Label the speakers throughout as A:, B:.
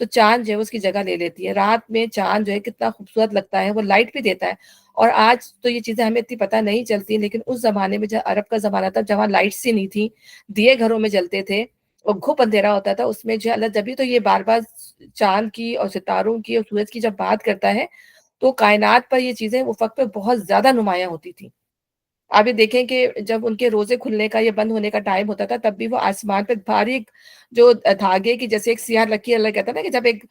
A: تو چاند جو ہے اس کی جگہ لے لیتی ہے. رات میں چاند جو ہے کتنا خوبصورت لگتا ہے, وہ لائٹ بھی دیتا ہے. اور آج تو یہ چیزیں ہمیں اتنی پتہ نہیں چلتی, لیکن اس زمانے میں جب عرب کا زمانہ تھا, جہاں لائٹس ہی نہیں تھی, دیے گھروں میں جلتے تھے اور گھپ اندھیرا ہوتا تھا, اس میں جو اللہ جبھی تو یہ بار بار چاند کی اور ستاروں کی اور سورج کی جب بات کرتا ہے تو کائنات پر یہ چیزیں اس وقت پہ بہت زیادہ نمایاں ہوتی تھی. آپ یہ دیکھیں کہ جب ان کے روزے کھلنے کا یا بند ہونے کا ٹائم ہوتا تھا, تب بھی وہ آسمان پہ باریک جو دھاگے کی جیسے ایک سیاہ لکیر, اللہ کہتا ہے نا کہ جب ایک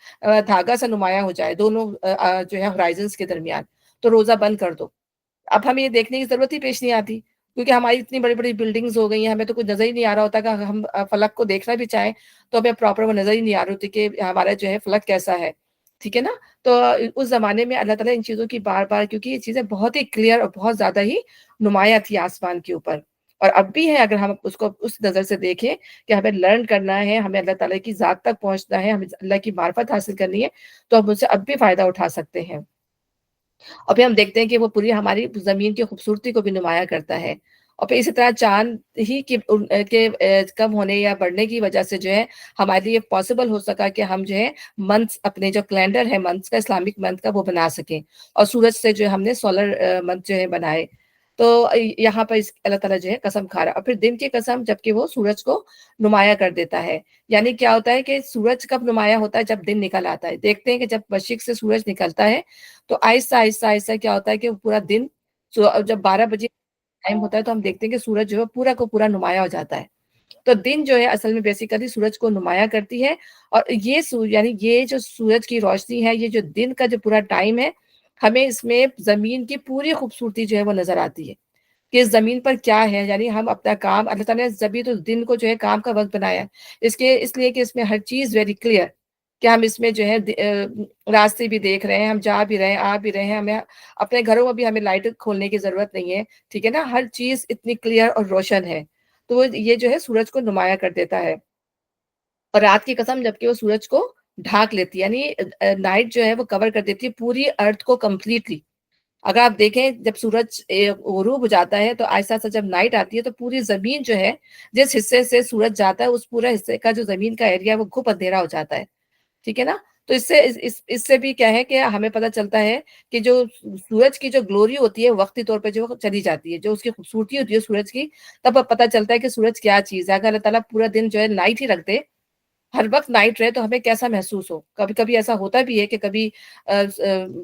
A: دھاگا سا نمایاں ہو جائے دونوں جو ہے ہورائزنس کے درمیان, تو روزہ بند کر دو. اب ہمیں یہ دیکھنے کی ضرورت ہی پیش نہیں آتی, کیونکہ ہماری اتنی بڑی بڑی بلڈنگز ہو گئی ہیں, ہمیں تو کچھ نظر ہی نہیں آ رہا ہوتا کہ ہم فلک کو دیکھنا بھی چاہیں تو ہمیں پراپر وہ نظر ہی نہیں آ رہی ہوتی کہ ہمارا جو ہے فلک کیسا ہے. ٹھیک ہے نا. تو اس زمانے میں اللہ تعالیٰ ان چیزوں کی بار بار, کیونکہ یہ چیزیں بہت ہی کلیئر اور بہت زیادہ ہی نمایاں تھی آسمان کے اوپر, اور اب بھی ہے. اگر ہم اس کو اس نظر سے دیکھیں کہ ہمیں لرن کرنا ہے, ہمیں اللہ تعالیٰ کی ذات تک پہنچنا ہے, ہمیں اللہ کی معرفت حاصل کرنی ہے, تو ہم ان سے اب بھی فائدہ اٹھا سکتے ہیں. اور پھر ہم دیکھتے ہیں کہ وہ پوری ہماری زمین کی خوبصورتی کو بھی نمایاں کرتا ہے. اور پھر اسی طرح چاند ہی کے کم ہونے یا بڑھنے کی وجہ سے جو ہے ہمارے لیے پاسبل ہو سکا کہ ہم جو ہے منتھس, اپنے جو کیلنڈر ہے منتھس کا, اسلامک منتھ کا, وہ بنا سکیں. اور سورج سے جو ہم نے سولر منتھ جو ہے بنائے. تو یہاں پر اللہ تعالیٰ جو ہے قسم کھا رہا, اور پھر دن کی قسم جبکہ وہ سورج کو نمایاں کر دیتا ہے. یعنی کیا ہوتا ہے کہ سورج کب نمایاں ہوتا ہے, جب دن نکل آتا ہے. دیکھتے ہیں کہ جب مشرق سے سورج نکلتا ہے تو آہستہ آہستہ آہستہ کیا ہوتا ہے کہ پورا دن, جب 12 بجے ٹائم ہوتا ہے تو ہم دیکھتے ہیں کہ سورج جو ہے پورا کو پورا نمایاں ہو جاتا ہے. تو دن جو ہے اصل میں بیسیکلی سورج کو نمایاں کرتی ہے. اور یہ یعنی یہ جو سورج کی روشنی ہے, یہ جو دن کا جو پورا ٹائم ہے, ہمیں اس میں زمین کی پوری خوبصورتی جو ہے وہ نظر آتی ہے کہ اس زمین پر کیا ہے. یعنی ہم اپنا کام, اللہ تعالیٰ نے جبھی تو دن کو جو ہے کام کا وقت بنایا ہے, اس لیے کہ اس میں ہر چیز ویری کلیئر, کہ ہم اس میں جو ہے راستے بھی دیکھ رہے ہیں, ہم جا بھی رہے ہیں, آ بھی رہے ہیں, ہمیں اپنے گھروں میں بھی ہمیں لائٹ کھولنے کی ضرورت نہیں ہے. ٹھیک ہے نا. ہر چیز اتنی کلیئر اور روشن ہے. تو یہ جو ہے سورج کو نمایاں کر دیتا ہے. اور رات کی قسم جبکہ وہ سورج کو ڈھانک لیتی ہے, یعنی نائٹ جو ہے وہ کور کر دیتی ہے پوری ارتھ کو کمپلیٹلی. اگر آپ دیکھیں جب سورج غروب ہو جاتا ہے تو آہستہ آہستہ جب نائٹ آتی ہے تو پوری زمین جو ہے, جس حصے سے سورج جاتا ہے اس پورے حصے کا جو زمین کا ایریا وہ گھپ اندھیرا ہو جاتا ہے. ٹھیک ہے نا. تو اس سے بھی کیا ہے کہ ہمیں پتہ چلتا ہے کہ جو سورج کی جو گلوری ہوتی ہے وقتی طور پہ جو چلی جاتی ہے, جو اس کی خوبصورتی ہوتی ہے سورج کی, تب اب پتہ چلتا ہے کہ سورج کیا چیز ہے. اگر اللہ تعالیٰ پورا دن جو ہے نائٹ ہی رکھ دے, ہر وقت نائٹ رہے, تو ہمیں کیسا محسوس ہو. کبھی کبھی ایسا ہوتا بھی ہے کہ کبھی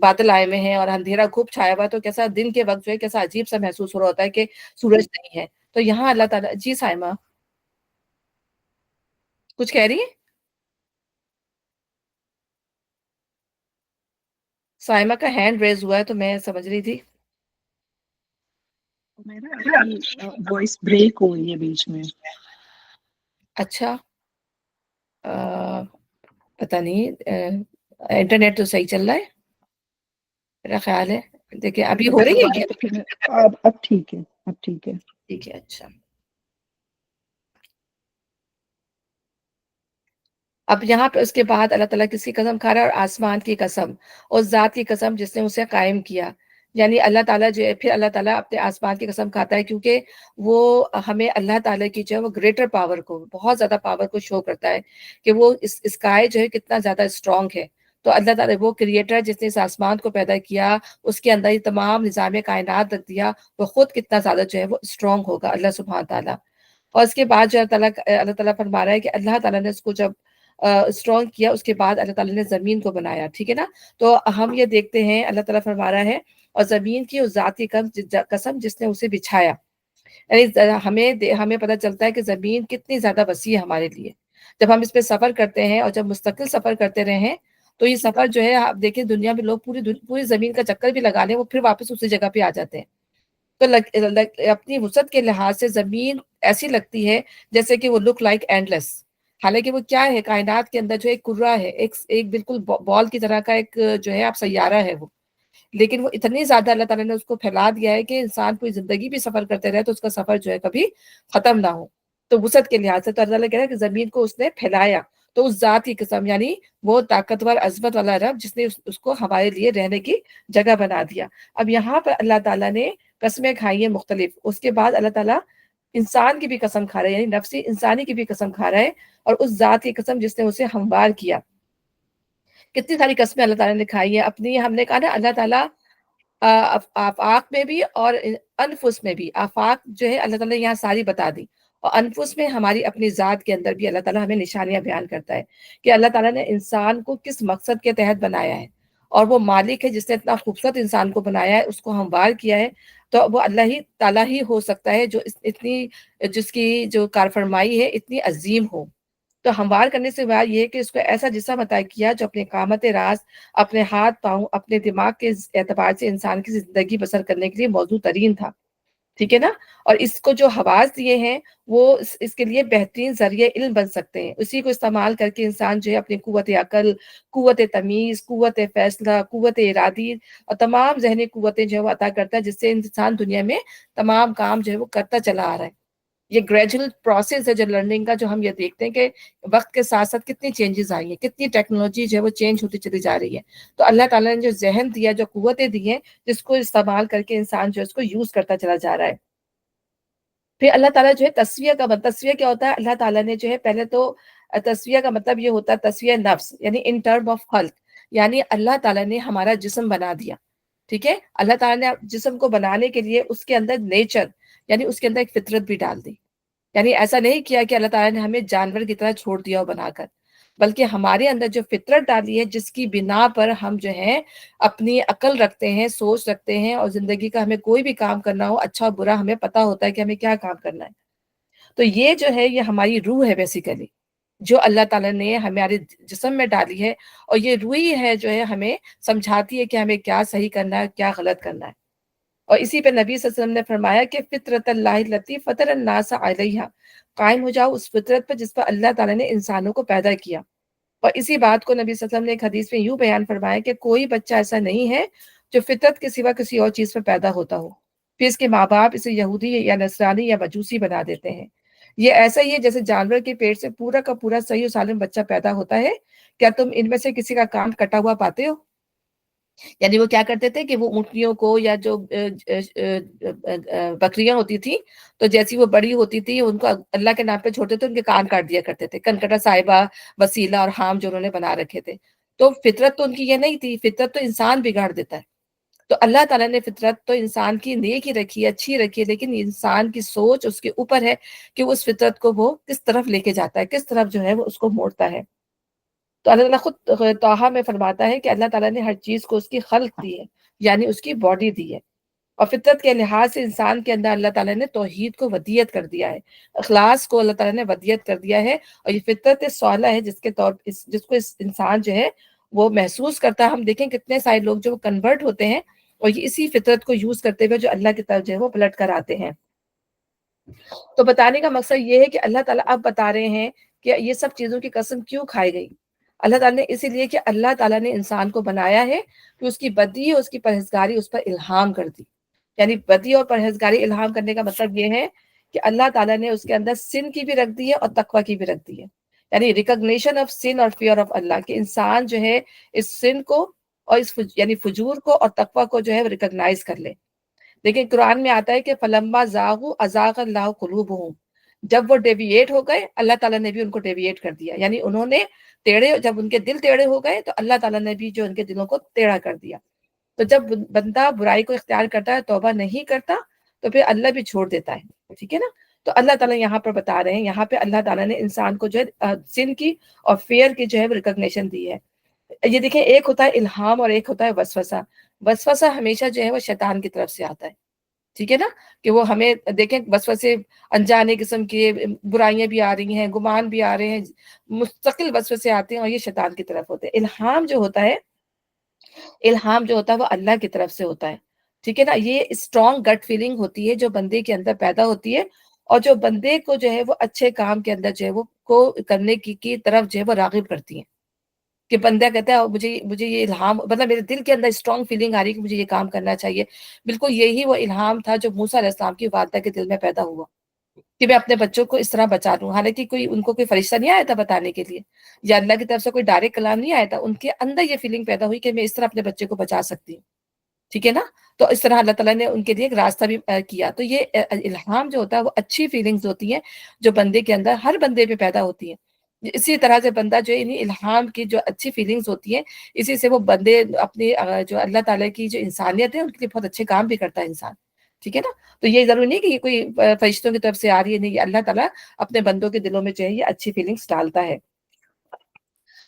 A: بادل آئے ہوئے ہیں اور اندھیرا خوب چھایا ہوا ہے, تو کیسا دن کے وقت جو ہے کیسا عجیب سا محسوس ہو رہا ہوتا ہے کہ سورج نہیں ہے. تو یہاں اللہ تعالیٰ, جی سائمہ کچھ کہہ رہی ہے؟ سائمہ کا ہینڈ ریز ہوا ہے تو میں سمجھ رہی تھی.
B: میرا ایکچولی وائس بریک ہو رہی ہے بیچ میں.
A: اچھا, پتہ نہیں, انٹرنیٹ تو صحیح چل رہا ہے میرا خیال ہے. دیکھیں ابھی ہو رہی ہے کیا؟
B: تو پھر اب ٹھیک ہے, اب ٹھیک ہے.
A: ٹھیک ہے. اچھا, اب یہاں پہ اس کے بعد اللہ تعالیٰ کس کی قسم کھا رہا ہے, اور آسمان کی قسم, اور ذات کی قسم جس نے اسے قائم کیا. یعنی اللہ تعالیٰ جو ہے, پھر اللہ تعالیٰ اپنے آسمان کی قسم کھاتا ہے, کیونکہ وہ ہمیں اللہ تعالیٰ کی جو ہے وہ گریٹر پاور کو, بہت زیادہ پاور کو شو کرتا ہے کہ وہ اسکائی جو ہے کتنا زیادہ اسٹرانگ ہے. تو اللہ تعالیٰ وہ کریٹر جس نے اس آسمان کو پیدا کیا, اس کے اندر یہ تمام نظام کائنات رکھ دیا, وہ خود کتنا زیادہ جو ہے وہ اسٹرانگ ہوگا اللہ سبحانہ تعالیٰ. اور اس کے بعد جو اللہ تعالیٰ فرما رہا ہے کہ اللہ تعالیٰ نے اس کو جب اسٹرانگ کیا, اس کے بعد اللہ تعالیٰ نے زمین کو بنایا. ٹھیک ہے نا. تو ہم یہ دیکھتے ہیں اللہ تعالیٰ فرما رہا ہے, اور زمین کی اس ذات کی قسم جس نے اسے بچھایا. یعنی ہمیں پتہ چلتا ہے کہ زمین کتنی زیادہ وسیع ہے ہمارے لیے. جب ہم اس پہ سفر کرتے ہیں, اور جب مستقل سفر کرتے رہے ہیں, تو یہ سفر جو ہے, آپ دیکھیں دنیا میں لوگ پوری زمین کا چکر بھی لگا لیں, وہ پھر واپس اسی جگہ پہ آ جاتے ہیں. تو اپنی وسعت کے لحاظ سے زمین ایسی لگتی ہے جیسے کہ وہ لک لائک اینڈ لیس. حالانکہ وہ کیا ہے, کائنات کے اندر جو ایک کرہ ہے, ایک بالکل بال کی طرح کا ایک جو ہے آپ سیارہ ہے وہ, لیکن وہ اتنی زیادہ اللہ تعالیٰ نے اس کو پھیلا دیا ہے کہ انسان کوئی زندگی بھی سفر کرتے رہے تو اس کا سفر جو ہے کبھی ختم نہ ہو. تو وسعت کے لحاظ سے تو اللہ تعالیٰ کہہ رہا ہے کہ زمین کو اس نے پھیلایا. تو اس ذات کی قسم, یعنی وہ طاقتور عظمت والا رب جس نے اس کو ہمارے لیے رہنے کی جگہ بنا دیا. اب یہاں پر اللہ تعالیٰ نے قسمیں کھائی ہیں مختلف. اس کے بعد اللہ تعالیٰ انسان کی بھی قسم کھا رہا ہے, یعنی نفسی انسانی کی بھی قسم کھا رہا ہے, اور اس ذات کی قسم جس نے اسے ہموار کیا. کتنی ساری قسمیں اللہ تعالیٰ نے کھائی ہیں اپنی. ہم نے کہا نا اللہ تعالیٰ آفاق میں بھی اور انفس میں بھی. آفاق جو ہے اللہ تعالیٰ نے یہاں ساری بتا دی, اور انفس میں ہماری اپنی ذات کے اندر بھی اللہ تعالیٰ ہمیں نشانیاں بیان کرتا ہے کہ اللہ تعالیٰ نے انسان کو کس مقصد کے تحت بنایا ہے, اور وہ مالک ہے جس نے اتنا خوبصورت انسان کو بنایا ہے, اس کو ہموار کیا ہے, تو وہ اللہ ہی تعالیٰ ہی ہو سکتا ہے جو اتنی جس کی جو کارفرمائی ہے اتنی عظیم ہو. تو ہموار کرنے سے مراد یہ ہے کہ اس کو ایسا جسم عطا کیا جو اپنے قامت راز, اپنے ہاتھ پاؤں, اپنے دماغ کے اعتبار سے انسان کی زندگی بسر کرنے کے لیے موزوں ترین تھا. ٹھیک ہے نا. اور اس کو جو حواس دیے ہیں وہ اس کے لیے بہترین ذریعہ علم بن سکتے ہیں. اسی کو استعمال کر کے انسان جو ہے اپنی قوت عقل, قوت تمیز, قوت فیصلہ, قوت ارادی اور تمام ذہنی قوتیں جو ہے وہ عطا کرتا ہے, جس سے انسان دنیا میں تمام کام جو ہے وہ کرتا چلا آ رہا ہے. یہ گریجول پروسیس ہے جو لرننگ کا, جو ہم یہ دیکھتے ہیں کہ وقت کے ساتھ ساتھ کتنی چینجز آئی ہیں, کتنی ٹیکنالوجی جو ہے وہ چینج ہوتی چلی جا رہی ہے. تو اللہ تعالیٰ نے جو ذہن دیا, جو قوتیں دی ہیں, جس کو استعمال کر کے انسان جو ہے اس کو یوز کرتا چلا جا رہا ہے. پھر اللہ تعالیٰ جو ہے تسویہ کا تسویہ کیا ہوتا ہے؟ اللہ تعالیٰ نے جو ہے پہلے تو تسویہ کا مطلب یہ ہوتا ہے تسویہ نفس, یعنی ان ٹرم آف خلق, یعنی اللہ تعالیٰ نے ہمارا جسم بنا دیا. ٹھیک ہے. اللہ تعالیٰ نے جسم کو بنانے کے لیے اس کے اندر نیچر یعنی اس کے اندر ایک فطرت بھی ڈال دی. یعنی ایسا نہیں کیا کہ اللہ تعالیٰ نے ہمیں جانور کی طرح چھوڑ دیا ہو بنا کر, بلکہ ہمارے اندر جو فطرت ڈالی ہے جس کی بنا پر ہم جو ہے اپنی عقل رکھتے ہیں, سوچ رکھتے ہیں, اور زندگی کا ہمیں کوئی بھی کام کرنا ہو اچھا برا ہمیں پتہ ہوتا ہے کہ ہمیں کیا کام کرنا ہے. تو یہ جو ہے یہ ہماری روح ہے بیسیکلی, جو اللہ تعالیٰ نے ہمارے جسم میں ڈالی ہے, اور یہ روح ہی ہے جو ہے ہمیں سمجھاتی ہے کہ ہمیں کیا صحیح کرنا ہے, کیا غلط کرنا ہے. اور اسی پہ نبی صلی اللہ علیہ وسلم نے فرمایا کہ فطرت اللہ التی فطر الناس علیہا, قائم ہو جاؤ اس فطرت پر جس پر اللہ تعالیٰ نے انسانوں کو پیدا کیا. اور اسی بات کو نبی صلی اللہ علیہ وسلم نے ایک حدیث میں یوں بیان فرمایا کہ کوئی بچہ ایسا نہیں ہے جو فطرت کے سوا کسی اور چیز پر پیدا ہوتا ہو, پھر اس کے ماں باپ اسے یہودی یا نصرانی یا مجوسی بنا دیتے ہیں. یہ ایسا ہی ہے جیسے جانور کے پیٹ سے پورا کا پورا صحیح و سالم بچہ پیدا ہوتا ہے. کیا تم ان میں سے کسی کا کان کٹا ہوا پاتے ہو؟ یعنی وہ کیا کرتے تھے کہ وہ اونٹنیوں کو یا جو بکریاں ہوتی تھی, تو جیسی وہ بڑی ہوتی تھی ان کو اللہ کے نام پہ چھوڑتے تھے, ان کے کان کاٹ دیا کرتے تھے, کنکٹا صاحبہ, وسیلہ اور حام جو انہوں نے بنا رکھے تھے. تو فطرت تو ان کی یہ نہیں تھی, فطرت تو انسان بگاڑ دیتا ہے. تو اللہ تعالیٰ نے فطرت تو انسان کی نیک ہی رکھی ہے, اچھی رکھی ہے, لیکن انسان کی سوچ اس کے اوپر ہے کہ اس فطرت کو وہ کس طرف لے کے جاتا ہے, کس طرف جو ہے وہ اس کو موڑتا ہے. تو اللہ تعالیٰ خود طٰہٰ میں فرماتا ہے کہ اللہ تعالیٰ نے ہر چیز کو اس کی خلق دی ہے, یعنی اس کی باڈی دی ہے. اور فطرت کے لحاظ سے انسان کے اندر اللہ تعالیٰ نے توحید کو ودیت کر دیا ہے, اخلاص کو اللہ تعالیٰ نے ودیت کر دیا ہے. اور یہ فطرت صالح ہے جس کو انسان جو ہے وہ محسوس کرتا ہے. ہم دیکھیں کتنے سارے لوگ جو کنورٹ ہوتے ہیں اور یہ اسی فطرت کو یوز کرتے ہوئے جو اللہ کی طرف جو ہے وہ پلٹ کر آتے ہیں. تو بتانے کا مقصد یہ ہے کہ اللہ تعالیٰ اب بتا رہے ہیں کہ یہ سب چیزوں کی قسم کیوں کھائی گئی. اللہ تعالیٰ نے اسی لیے کہ اللہ تعالیٰ نے انسان کو بنایا ہے کہ اس کی بدی اور اس کی پرہیزگاری اس پر الہام کر دی. یعنی بدی اور پرہیزگاری الہام کرنے کا مطلب یہ ہے کہ اللہ تعالیٰ نے اس کے اندر سن کی بھی رکھ دی ہے اور تقوی کی بھی رکھ دی ہے. یعنی ریکگنیشن آف سن اور فیئر آف اللہ, کہ انسان جو ہے اس سن کو اور اس یعنی فجور کو اور تقوی کو جو ہے ریکگنائز کر لے. لیکن قرآن میں آتا ہے کہ فلما زاغوا ازاغ اللہ قلوبہم, جب وہ ڈیویٹ ہو گئے اللہ تعالیٰ نے بھی ان کو ڈیویٹ کر دیا. یعنی انہوں نے جب ان کے دل ٹیڑھے ہو گئے تو اللہ تعالیٰ نے بھی جو ان کے دلوں کو ٹیڑھا کر دیا. تو جب بندہ برائی کو اختیار کرتا ہے, توبہ نہیں کرتا, تو پھر اللہ بھی چھوڑ دیتا ہے. ٹھیک ہے نا. تو اللہ تعالیٰ یہاں پر بتا رہے ہیں, یہاں پہ اللہ تعالیٰ نے انسان کو جو ہے سن کی اور فیئر کی جو ہے ریکگنیشن دی ہے. یہ دیکھیں, ایک ہوتا ہے الہام اور ایک ہوتا ہے وسوسہ. وسوسہ ہمیشہ جو ہے وہ شیطان کی طرف سے آتا ہے. ٹھیک ہے نا, کہ وہ ہمیں دیکھیں وسوسے انجانے قسم کی برائیاں بھی آ رہی ہیں, گمان بھی آ رہے ہیں, مستقل وسوسے آتے ہیں اور یہ شیطان کی طرف ہوتے ہیں. الہام جو ہوتا ہے وہ اللہ کی طرف سے ہوتا ہے. ٹھیک ہے نا. یہ اسٹرانگ گٹ فیلنگ ہوتی ہے جو بندے کے اندر پیدا ہوتی ہے, اور جو بندے کو جو ہے وہ اچھے کام کے اندر جو ہے وہ کو کرنے کی طرف جو ہے وہ راغب کرتی ہیں. کہ بندہ کہتا ہے مجھے یہ الہام, مطلب میرے دل کے اندر اسٹرانگ فیلنگ آ رہی ہے کہ مجھے یہ کام کرنا چاہیے. بالکل یہی وہ الہام تھا جو موسیٰ علیہ السلام کی والدہ کے دل میں پیدا ہوا, کہ میں اپنے بچوں کو اس طرح بچا لوں. حالانکہ ان کو کوئی فرشتہ نہیں آیا تھا بتانے کے لیے, یا اللہ کی طرف سے کوئی ڈائریکٹ کلام نہیں آیا تھا. ان کے اندر یہ فیلنگ پیدا ہوئی کہ میں اس طرح اپنے بچے کو بچا سکتی ہوں. ٹھیک ہے نا. تو اس طرح اللہ تعالیٰ نے ان کے لیے ایک راستہ بھی کیا. تو یہ الہام جو ہوتا ہے وہ اچھی فیلنگز ہوتی ہیں جو بندے کے اندر, ہر بندے پہ پیدا ہوتی ہیں. اسی طرح سے بندہ جو ہے انہیں الہام کی جو اچھی فیلنگز ہوتی ہیں، اسی سے وہ بندے اپنی جو اللہ تعالیٰ کی جو انسانیت ہے ان کے لیے بہت اچھے کام بھی کرتا ہے انسان، ٹھیک ہے نا؟ تو یہ ضروری نہیں کہ یہ کوئی فرشتوں کی طرف سے آ رہی ہے، نہیں، یہ اللہ تعالیٰ اپنے بندوں کے دلوں میں جو ہے یہ اچھی فیلنگز ڈالتا ہے۔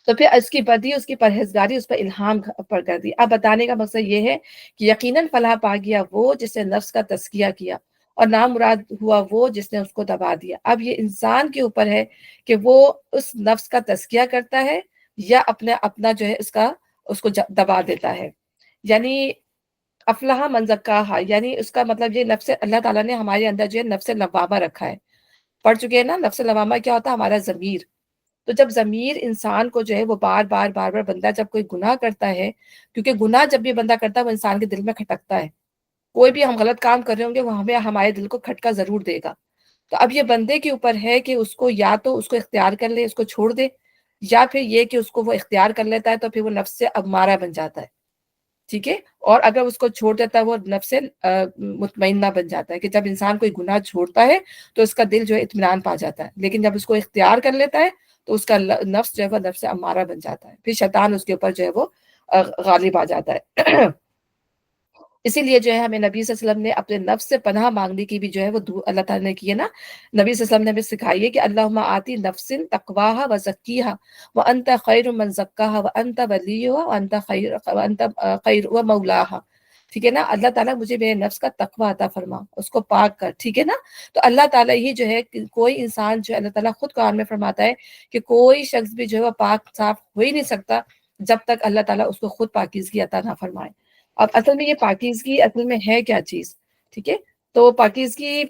A: تو پھر اس کی بدی، اس کی پرہیزگاری اس پر الہام پر کر دی۔ اب بتانے کا مقصد یہ ہے کہ یقیناً فلاح پا گیا وہ جس نے نفس کا تزکیہ کیا، اور نامراد ہوا وہ جس نے اس کو دبا دیا۔ اب یہ انسان کے اوپر ہے کہ وہ اس نفس کا تزکیہ کرتا ہے یا اپنا جو ہے اس کو دبا دیتا ہے۔ یعنی افلاح من زکاہا، یعنی اس کا مطلب یہ نفس، اللہ تعالیٰ نے ہمارے اندر جو ہے نفس لوامہ رکھا ہے، پڑھ چکے ہیں نا نفس لوامہ کیا ہوتا ہے؟ ہمارا ضمیر۔ تو جب ضمیر انسان کو جو ہے وہ بار بار بندہ جب کوئی گناہ کرتا ہے، کیونکہ گناہ جب بھی بندہ کرتا ہے وہ انسان کے دل میں کھٹکتا ہے، کوئی بھی ہم غلط کام کر رہے ہوں گے وہ ہمارے دل کو کھٹکا ضرور دے گا۔ تو اب یہ بندے کے اوپر ہے کہ اس کو یا تو اس کو اختیار کر لے، اس کو چھوڑ دے، یا پھر یہ کہ اس کو وہ اختیار کر لیتا ہے تو پھر وہ نفس سے امارہ بن جاتا ہے، ٹھیک ہے؟ اور اگر اس کو چھوڑ دیتا ہے وہ نفس سے مطمئنہ بن جاتا ہے، کہ جب انسان کوئی گناہ چھوڑتا ہے تو اس کا دل جو ہے اطمینان پا جاتا ہے، لیکن جب اس کو اختیار کر لیتا ہے تو اس کا نفس جو ہے وہ نفس امارہ بن جاتا ہے، پھر شیطان اس کے اوپر جو ہے وہ غالب آ جاتا ہے۔ اسی لیے جو ہے ہمیں نبی صلی اللہ علیہ وسلم نے اپنے نفس سے پناہ مانگنے کی بھی جو ہے وہ اللہ تعالیٰ نے کی ہے نا، نبی صلی اللہ علیہ وسلم نے ہمیں سکھائی ہے کہ اللہم آتی نفس تقواہا وزکیہا وانت خیر من زکاہا وانت ولیہا وانت خیر و مولاہا، ٹھیک ہے نا؟ اللہ تعالیٰ مجھے میرے نفس کا تقوی عطا فرما، اس کو پاک کر، ٹھیک ہے نا؟ تو اللہ تعالیٰ ہی جو ہے، کوئی انسان جو ہے، اللہ تعالیٰ خود قرآن میں فرماتا ہے کہ کوئی شخص بھی جو ہے وہ پاک صاف ہو ہی نہیں سکتا جب تک اللہ تعالیٰ اس کو خود پاکیزگی عطا نہ فرمائے۔ اب اصل میں یہ پاکیزگی اصل میں ہے کیا چیز، ٹھیک ہے؟ تو پاکیزگی،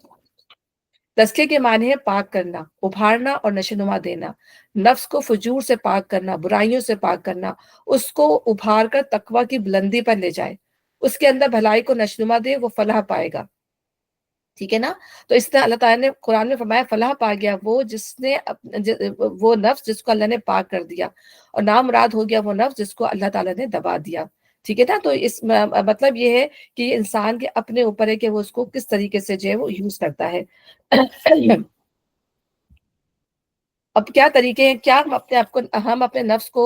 A: تزکیے کے معنی ہے پاک کرنا، ابھارنا اور نشوونما دینا، نفس کو فجور سے پاک کرنا، برائیوں سے پاک کرنا، اس کو ابھار کر تقوی کی بلندی پر لے جائے، اس کے اندر بھلائی کو نشوونما دے، وہ فلاح پائے گا، ٹھیک ہے نا؟ تو اس طرح اللہ تعالیٰ نے قرآن میں فرمایا فلاح پا گیا وہ جس نے وہ نفس جس کو اللہ نے پاک کر دیا، اور نامراد ہو گیا وہ نفس جس کو اللہ تعالیٰ نے دبا دیا، ٹھیک ہے نا؟ تو اس مطلب یہ ہے کہ یہ انسان کے اپنے اوپر ہے کہ وہ اس کو کس طریقے سے جو ہے وہ یوز کرتا ہے۔ اب کیا طریقے ہیں، کیا ہم اپنے نفس کو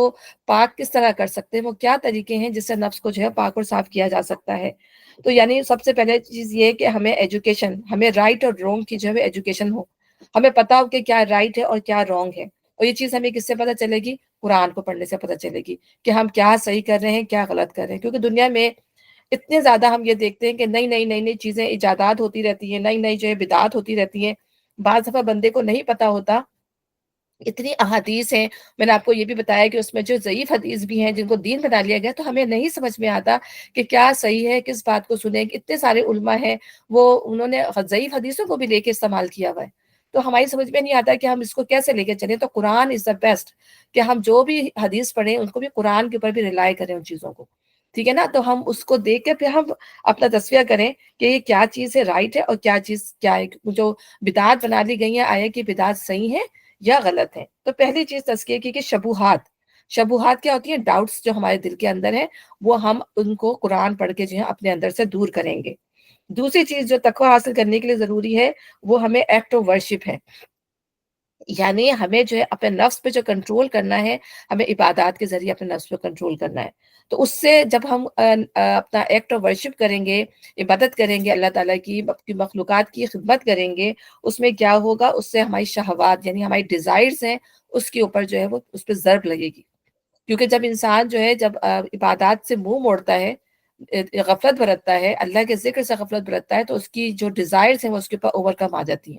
A: پاک کس طرح کر سکتے ہیں، وہ کیا طریقے ہیں جس سے نفس کو جو ہے پاک اور صاف کیا جا سکتا ہے؟ تو یعنی سب سے پہلے چیز یہ کہ ہمیں ایجوکیشن، ہمیں رائٹ اور رونگ کی جو ہے ایجوکیشن ہو، ہمیں پتا ہو کہ کیا رائٹ ہے اور کیا رونگ ہے، اور یہ چیز ہمیں کس سے پتہ چلے گی؟ قرآن کو پڑھنے سے پتہ چلے گی کہ ہم کیا صحیح کر رہے ہیں، کیا غلط کر رہے ہیں، کیونکہ دنیا میں اتنے زیادہ ہم یہ دیکھتے ہیں کہ نئی چیزیں ایجادات ہوتی رہتی ہیں، نئی جو ہے بدعات ہوتی رہتی ہیں، بعض دفعہ بندے کو نہیں پتا ہوتا، اتنی احادیث ہیں، میں نے آپ کو یہ بھی بتایا کہ اس میں جو ضعیف حدیث بھی ہیں جن کو دین بنا لیا گیا، تو ہمیں نہیں سمجھ میں آتا کہ کیا صحیح ہے، کس بات کو سنیں، اتنے سارے علماء ہیں انہوں نے ضعیف حدیثوں کو بھی لے کے استعمال کیا ہوا ہے، تو ہماری سمجھ میں نہیں آتا کہ ہم اس کو کیسے لے کے چلیں۔ تو قرآن از دا بیسٹ، کہ ہم جو بھی حدیث پڑھیں ان کو بھی قرآن کے اوپر بھی ریلائی کریں ان چیزوں کو، ٹھیک ہے نا؟ تو ہم اس کو دیکھ کے پھر ہم اپنا تصفیہ کریں کہ یہ کیا چیز ہے رائٹ ہے اور کیا چیز کیا ہے، جو بدعات بنا لی گئی ہیں آیا کہ بدعات صحیح ہے یا غلط ہے۔ تو پہلی چیز تذکیہ کی کہ شبوہات کیا ہوتی ہیں؟ ڈاؤٹس جو ہمارے دل کے اندر ہیں، وہ ہم ان کو قرآن پڑھ کے جو ہے اپنے اندر سے دور کریں گے۔ دوسری چیز جو تقوی حاصل کرنے کے لیے ضروری ہے وہ ہمیں ایکٹ آف ورشپ ہے، یعنی ہمیں جو ہے اپنے نفس پہ جو کنٹرول کرنا ہے، ہمیں عبادات کے ذریعے اپنے نفس پہ کنٹرول کرنا ہے۔ تو اس سے جب ہم اپنا ایکٹ آف ورشپ کریں گے، عبادت کریں گے، اللہ تعالیٰ کی مخلوقات کی خدمت کریں گے، اس میں کیا ہوگا؟ اس سے ہماری شہوات یعنی ہماری ڈیزائرز ہیں اس کے اوپر جو ہے وہ اس پہ ضرب لگے گی، کیونکہ جب انسان جو ہے جب عبادات سے منہ موڑتا ہے، غفلت برتتا ہے، اللہ کے ذکر سے غفلت برتتا ہے، تو اس کی جو ڈیزائرز ہیں وہ اس کے اوپر اوور کم آ جاتی ہیں،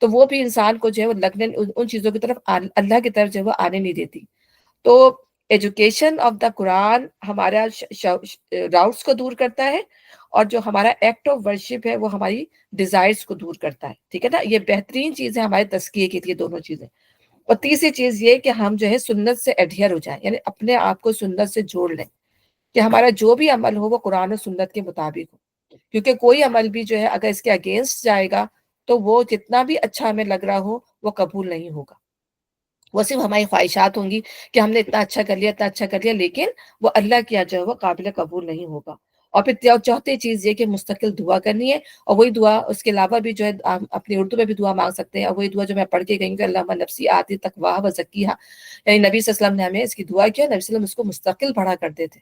A: تو وہ بھی انسان کو جو ہے وہ لگنے ان چیزوں کی طرف اللہ کی طرف جو ہے وہ آنے نہیں دیتی۔ تو ایجوکیشن آف دا قرآن ہمارا راؤٹس کو دور کرتا ہے، اور جو ہمارا ایکٹ آف ورشپ ہے وہ ہماری ڈیزائرز کو دور کرتا ہے، ٹھیک ہے نا؟ یہ بہترین چیز ہے ہمارے تزکیے کے لیے، دونوں چیزیں۔ اور تیسری چیز یہ کہ ہم جو ہے سنت سے ایڈہیر ہو جائیں، یعنی اپنے آپ کو سنت سے جوڑ لیں، کہ ہمارا جو بھی عمل ہو وہ قرآن و سنت کے مطابق ہو، کیونکہ کوئی عمل بھی جو ہے اگر اس کے اگینسٹ جائے گا تو وہ جتنا بھی اچھا ہمیں لگ رہا ہو وہ قبول نہیں ہوگا، وہ صرف ہماری خواہشات ہوں گی کہ ہم نے اتنا اچھا کر لیا اتنا اچھا کر لیا، لیکن وہ اللہ کیا جو ہے وہ قابل قبول نہیں ہوگا۔ اور پھر چوتھی چیز یہ کہ مستقل دعا کرنی ہے، اور وہی دعا اس کے علاوہ بھی جو ہے آپ اپنی اردو میں بھی دعا مانگ سکتے ہیں، اور وہی دعا جو میں پڑھ کے گئی ہوں کہ اللہم نفسی آتی تقواہا و زکیہا، یعنی نبی صلی اللہ علیہ وسلم نے ہمیں اس کی دعا کیا، نبی صلی اللہ علیہ وسلم اس کو مستقل پڑھا کرتے تھے،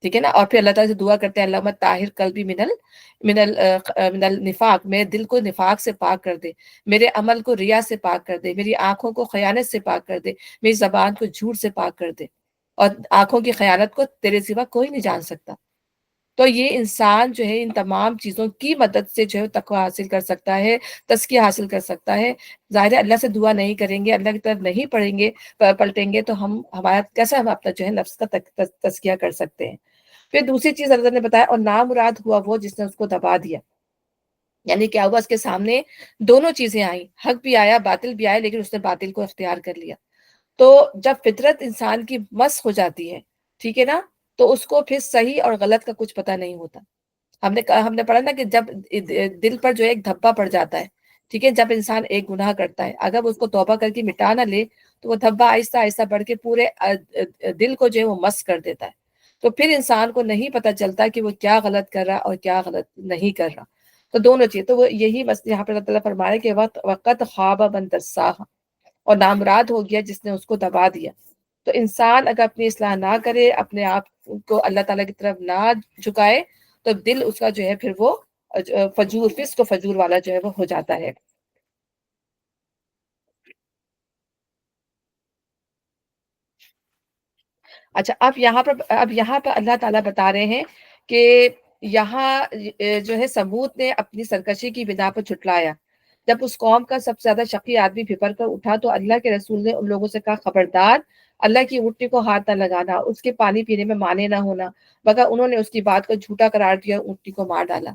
A: ٹھیک ہے نا. اور پھر اللہ تعالیٰ سے دعا کرتے ہیں اللہم طاہر قلبی من النفاق، میرے دل کو نفاق سے پاک کر دے، میرے عمل کو ریا سے پاک کر دے، میری آنکھوں کو خیانت سے پاک کر دے، میری زبان کو جھوٹ سے پاک کر دے، اور آنکھوں کی خیانت کو تیرے سوا کوئی نہیں جان سکتا. تو یہ انسان جو ہے ان تمام چیزوں کی مدد سے جو ہے تقوی حاصل کر سکتا ہے، تزکیہ حاصل کر سکتا ہے. ظاہر ہے اللہ سے دعا نہیں کریں گے، اللہ کی طرف نہیں پڑھیں گے پلٹیں گے، تو ہمارا کیسے ہم اپنا جو ہے نفس کا تزکیہ کر سکتے ہیں. پھر دوسری چیز اللہ نے بتایا، اور نامراد ہوا وہ جس نے اس کو دبا دیا. یعنی کیا ہوا، اس کے سامنے دونوں چیزیں آئیں، حق بھی آیا باطل بھی آیا، لیکن اس نے باطل کو اختیار کر لیا. تو جب فطرت انسان کی مس ہو جاتی ہے، ٹھیک ہے نا، تو اس کو پھر صحیح اور غلط کا کچھ پتہ نہیں ہوتا. ہم نے پڑھا نا کہ جب دل پر جو ایک دھبا پڑ جاتا ہے، ٹھیک ہے، جب انسان ایک گناہ کرتا ہے، اگر وہ اس کو توبہ کر کے مٹا نہ لے تو وہ دھبا آہستہ آہستہ بڑھ کے پورے دل کو جو ہے وہ مس کر دیتا ہے. تو پھر انسان کو نہیں پتہ چلتا کہ وہ کیا غلط کر رہا اور کیا غلط نہیں کر رہا. تو دونوں چیز، تو وہ یہی یہاں پہ اللہ تعالیٰ فرما رہے کہ وقت خواب من دساہا، اور نامراد ہو گیا جس نے اس کو دبا دیا. تو انسان اگر اپنی اصلاح نہ کرے، اپنے آپ کو اللہ تعالیٰ کی طرف نہ جھکائے، تو دل اس کا جو ہے پھر وہ فجور، فسق و فجور والا جو ہے وہ ہو جاتا ہے. اچھا، اب یہاں پر اللہ تعالیٰ بتا رہے ہیں کہ یہاں جو ہے سمود نے اپنی سرکشی کی بنا پر جھٹلایا. جب اس قوم کا سب سے زیادہ شقی آدمی بھپر کر اٹھا تو اللہ کے رسول نے ان لوگوں سے کہا خبردار، اللہ کی اونٹنی کو ہاتھ نہ لگانا، اس کے پانی پینے میں مانے نہ ہونا، مگر انہوں نے اس کی بات کو جھوٹا قرار دیا اور اونٹنی کو مار ڈالا.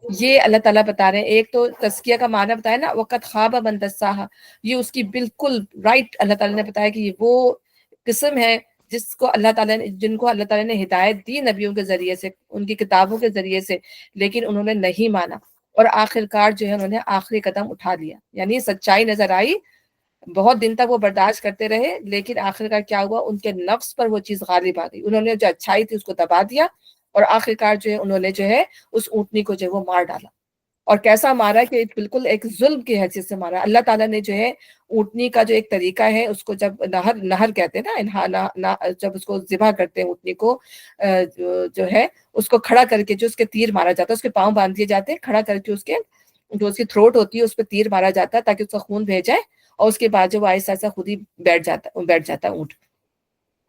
A: یہ اللہ تعالیٰ بتا رہے ہیں، ایک تو تزکیہ کا معنی بتایا نا، وقت خواب من دساہا، یہ اس کی بالکل رائٹ اللہ تعالیٰ نے بتایا کہ یہ وہ قسم ہے جس کو اللہ تعالیٰ نے، جن کو اللہ تعالیٰ نے ہدایت دی نبیوں کے ذریعے سے، ان کی کتابوں کے ذریعے سے، لیکن انہوں نے نہیں مانا، اور آخر کار جو ہے انہوں نے آخری قدم اٹھا لیا. یعنی سچائی نظر آئی، بہت دن تک وہ برداشت کرتے رہے، لیکن آخر کار کیا ہوا، ان کے نفس پر وہ چیز غالب آ گئی، انہوں نے جو اچھائی تھی اس کو دبا دیا، اور آخر کار جو ہے انہوں نے جو ہے اس اونٹنی کو جو ہے وہ مار ڈالا. اور کیسا مارا کہ بالکل ایک ظلم کی حیثیت سے مارا. اللہ تعالیٰ نے جو ہے اونٹنی کا جو ایک طریقہ ہے، اس کو جب نہر کہتے ہیں نا، جب اس کو ذبح کرتے ہیں اونٹنی کو، جو ہے اس کو کھڑا کر کے جو اس کے تیر مارا جاتا ہے، اس کے پاؤں باندھ دیے جاتے ہیں، کھڑا کر کے اس کے جو اس کی تھروٹ ہوتی ہے اس پہ تیر مارا جاتا ہے تاکہ اس کا خون بہہ جائے، اور اس کے بعد جو وہ آہستہ آہستہ خود ہی بیٹھ جاتا ہے اونٹ.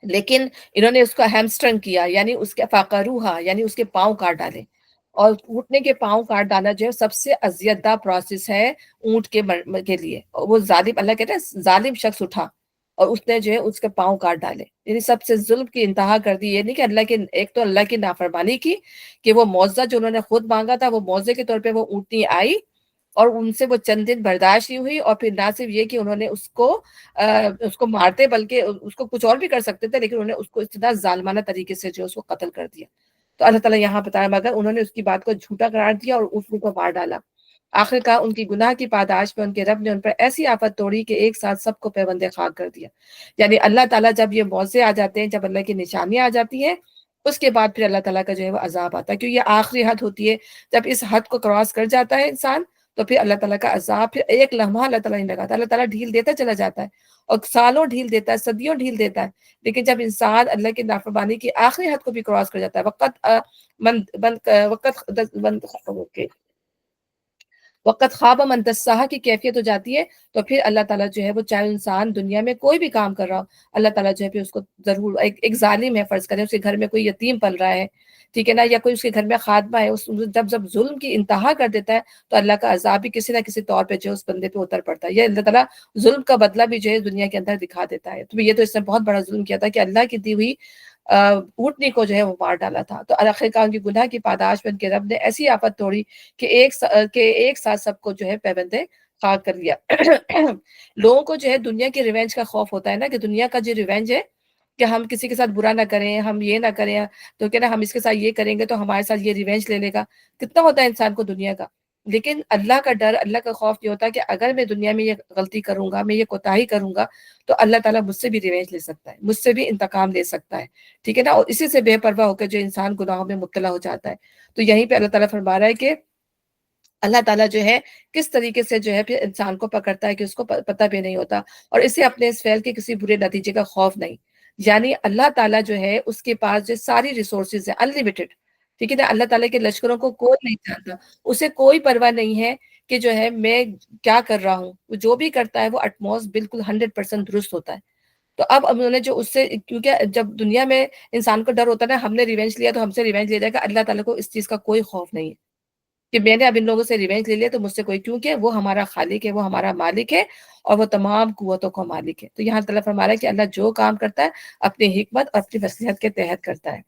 A: لیکن انہوں نے اس کو ہیمسٹرنگ کیا، یعنی اس کے فاقروہا، یعنی اس کے پاؤں کاٹ ڈالے. اور اونٹنے کے پاؤں کاٹ ڈالنا جو ہے سب سے اذیت دہ پروسیس ہے اونٹ کے لیے. وہ ظالم، اللہ کہتے ہیں ظالم شخص اٹھا اور اس نے جو ہے اس کے پاؤں کاٹ ڈالے، یعنی سب سے ظلم کی انتہا کر دی. یہ نہیں کہ اللہ کے، ایک تو اللہ کی نافرمانی کی کہ وہ معاوضہ جو انہوں نے خود مانگا تھا، وہ معاوضے کے طور پہ وہ اونٹنی آئی اور ان سے وہ چند دن برداشت نہیں ہوئی، اور پھر نہ صرف یہ کہ انہوں نے اس کو مارتے، بلکہ اس کو کچھ اور بھی کر سکتے تھے، لیکن انہوں نے اس کو اتنا ظالمانہ طریقے سے جو اس کو قتل کر دیا. تو اللہ تعالیٰ یہاں بتایا مگر انہوں نے اس کی بات کو جھوٹا قرار دیا اور اونٹنی کو مار ڈالا. آخر کار ان کی گناہ کی پاداش میں ان کے رب نے ان پر ایسی آفت توڑی کہ ایک ساتھ سب کو پیوند خاک کر دیا. یعنی اللہ تعالیٰ جب یہ موضوع آ جاتے ہیں، جب اللہ کی نشانیاں آ جاتی ہیں، اس کے بعد پھر اللہ تعالیٰ کا جو ہے وہ عذاب آتا ہے، کیونکہ یہ آخری حد ہوتی ہے. جب اس حد کو کراس کر جاتا ہے انسان، تو پھر اللہ تعالیٰ کا عذاب پھر ایک لمحہ اللہ تعالیٰ نہیں لگاتا. اللہ تعالیٰ ڈھیل دیتا چلا جاتا ہے، اور سالوں ڈھیل دیتا ہے، صدیوں ڈھیل دیتا ہے. لیکن جب انسان اللہ کی نافرمانی کی آخری حد کو بھی کراس کر جاتا ہے، وقت خواب من دساہا کی کیفیت ہو جاتی ہے، تو پھر اللہ تعالیٰ جو ہے وہ، چاہے انسان دنیا میں کوئی بھی کام کر رہا ہو، اللہ تعالیٰ جو ہے پھر اس کو ضرور، ایک ظالم ہے فرض کریں، اس کے گھر میں کوئی یتیم پل رہا ہے، ٹھیک ہے نا، یا کوئی اس کے گھر میں خادمہ ہے، جب ظلم کی انتہا کر دیتا ہے تو اللہ کا عذاب بھی کسی نہ کسی طور پہ جو ہے اس بندے پہ اتر پڑتا ہے. یہ اللہ تعالیٰ ظلم کا بدلہ بھی جو ہے دنیا کے اندر دکھا دیتا ہے. تو یہ تو اس نے بہت بڑا ظلم کیا تھا کہ اللہ کی دی ہوئی اونٹنی کو جو ہے وہ مار ڈالا تھا. تو آخر کار ان کی گناہ کی پاداش میں ان کے رب نے ایسی آفت توڑی کہ ایک ساتھ سب کو جو ہے پیوندے خاک کر لیا. لوگوں کو جو ہے دنیا کی ریونج کا خوف ہوتا ہے نا، کہ دنیا کا جو ریونج ہے کہ ہم کسی کے ساتھ برا نہ کریں، ہم یہ نہ کریں، تو کہ نا ہم اس کے ساتھ یہ کریں گے تو ہمارے ساتھ یہ ریونج لے لے گا. کتنا ہوتا ہے انسان کو دنیا کا، لیکن اللہ کا ڈر، اللہ کا خوف یہ ہوتا ہے کہ اگر میں دنیا میں یہ غلطی کروں گا، میں یہ کوتاہی کروں گا، تو اللہ تعالیٰ مجھ سے بھی ریونج لے سکتا ہے، مجھ سے بھی انتقام لے سکتا ہے، ٹھیک ہے نا؟ اور اسی سے بے پرواہ ہو کر جو انسان گناہوں میں مبتلا ہو جاتا ہے، تو یہیں پہ اللہ تعالیٰ فرما رہا ہے کہ اللہ تعالیٰ جو ہے کس طریقے سے جو ہے پھر انسان کو پکڑتا ہے کہ اس کو پتہ بھی نہیں ہوتا، اور اسے اپنے اس فعل کے کسی برے نتیجے کا خوف نہیں. یعنی اللہ تعالیٰ جو ہے اس کے پاس جو ساری ریسورسز ہیں انلیمیٹڈ، ٹھیک ہے نا؟ اللہ تعالیٰ کے لشکروں کو کوئی نہیں جانتا، اسے کوئی پرواہ نہیں ہے کہ جو ہے میں کیا کر رہا ہوں، وہ جو بھی کرتا ہے وہ اٹموسٹ بالکل 100% درست ہوتا ہے. تو اب انہوں نے جو اس سے، کیونکہ جب دنیا میں انسان کو ڈر ہوتا ہے نا ہم نے ریونج لیا تو ہم سے ریونج لے جائے گا، اللہ تعالیٰ کو اس چیز کا کوئی خوف نہیں ہے کہ میں نے اب ان لوگوں سے ریونج لے لیا تو مجھ سے کوئی، کیونکہ وہ ہمارا خالق ہے، وہ ہمارا مالک ہے، اور وہ تمام قوتوں کا مالک ہے. تو یہاں تعالیٰ فرما رہا ہے کہ اللہ جو کام کرتا ہے اپنی حکمت اور اپنی مصلحت کے تحت کرتا ہے.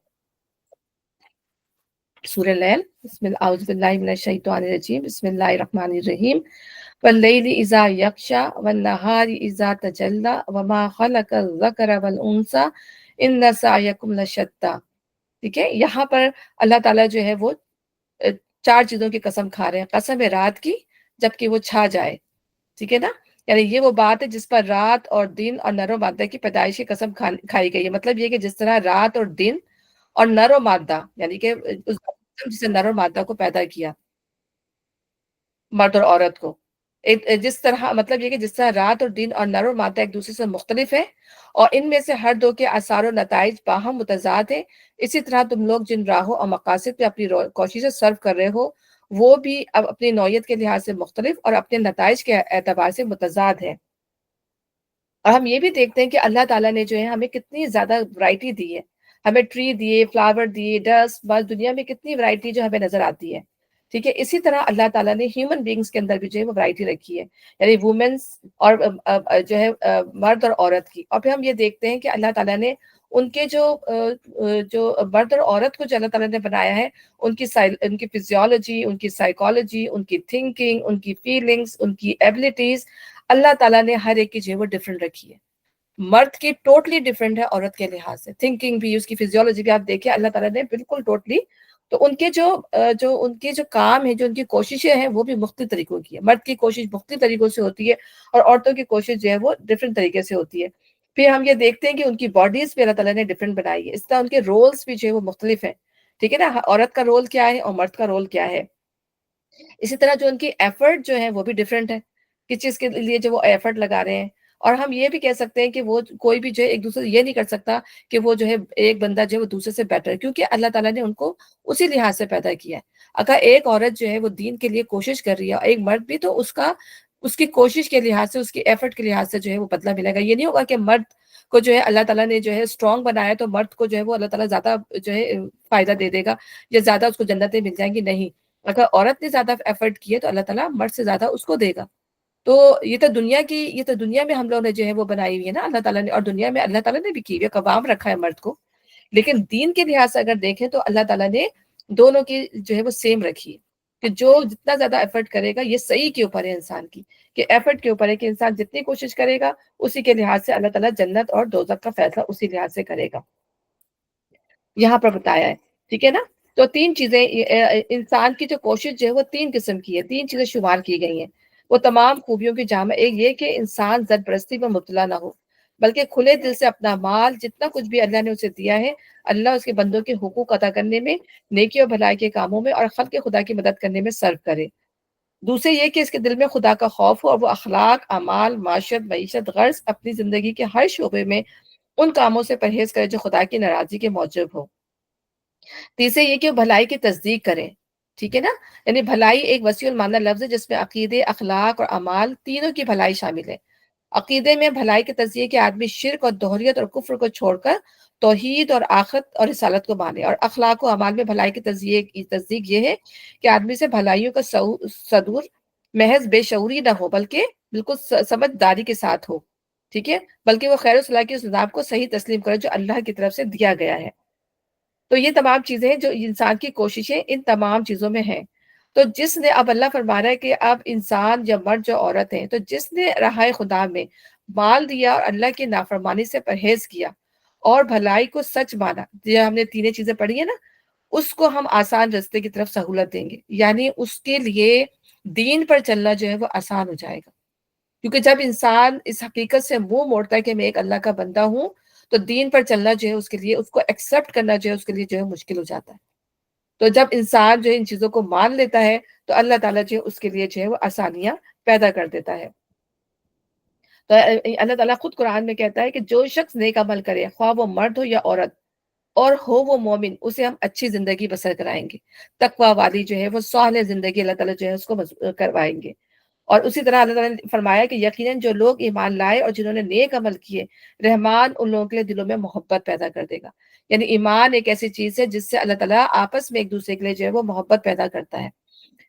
A: سورہ لیل، بسم اللہ، اعوذ باللہ من الشیطان الرجیم، بسم اللہ الرحمن الرحیم. واللیل اذا یغشی والنہار اذا تجلی وما خلق الذکر والانثی ان سعیکم لشتی. ٹھیک ہے، یہاں پر اللہ تعالیٰ جو ہے وہ چار چیزوں کی قسم کھا رہے ہیں. قسم ہے رات کی جبکہ وہ چھا جائے، ٹھیک ہے نا؟ یعنی یہ وہ بات ہے جس پر رات اور دن اور نر و مادہ کی پیدائش کی قسم کھائی گئی ہے. مطلب یہ کہ جس طرح رات اور دن اور نر و مادہ، یعنی کہ جس نے نر و مادہ کو پیدا کیا، مرد اور عورت کو، جس طرح، مطلب یہ کہ جس طرح رات اور دن اور نر و مادہ ایک دوسرے سے مختلف ہے اور ان میں سے ہر دو کے آثار و نتائج باہم متضاد ہیں، اسی طرح تم لوگ جن راہوں اور مقاصد پہ اپنی کوششیں صرف کر رہے ہو وہ بھی اب اپنی نوعیت کے لحاظ سے مختلف اور اپنے نتائج کے اعتبار سے متضاد ہیں. اور ہم یہ بھی دیکھتے ہیں کہ اللہ تعالیٰ نے جو ہے ہمیں کتنی زیادہ ورائٹی دی ہے، ہمیں ٹری دیے، فلاور دیے، ڈسٹ، بس دنیا میں کتنی ورائٹی جو ہمیں نظر آتی ہے، ٹھیک ہے؟ اسی طرح اللہ تعالیٰ نے ہیومن بینگز کے اندر بھی جو ہے وہ ورائٹی رکھی ہے، یعنی وومنس اور جو ہے مرد اور عورت کی. اور پھر ہم یہ دیکھتے ہیں کہ اللہ تعالیٰ نے ان کے جو مرد اور عورت کو جو اللہ تعالیٰ نے بنایا ہے، ان کی فزیولوجی، ان کی سائیکالوجی، ان کی تھنکنگ، ان کی فیلنگز، ان کی ایبلٹیز، اللہ تعالیٰ نے ہر ایک کی جو ہے وہ ڈفرینٹ رکھی ہے. مرد کی ٹوٹلی ڈفرینٹ ہے عورت کے لحاظ سے، تھنکنگ بھی، اس کی فزیولوجی بھی آپ دیکھیں اللہ تعالیٰ نے بالکل ٹوٹلی. تو ان کے جو کام ہیں، جو ان کی کوششیں ہیں وہ بھی مختلف طریقوں کی ہے. مرد کی کوشش مختلف طریقوں سے ہوتی ہے اور عورتوں کی کوشش جو ہے وہ ڈفرینٹ طریقے سے ہوتی ہے. پھر ہم یہ دیکھتے ہیں کہ ان کی باڈیز بھی اللہ تعالیٰ نے ڈفرینٹ بنائی ہے، اس طرح ان کے رولز بھی جو ہے وہ مختلف ہیں، ٹھیک ہے نا؟ عورت کا رول کیا ہے اور مرد کا رول کیا ہے. اسی طرح جو ان کی ایفرٹ جو ہے وہ بھی ڈفرینٹ ہے، کس چیز کے لیے جو وہ ایفرٹ لگا رہے ہیں. اور ہم یہ بھی کہہ سکتے ہیں کہ وہ کوئی بھی جو ہے ایک دوسرے یہ نہیں کر سکتا کہ وہ جو ہے ایک بندہ جو ہے وہ دوسرے سے بیٹر ہے، کیونکہ اللہ تعالیٰ نے ان کو اسی لحاظ سے پیدا کیا ہے. اگر ایک عورت جو ہے وہ دین کے لیے کوشش کر رہی ہے اور ایک مرد بھی، تو اس کی کوشش کے لحاظ سے، اس کی ایفرٹ کے لحاظ سے جو ہے وہ بدلہ ملے گا. یہ نہیں ہوگا کہ مرد کو جو ہے اللہ تعالیٰ نے جو ہے اسٹرانگ بنایا تو مرد کو جو ہے وہ اللہ تعالیٰ زیادہ جو ہے فائدہ دے دے گا یا زیادہ اس کو جنتیں مل جائیں گی. نہیں، اگر عورت نے زیادہ ایفرٹ کی ہے تو اللہ تعالیٰ مرد سے زیادہ اس کو دے گا. تو یہ تو دنیا میں ہم لوگوں نے جو ہے وہ بنائی ہوئی ہے نا اللہ تعالیٰ نے، اور دنیا میں اللہ تعالیٰ نے بھی کی ہوئی ہے، قوام رکھا ہے مرد کو. لیکن دین کے لحاظ سے اگر دیکھیں تو اللہ تعالیٰ نے دونوں کی جو ہے وہ سیم رکھی ہے، کہ جو جتنا زیادہ ایفرٹ کرے گا، یہ صحیح کے اوپر ہے انسان کی، کہ ایفرٹ کے اوپر ہے کہ انسان جتنی کوشش کرے گا اسی کے لحاظ سے اللہ تعالیٰ جنت اور دوزخ کا فیصلہ اسی لحاظ سے کرے گا. یہاں پر بتایا ہے، ٹھیک ہے نا؟ تو تین چیزیں، انسان کی جو کوشش جو ہے وہ تین قسم کی ہے، تین چیزیں شمار کی گئی ہیں، وہ تمام خوبیوں کی جامع. ایک یہ کہ انسان زد پرستی میں مبتلا نہ ہو، بلکہ کھلے دل سے اپنا مال، جتنا کچھ بھی اللہ نے اسے دیا ہے، اللہ اس کے بندوں کے حقوق ادا کرنے میں، نیکی اور بھلائی کے کاموں میں اور خلق خدا کی مدد کرنے میں صرف کرے. دوسرے یہ کہ اس کے دل میں خدا کا خوف ہو اور وہ اخلاق، اعمال، معاشرت، معیشت، غرض، اپنی زندگی کے ہر شعبے میں ان کاموں سے پرہیز کرے جو خدا کی ناراضی کے موجب ہو. تیسرے یہ کہ وہ بھلائی کی تصدیق کریں، ٹھیک ہے نا؟ یعنی بھلائی ایک وسیع المعنی لفظ ہے جس میں عقیدے، اخلاق اور اعمال تینوں کی بھلائی شامل ہے. عقیدے میں بھلائی کی تصدیق کہ آدمی شرک اور دوہریت اور کفر کو چھوڑ کر توحید اور آخرت اور رسالت کو مانے. اور اخلاق و اعمال میں بھلائی کی تصدیق یہ ہے کہ آدمی سے بھلائیوں کا صدور محض بے شعوری نہ ہو، بلکہ بالکل سمجھداری کے ساتھ ہو، ٹھیک ہے؟ بلکہ وہ خیر و صلاح کی اس نظام کو صحیح تسلیم کرے جو اللہ کی طرف سے دیا گیا ہے. تو یہ تمام چیزیں جو انسان کی کوششیں ان تمام چیزوں میں ہیں. تو جس نے، اب اللہ فرما رہا ہے کہ اب انسان یا مرد جو عورت ہیں، تو جس نے راہ خدا میں مال دیا اور اللہ کی نافرمانی سے پرہیز کیا اور بھلائی کو سچ مانا، جو ہم نے تینیں چیزیں پڑھی ہیں نا، اس کو ہم آسان رستے کی طرف سہولت دیں گے. یعنی اس کے لیے دین پر چلنا جو ہے وہ آسان ہو جائے گا. کیونکہ جب انسان اس حقیقت سے منہ موڑتا ہے کہ میں ایک اللہ کا بندہ ہوں تو دین پر چلنا جو ہے اس کے لیے, اس کو ایکسیپٹ کرنا جو ہے اس کے لیے جو ہے مشکل ہو جاتا ہے. تو جب انسان جو ہے ان چیزوں کو مان لیتا ہے تو اللہ تعالیٰ جو ہے اس کے لیے جو ہے وہ آسانیاں پیدا کر دیتا ہے. تو اللہ تعالیٰ خود قرآن میں کہتا ہے کہ جو شخص نیک عمل کرے, خواہ وہ مرد ہو یا عورت, اور ہو وہ مومن, اسے ہم اچھی زندگی بسر کرائیں گے. تقوی والی جو ہے وہ صالح زندگی اللہ تعالیٰ جو ہے اس کو کروائیں گے. اور اسی طرح اللہ تعالیٰ نے فرمایا کہ یقیناً جو لوگ ایمان لائے اور جنہوں نے نیک عمل کیے, رحمان ان لوگوں کے لیے دلوں میں محبت پیدا کر دے گا. یعنی ایمان ایک ایسی چیز ہے جس سے اللہ تعالیٰ آپس میں ایک دوسرے کے لیے جو ہے وہ محبت پیدا کرتا ہے.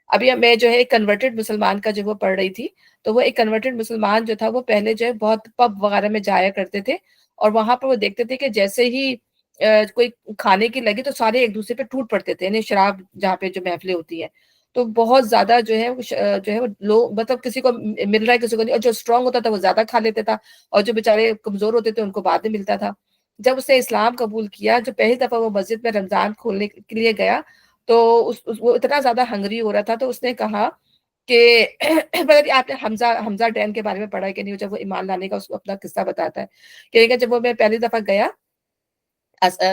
A: ابھی میں جو ہے ایک کنورٹڈ مسلمان کا جو وہ پڑھ رہی تھی, تو وہ ایک کنورٹڈ مسلمان جو تھا وہ پہلے جو ہے بہت پب وغیرہ میں جایا کرتے تھے, اور وہاں پر وہ دیکھتے تھے کہ جیسے ہی کوئی کھانے کی لگی تو سارے ایک دوسرے پہ ٹوٹ پڑتے تھے, یعنی شراب جہاں پہ جو محفلیں ہوتی ہیں تو بہت زیادہ جو ہے لوگ, مطلب کسی کو مل رہا ہے کسی کو نہیں, اور جو اسٹرانگ ہوتا تھا وہ زیادہ کھا لیتے تھا, اور جو بیچارے کمزور ہوتے تھے ان کو بعد میں ملتا تھا. جب اس نے اسلام قبول کیا, جو پہلی دفعہ وہ مسجد میں رمضان کھولنے کے لیے گیا تو وہ اتنا زیادہ ہنگری ہو رہا تھا, تو اس نے کہا کہ آپ نے حمزہ ڈین کے بارے میں پڑھا ہے کہ نہیں, جب وہ ایمان لانے کا اس کو اپنا قصہ بتاتا ہے کہ جب وہ میں پہلی دفعہ گیا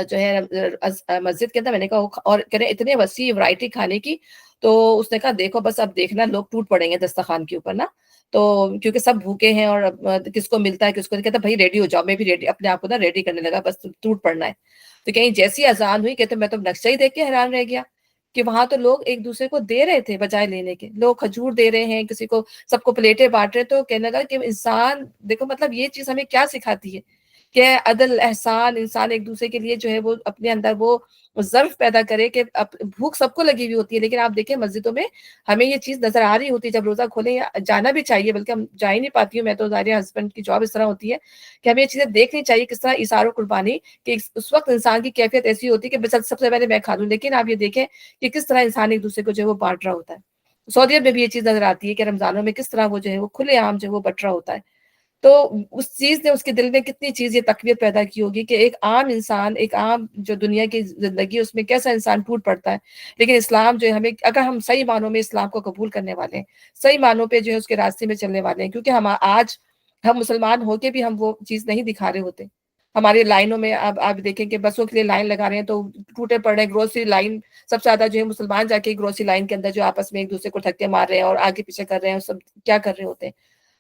A: جو ہے مسجد کے اندر, میں نے کہا, اور کہہ رہے اتنے وسیع ورائٹی کھانے کی, تو اس نے کہا دیکھو بس اب دیکھنا لوگ ٹوٹ پڑیں گے دسترخوان کے اوپر نا, تو کیونکہ سب بھوکے ہیں اور کس کو ملتا ہے کس کو نہیں. کہتا بھائی ریڈی ہو جاؤ, میں بھی ریڈی, اپنے آپ کو نا ریڈی کرنے لگا, بس ٹوٹ پڑنا ہے. تو کہیں جیسی اذان ہوئی, کہتے میں تو نقشہ ہی دیکھ کے حیران رہ گیا کہ وہاں تو لوگ ایک دوسرے کو دے رہے تھے بجائے لینے کے, لوگ کھجور دے رہے ہیں, کسی کو سب کو پلیٹیں بانٹ رہے. تو کہنے لگا کہ انسان دیکھو, مطلب یہ چیز ہمیں کیا سکھاتی ہے کہ عدل احسان, انسان ایک دوسرے کے لیے جو ہے وہ اپنے اندر وہ ظرف پیدا کرے کہ بھوک سب کو لگی ہوئی ہوتی ہے, لیکن آپ دیکھیں مسجدوں میں ہمیں یہ چیز نظر آ رہی ہوتی ہے. جب روزہ کھولیں جانا بھی چاہیے, بلکہ ہم جا ہی نہیں پاتی ہوں میں تو, ظاہر ہسبینڈ کی جاب اس طرح ہوتی ہے کہ ہمیں یہ چیزیں دیکھنی چاہیے کس طرح ایثار و قربانی, کہ اس وقت انسان کی کیفیت ایسی ہوتی ہے کہ سب سے پہلے میں کھا لوں. لیکن آپ یہ دیکھیں کہ کس طرح انسان ایک دوسرے کو جو ہے وہ بانٹ رہا ہوتا ہے. سعودیہ میں بھی یہ چیز نظر آتی ہے کہ رمضانوں میں کس طرح وہ جو ہے وہ کھلے عام جو ہے وہ بٹ رہا ہوتا ہے. تو اس چیز نے اس کے دل میں کتنی چیز یہ تقویت پیدا کی ہوگی کہ ایک عام انسان, ایک عام جو دنیا کی زندگی, اس میں کیسا انسان ٹوٹ پڑتا ہے. لیکن اسلام جو ہے ہمیں, اگر ہم صحیح معنوں میں اسلام کو قبول کرنے والے ہیں, صحیح معنوں پہ جو ہے اس کے راستے میں چلنے والے ہیں, کیونکہ آج ہم مسلمان ہو کے بھی ہم وہ چیز نہیں دکھا رہے ہوتے. ہماری لائنوں میں اب آپ دیکھیں کہ بسوں کے لیے لائن لگا رہے ہیں تو ٹوٹے پڑ رہے ہیں. گروسری لائن سب سے زیادہ جو ہے مسلمان جا کے گروسری لائن کے اندر جو آپس میں ایک دوسرے کو دھکے مار رہے ہیں اور آگے پیچھے کر رہے ہیں, سب کیا کر رہے ہوتے ہیں.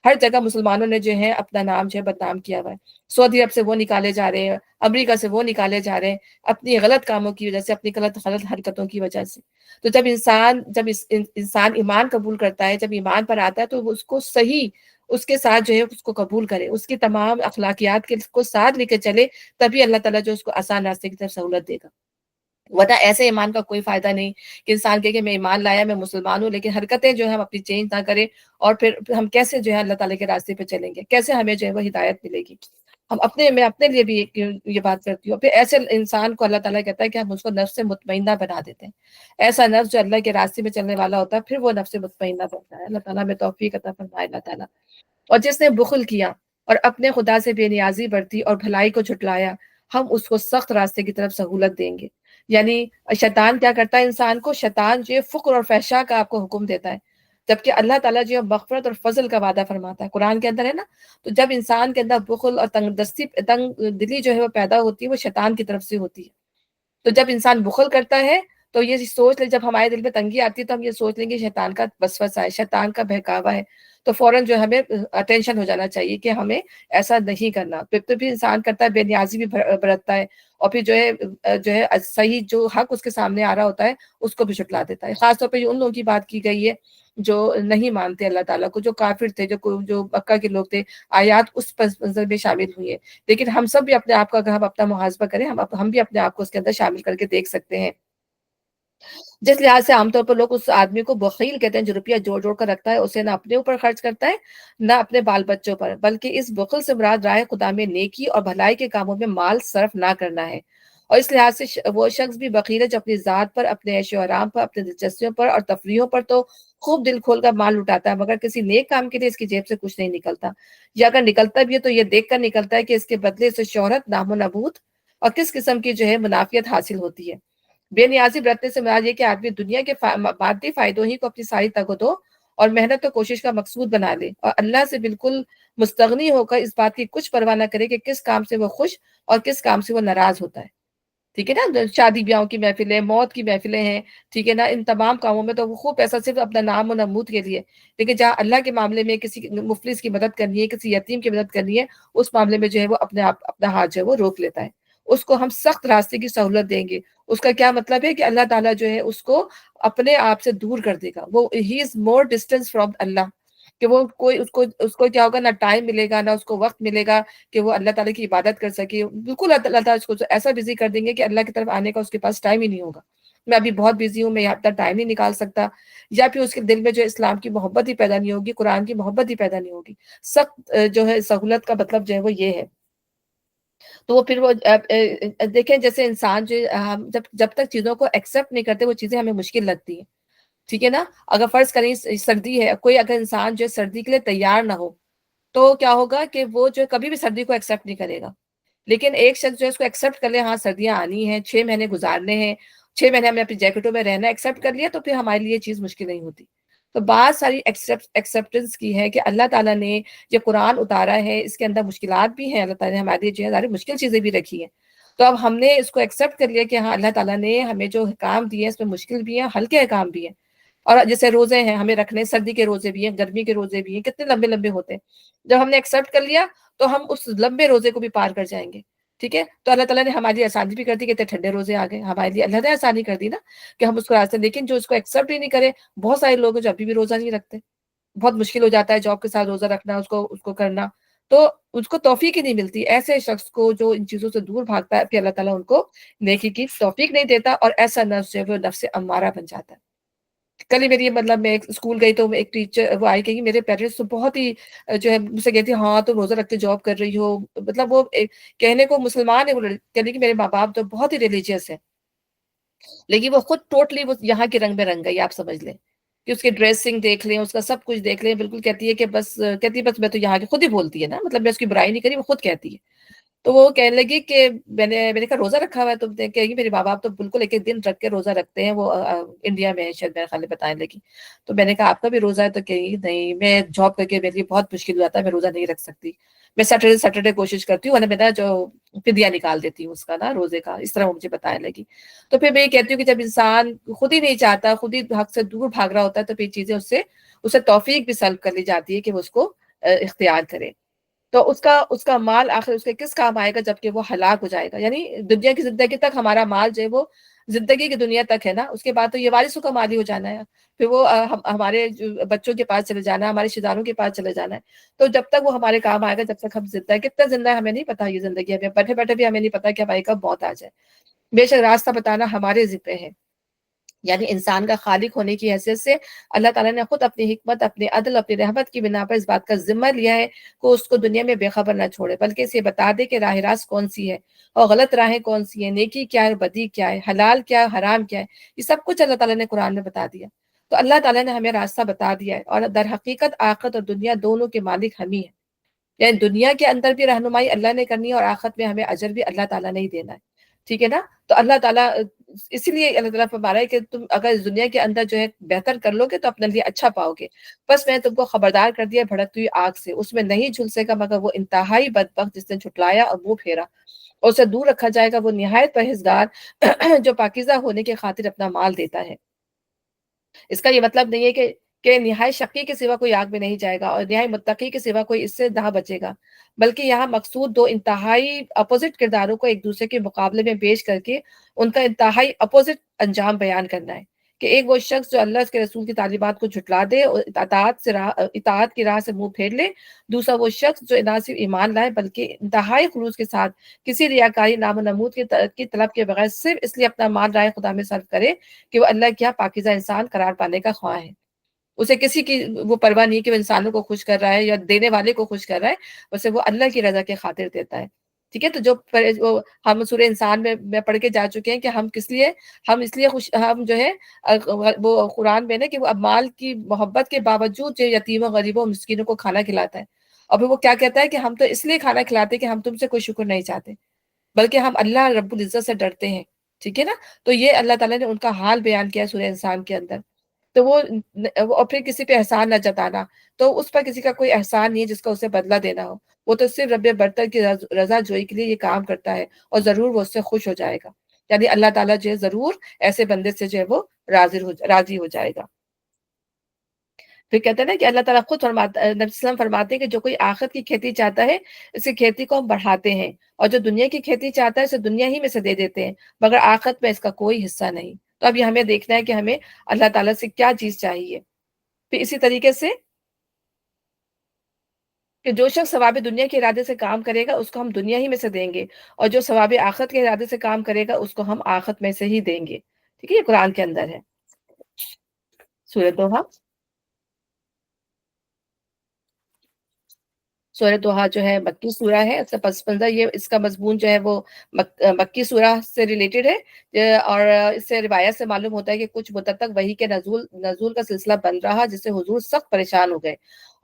A: ہر جگہ مسلمانوں نے جو ہے اپنا نام جو ہے بدنام کیا ہوا ہے. سعودی عرب سے وہ نکالے جا رہے ہیں, امریکہ سے وہ نکالے جا رہے ہیں, اپنی غلط کاموں کی وجہ سے, اپنی غلط حرکتوں کی وجہ سے. تو جب انسان ایمان قبول کرتا ہے, جب ایمان پر آتا ہے, تو وہ اس کو صحیح اس کے ساتھ جو ہے اس کو قبول کرے, اس کی تمام اخلاقیات کو ساتھ لے کے چلے, تبھی اللہ تعالیٰ جو اس کو آسان راستے کی طرف سہولت دے گا. ورنہ ایسے ایمان کا کوئی فائدہ نہیں کہ انسان کہے کہ میں ایمان لایا, میں مسلمان ہوں, لیکن حرکتیں جو ہے ہم اپنی چینج نہ کریں, اور پھر ہم کیسے جو ہے اللہ تعالیٰ کے راستے پہ چلیں گے, کیسے ہمیں جو ہے وہ ہدایت ملے گی. میں اپنے لیے بھی یہ بات کرتی ہوں. پھر ایسے انسان کو اللہ تعالیٰ کہتا ہے کہ ہم اس کو نفس مطمئنہ بنا دیتے ہیں. ایسا نفس جو اللہ کے راستے میں چلنے والا ہوتا ہے, پھر وہ نفس مطمئنہ بنتا ہے. اللہ تعالیٰ میں توفیق عطا فرمائے اللہ تعالیٰ. اور جس نے بخل کیا اور اپنے خدا سے بے نیازی برتی اور بھلائی کو جھٹلایا, ہم اس کو سخت راستے کی طرف سہولت دیں گے. یعنی شیطان کیا کرتا ہے انسان کو, شیطان جو فقر اور فحشاء کا آپ کو حکم دیتا ہے, جبکہ اللہ تعالیٰ جو مغفرت اور فضل کا وعدہ فرماتا ہے قرآن کے اندر ہے نا. تو جب انسان کے اندر بخل اور تنگ دلی جو ہے وہ پیدا ہوتی ہے, وہ شیطان کی طرف سے ہوتی ہے. تو جب انسان بخل کرتا ہے تو یہ سوچ لے, جب ہمارے دل میں تنگی آتی ہے تو ہم یہ سوچ لیں گے شیطان کا وسوسہ ہے, شیطان کا بہکاوا ہے, تو فوراً جو ہمیں اٹینشن ہو جانا چاہیے کہ ہمیں ایسا نہیں کرنا. پھر تو بھی انسان کرتا ہے, بے نیازی بھی برتتا ہے, اور پھر جو ہے صحیح جو حق اس کے سامنے آ رہا ہوتا ہے اس کو بھی جھٹلا دیتا ہے. خاص طور پہ ان لوگوں کی بات کی گئی ہے جو نہیں مانتے اللہ تعالیٰ کو, جو کافر تھے, جو مکہ کے لوگ تھے. آیات اس منظر میں شامل ہوئی ہے, لیکن ہم سب بھی اپنے آپ کا, اگر ہم اپنا محاسبہ کریں, ہم بھی اپنے آپ کو اس کے اندر شامل کر کے دیکھ سکتے ہیں. جس لحاظ سے عام طور پر لوگ اس آدمی کو بخیل کہتے ہیں جو روپیہ جوڑ جوڑ کر رکھتا ہے, اسے نہ اپنے اوپر خرچ کرتا ہے نہ اپنے بال بچوں پر, بلکہ اس بخل سے مراد راہ خدا میں نیکی اور بھلائی کے کاموں میں مال صرف نہ کرنا ہے. اور اس لحاظ سے وہ شخص بھی بخیل ہے جو اپنی ذات پر, اپنے عیش و آرام پر, اپنے دلچسپیوں پر اور تفریحوں پر تو خوب دل کھول کر مال لٹاتا ہے, مگر کسی نیک کام کے لیے اس کی جیب سے کچھ نہیں نکلتا, یا اگر نکلتا بھی ہے تو یہ دیکھ کر نکلتا ہے کہ اس کے بدلے سے شہرت, نام و نبوت اور کس قسم کی جو ہے منافعت حاصل ہوتی ہے. بے نیازی برتنے سے مراد یہ کہ آدمی دنیا کے مادی فائدوں ہی کو اپنی ساری تگ و دو اور محنت تو کوشش کا مقصود بنا لے اور اللہ سے بالکل مستغنی ہو کر اس بات کی کچھ پرواہ نہ کرے کہ کس کام سے وہ خوش اور کس کام سے وہ ناراض ہوتا ہے. ٹھیک ہے نا، شادی بیاہوں کی محفلیں، موت کی محفلیں ہیں، ٹھیک ہے نا، ان تمام کاموں میں تو وہ خوب پیسہ صرف اپنا نام و نمود کے لیے، لیکن جہاں اللہ کے معاملے میں کسی مفلس کی مدد کرنی ہے، کسی یتیم کی مدد کرنی ہے، اس معاملے میں جو ہے وہ اپنے آپ اپنا ہاتھ جو ہے وہ روک لیتا ہے. اس کو ہم سخت راستے کی سہولت دیں گے. اس کا کیا مطلب ہے کہ اللہ تعالیٰ جو ہے اس کو اپنے آپ سے دور کر دے گا. وہ ہی از مور ڈسٹینس فرام اللہ، کہ وہ کوئی اس کو کیا ہوگا، نہ ٹائم ملے گا، نہ اس کو وقت ملے گا کہ وہ اللہ تعالیٰ کی عبادت کر سکے. بالکل اللہ تعالیٰ اس کو ایسا بزی کر دیں گے کہ اللہ کی طرف آنے کا اس کے پاس ٹائم ہی نہیں ہوگا. میں ابھی بہت بزی ہوں، میں یہاں تک ٹائم نہیں نکال سکتا. یا پھر اس کے دل میں جو اسلام کی محبت ہی پیدا نہیں ہوگی، قرآن کی محبت ہی پیدا نہیں ہوگی. سخت جو ہے سہولت کا مطلب جو ہے وہ یہ ہے. تو وہ پھر وہ دیکھیں جیسے انسان جو ہم جب تک چیزوں کو ایکسیپٹ نہیں کرتے وہ چیزیں ہمیں مشکل لگتی ہیں. ٹھیک ہے نا، اگر فرض کریں سردی ہے، کوئی اگر انسان جو ہے سردی کے لیے تیار نہ ہو تو کیا ہوگا کہ وہ جو کبھی بھی سردی کو ایکسیپٹ نہیں کرے گا. لیکن ایک شخص جو ہے اس کو ایکسیپٹ کر لے، ہاں سردیاں آنی ہیں، 6 مہینے گزارنے ہیں، 6 مہینے ہمیں اپنی جیکٹوں میں رہنا ایکسیپٹ کر لیا، تو پھر ہمارے لیے یہ چیز مشکل نہیں ہوتی. تو بات ساری ایکسیپٹنس کی ہے کہ اللہ تعالیٰ نے یہ قرآن اتارا ہے، اس کے اندر مشکلات بھی ہیں، اللہ تعالیٰ نے ہمارے لیے جو ہے ساری مشکل چیزیں بھی رکھی ہیں. تو اب ہم نے اس کو ایکسیپٹ کر لیا کہ ہاں اللہ تعالیٰ نے ہمیں جو کام دیے ہیں اس میں مشکل بھی ہیں، ہلکے کام بھی ہیں. اور جیسے روزے ہیں ہمیں رکھنے، سردی کے روزے بھی ہیں، گرمی کے روزے بھی ہیں، کتنے لمبے لمبے ہوتے ہیں. جب ہم نے ایکسیپٹ کر لیا تو ہم اس لمبے روزے کو بھی پار کر جائیں گے. ٹھیک ہے، تو اللہ تعالیٰ نے ہمارے لیے آسانی بھی کر دی کہ اتنے ٹھنڈے روزے آ گئے، ہمارے لیے اللہ نے آسانی کر دی نا کہ ہم اس کو راستے. لیکن جو اس کو ایکسیپٹ ہی نہیں کرے، بہت سارے لوگ جو ابھی بھی روزہ نہیں رکھتے، بہت مشکل ہو جاتا ہے جاب کے ساتھ روزہ رکھنا، اس کو کرنا، تو اس کو توفیق ہی نہیں ملتی. ایسے شخص کو جو ان چیزوں سے دور بھاگتا ہے پھر اللہ تعالیٰ ان کو نیکی کی توفیق نہیں دیتا، اور ایسا نفس جو ہے وہ نفس امارہ بن جاتا ہے. کل ہی میری مطلب میں اسکول گئی تو ایک ٹیچر وہ آئی کہ میرے پیرنٹس تو بہت ہی جو ہے مجھ سے کہتی ہاں تم روزہ رکھ کے جاب کر رہی ہو. مطلب وہ کہنے کو مسلمان ہے، وہ کہنے کہ میرے ماں باپ تو بہت ہی ریلیجیس ہے، لیکن وہ خود ٹوٹلی وہ یہاں کے رنگ میں رنگ گئی. آپ سمجھ لیں کہ اس کی ڈریسنگ دیکھ لیں، اس کا سب کچھ دیکھ لیں، بالکل کہتی ہے کہ بس میں تو یہاں کی، خود ہی بولتی ہے نا، مطلب میں اس کی برائی نہیں کری، وہ خود کہتی ہے. تو وہ کہنے لگی کہ میں نے کہا روزہ رکھا ہوا ہے؟ تو کہے گی میرے ماں باپ تو بالکل ایک ایک دن رکھ کے روزہ رکھتے ہیں، وہ انڈیا میں شاید میرے خیال میں بتانے لگی. تو میں نے کہا آپ کا بھی روزہ ہے؟ تو کہے گی نہیں، میں جاب کر کے میرے لیے بہت مشکل ہو جاتا ہے، میں روزہ نہیں رکھ سکتی، میں سیٹرڈے کوشش کرتی ہوں، ورنہ میں نا جو فدیہ نکال دیتی ہوں اس کا نا روزے کا. اس طرح وہ مجھے بتانے لگی. تو پھر میں یہ کہتی ہوں کہ جب انسان خود ہی نہیں چاہتا، خود ہی حق سے دور بھاگ رہا ہوتا ہے، تو پھر چیزیں اسے توفیق بھی سلب کر لی جاتی ہے کہ وہ اس کو اختیار کرے. تو اس کا مال آخر اس کے کس کام آئے گا جبکہ وہ ہلاک ہو جائے گا. یعنی دنیا کی زندگی تک ہمارا مال جو ہے وہ زندگی کی دنیا تک ہے نا، اس کے بعد تو یہ وارثوں کا مال ہی ہو جانا ہے، پھر وہ ہمارے بچوں کے پاس چلے جانا ہے، ہمارے رشتے داروں کے پاس چلے جانا ہے. تو جب تک وہ ہمارے کام آئے گا، جب تک ہم زندہ ہے، کتنا زندہ ہے ہمیں نہیں پتا. یہ زندگی ہمیں بیٹھے بیٹھے بھی ہمیں نہیں پتا کہ ہماری کب موت آ جائے. بے شک راستہ بتانا ہمارے ذمہ ہے. یعنی انسان کا خالق ہونے کی حیثیت سے اللہ تعالیٰ نے خود اپنی حکمت، اپنی عدل، اپنی رحمت کی بنا پر اس بات کا ذمہ لیا ہے کہ اس کو دنیا میں بے خبر نہ چھوڑے، بلکہ اسے بتا دے کہ راہ راست کون سی ہے اور غلط راہیں کون سی ہیں، نیکی کیا ہے، بدی کیا ہے، حلال کیا ہے، حرام کیا ہے. یہ سب کچھ اللہ تعالیٰ نے قرآن میں بتا دیا. تو اللہ تعالیٰ نے ہمیں راستہ بتا دیا ہے، اور در حقیقت آخرت اور دنیا دونوں کے مالک ہم ہی ہیں. یعنی دنیا کے اندر بھی رہنمائی اللہ نے کرنی ہے، اور آخرت میں ہمیں اجر بھی اللہ تعالیٰ نے ہی دینا ہے. ٹھیک ہے نا. تو اللہ تعالیٰ اسی لیے اللہ تعالیٰ فرما رہا ہے کہ تم اگر اس دنیا کے اندر جو ہے بہتر کر لو گے تو اپنے لیے اچھا پاؤ گے. بس میں نے تم کو خبردار کر دیا بھڑکتی ہوئی آگ سے، اس میں نہیں جھلسے گا مگر وہ انتہائی بدبخت جس نے جھٹلایا اور منہ پھیرا، اور اسے دور رکھا جائے گا وہ نہایت پرہیزگار جو پاکیزہ ہونے کی خاطر اپنا مال دیتا ہے. اس کا یہ مطلب نہیں ہے کہ نہایت شقی کے سوا کوئی آگ میں نہیں جائے گا اور نہایت متقی کے سوا کوئی اس سے نہ بچے گا، بلکہ یہاں مقصود دو انتہائی اپوزٹ کرداروں کو ایک دوسرے کے مقابلے میں پیش کر کے ان کا انتہائی اپوزٹ انجام بیان کرنا ہے. کہ ایک وہ شخص جو اللہ کے رسول کی تعلیمات کو جھٹلا دے اور اطاعت کی راہ سے منہ پھیر لے، دوسرا وہ شخص جو نہ صرف ایمان لائے بلکہ انتہائی خلوص کے ساتھ کسی ریاکاری نام و نمود کی طلب کے بغیر صرف اس لیے اپنا مال رائے خدا میں صرف کرے کہ وہ اللہ کیا پاکیزہ انسان قرار پانے کا خواہاں ہے. اسے کسی کی وہ پرواہ نہیں کہ وہ انسانوں کو خوش کر رہا ہے یا دینے والے کو خوش کر رہا ہے، اسے وہ اللہ کی رضا کے خاطر دیتا ہے. ٹھیک ہے. تو جو ہم سورہ انسان میں پڑھ کے جا چکے ہیں کہ ہم کس لیے، ہم اس لیے ہم جو ہے وہ قرآن میں نا کہ وہ مال کی محبت کے باوجود جو یتیموں، غریبوں، مسکینوں کو کھانا کھلاتا ہے. اور پھر وہ کیا کہتا ہے کہ ہم تو اس لیے کھانا کھلاتے کہ ہم تم سے کوئی شکر نہیں چاہتے، بلکہ ہم اللہ رب العزت سے ڈرتے ہیں. ٹھیک ہے نا. تو یہ اللہ تعالیٰ نے ان کا حال بیان کیا سورہ انسان کے اندر. تو اور پھر کسی پہ احسان نہ جتانا، تو اس پر کسی کا کوئی احسان نہیں ہے جس کا اسے بدلہ دینا ہو، وہ تو صرف رب برتر کی رضا جوئی کے لیے یہ کام کرتا ہے، اور ضرور وہ اس سے خوش ہو جائے گا، یعنی اللہ تعالیٰ جو ہے ضرور ایسے بندے سے جو ہے وہ راضی ہو جائے گا۔ پھر کہتے ہیں نا کہ اللہ تعالیٰ خود فرماتا، نبی صلی اللہ علیہ وسلم فرماتے ہیں کہ جو کوئی آخرت کی کھیتی چاہتا ہے اس کی کھیتی کو ہم بڑھاتے ہیں، اور جو دنیا کی کھیتی چاہتا ہے اسے دنیا ہی میں سے دے دیتے ہیں، مگر آخرت میں اس کا کوئی حصہ نہیں۔ تو اب یہ ہمیں دیکھنا ہے کہ ہمیں اللہ تعالیٰ سے کیا چیز چاہیے۔ پھر اسی طریقے سے کہ جو شخص ثواب دنیا کے ارادے سے کام کرے گا اس کو ہم دنیا ہی میں سے دیں گے، اور جو ثواب آخرت کے ارادے سے کام کرے گا اس کو ہم آخرت میں سے ہی دیں گے۔ ٹھیک ہے، یہ قرآن کے اندر ہے، سورۃ دوحہ۔ سورۃ دوحہ جو ہے مکی سورہ ہے، اس کا پس منظر یہ اس کا مضمون جو ہے وہ مکی سورہ سے ریلیٹڈ ہے، اور اس سے روایت سے معلوم ہوتا ہے کہ کچھ مدت تک وحی کے نزول کا سلسلہ بن رہا، جس سے حضور سخت پریشان ہو گئے،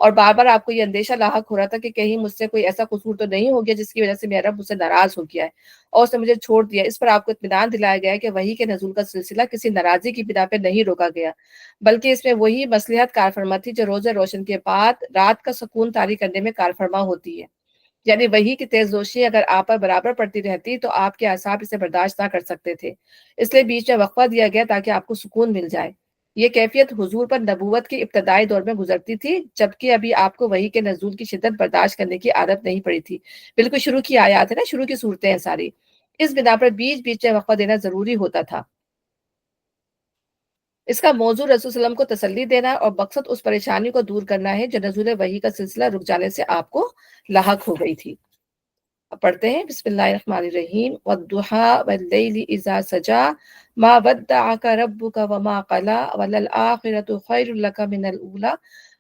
A: اور بار بار آپ کو یہ اندیشہ لاحق ہو رہا تھا کہ کہیں مجھ سے کوئی ایسا قصور تو نہیں ہو گیا جس کی وجہ سے میرا رب مجھ سے ناراض ہو گیا ہے اور اس نے مجھے چھوڑ دیا۔ اس پر آپ کو اطمینان دلایا گیا ہے کہ وحی کے نزول کا سلسلہ کسی ناراضی کی بنا پہ نہیں روکا گیا، بلکہ اس میں وہی مصلحت کار فرما تھی جو روز روشن کے بعد رات کا سکون طاری کرنے میں کار فرما ہوتی ہے، یعنی وہی کی تیز دوشی اگر آپ پر برابر پڑتی رہتی تو آپ کے اعصاب اسے برداشت نہ کر سکتے تھے، اس لیے بیچ میں وقفہ دیا گیا تاکہ آپ کو سکون مل جائے۔ یہ کیفیت حضور پر نبوت کے ابتدائی دور میں گزرتی تھی، جبکہ ابھی آپ کو وحی کے نزول کی شدت برداشت کرنے کی عادت نہیں پڑی تھی۔ بالکل شروع کی آیات ہے نا، شروع کی صورتیں ہیں ساری، اس بنا پر بیچ بیچ میں وقفہ دینا ضروری ہوتا تھا۔ اس کا موضوع رسول صلی اللہ علیہ وسلم کو تسلی دینا اور مقصد اس پریشانی کو دور کرنا ہے جو نزول وحی کا سلسلہ رک جانے سے آپ کو لاحق ہو گئی تھی۔ اب پڑھتے ہیں، بسم اللہ الرحمن الرحیم، والضحی واللیل اذا سجا ما ودعک ربک وما قلی وللآخرۃ خیر لک من الاولی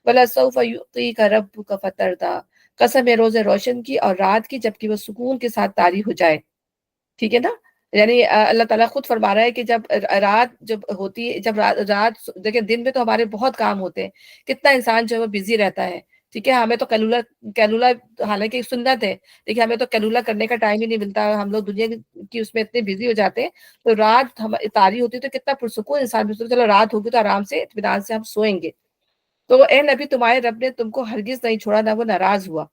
A: ولسوف یعطیک ربک فترضی۔ قسم ہے روز روشن کی اور رات کی جبکہ وہ سکون کے ساتھ طاری ہو جائے۔ ٹھیک ہے نا، یعنی اللہ تعالیٰ خود فرما رہا ہے کہ جب رات جب ہوتی ہے، جب رات دیکھیں دن میں تو ہمارے بہت کام ہوتے ہیں، کتنا انسان جو ہے وہ بزی رہتا ہے، ٹھیک ہے، ہمیں تو کیلولا حالانکہ ایک سنت ہے، دیکھیں ہمیں تو کیلولا کرنے کا ٹائم ہی نہیں ملتا، ہم لوگ دنیا کی اس میں اتنے بزی ہو جاتے ہیں، تو رات ہم طاری ہوتی ہے تو کتنا پرسکون انسان بھی، چلو رات ہوگی تو آرام سے اطمینان سے ہم سوئیں گے۔ تو اے نبی تمہارے رب نے تم کو ہرگز نہیں چھوڑا، نہ وہ ناراض ہوا۔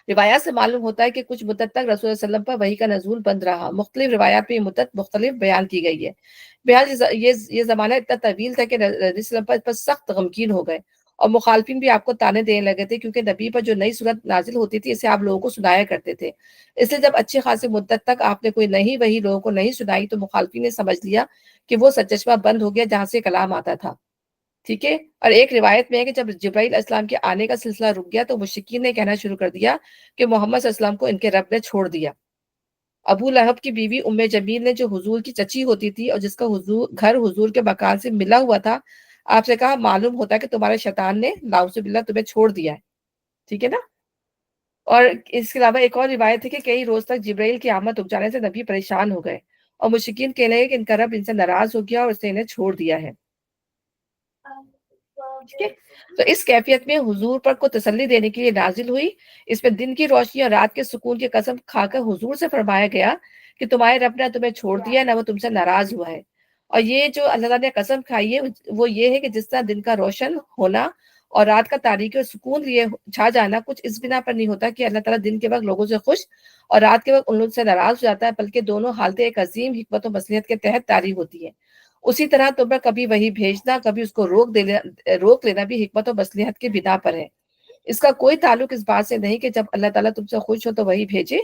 A: روایات سے معلوم ہوتا ہے کہ کچھ مدت تک رسول اللہ صلی اللہ علیہ وسلم پر وحی کا نزول بند رہا، مختلف روایات میں یہ مدت مختلف بیان کی گئی ہے۔ بہرحال یہ زمانہ اتنا طویل تھا کہ نبی صلی اللہ علیہ وسلم پر سخت غمگین ہو گئے، اور مخالفین بھی آپ کو تانے دینے لگے تھے، کیونکہ نبی پر جو نئی صورت نازل ہوتی تھی اسے آپ لوگوں کو سنایا کرتے تھے۔ اس لیے جب اچھی خاصی مدت تک آپ نے کوئی نئی وحی لوگوں کو نہیں سنائی تو مخالفین نے سمجھ لیا کہ وہ سرچشمہ بند ہو گیا جہاں سے کلام آتا تھا۔ ٹھیک ہے، اور ایک روایت میں ہے کہ جب جبرائیل علیہ السلام کے آنے کا سلسلہ رک گیا تو مشرکین نے کہنا شروع کر دیا کہ محمد صلی اللہ علیہ وسلم کو ان کے رب نے چھوڑ دیا۔ ابو لہب کی بیوی ام جمیل نے جو حضور کی چچی ہوتی تھی اور جس کا گھر حضور کے مکان سے ملا ہوا تھا، آپ سے کہا معلوم ہوتا ہے کہ تمہارے شیطان نے نعوذ باللہ تمہیں چھوڑ دیا ہے۔ ٹھیک ہے نا، اور اس کے علاوہ ایک اور روایت ہے کہ کئی روز تک جبرائیل کی آمد رک جانے سے نبی پریشان ہو گئے اور مشرکین کہنے لگے کہ ان کا رب ان سے ناراض ہو گیا اور اس نے انہیں چھوڑ دیا ہے۔ ٹھیک ہے، تو اس کیفیت میں حضور پر کو تسلی دینے کے لیے نازل ہوئی، اس میں دن کی روشنی اور رات کے سکون کی قسم کھا کر حضور سے فرمایا گیا کہ تمہارے رب نے تمہیں چھوڑ دیا، نہ وہ تم سے ناراض ہوا ہے۔ اور یہ جو اللہ تعالیٰ نے قسم کھائی ہے وہ یہ ہے کہ جس طرح دن کا روشن ہونا اور رات کا تاریکی اور سکون لیے چھا جانا کچھ اس بنا پر نہیں ہوتا کہ اللہ تعالیٰ دن کے وقت لوگوں سے خوش اور رات کے وقت ان لوگوں سے ناراض ہو جاتا ہے، بلکہ دونوں حالتیں ایک عظیم حکمت و مصلحت کے تحت طاری ہوتی ہیں۔ اسی طرح تم پر کبھی وہی بھیجنا، کبھی اس کو روک لینا بھی حکمت و مصلحت کے بنا پر ہے۔ اس کا کوئی تعلق اس بات سے نہیں کہ جب اللہ تعالیٰ تم سے خوش ہو تو وہی بھیجے،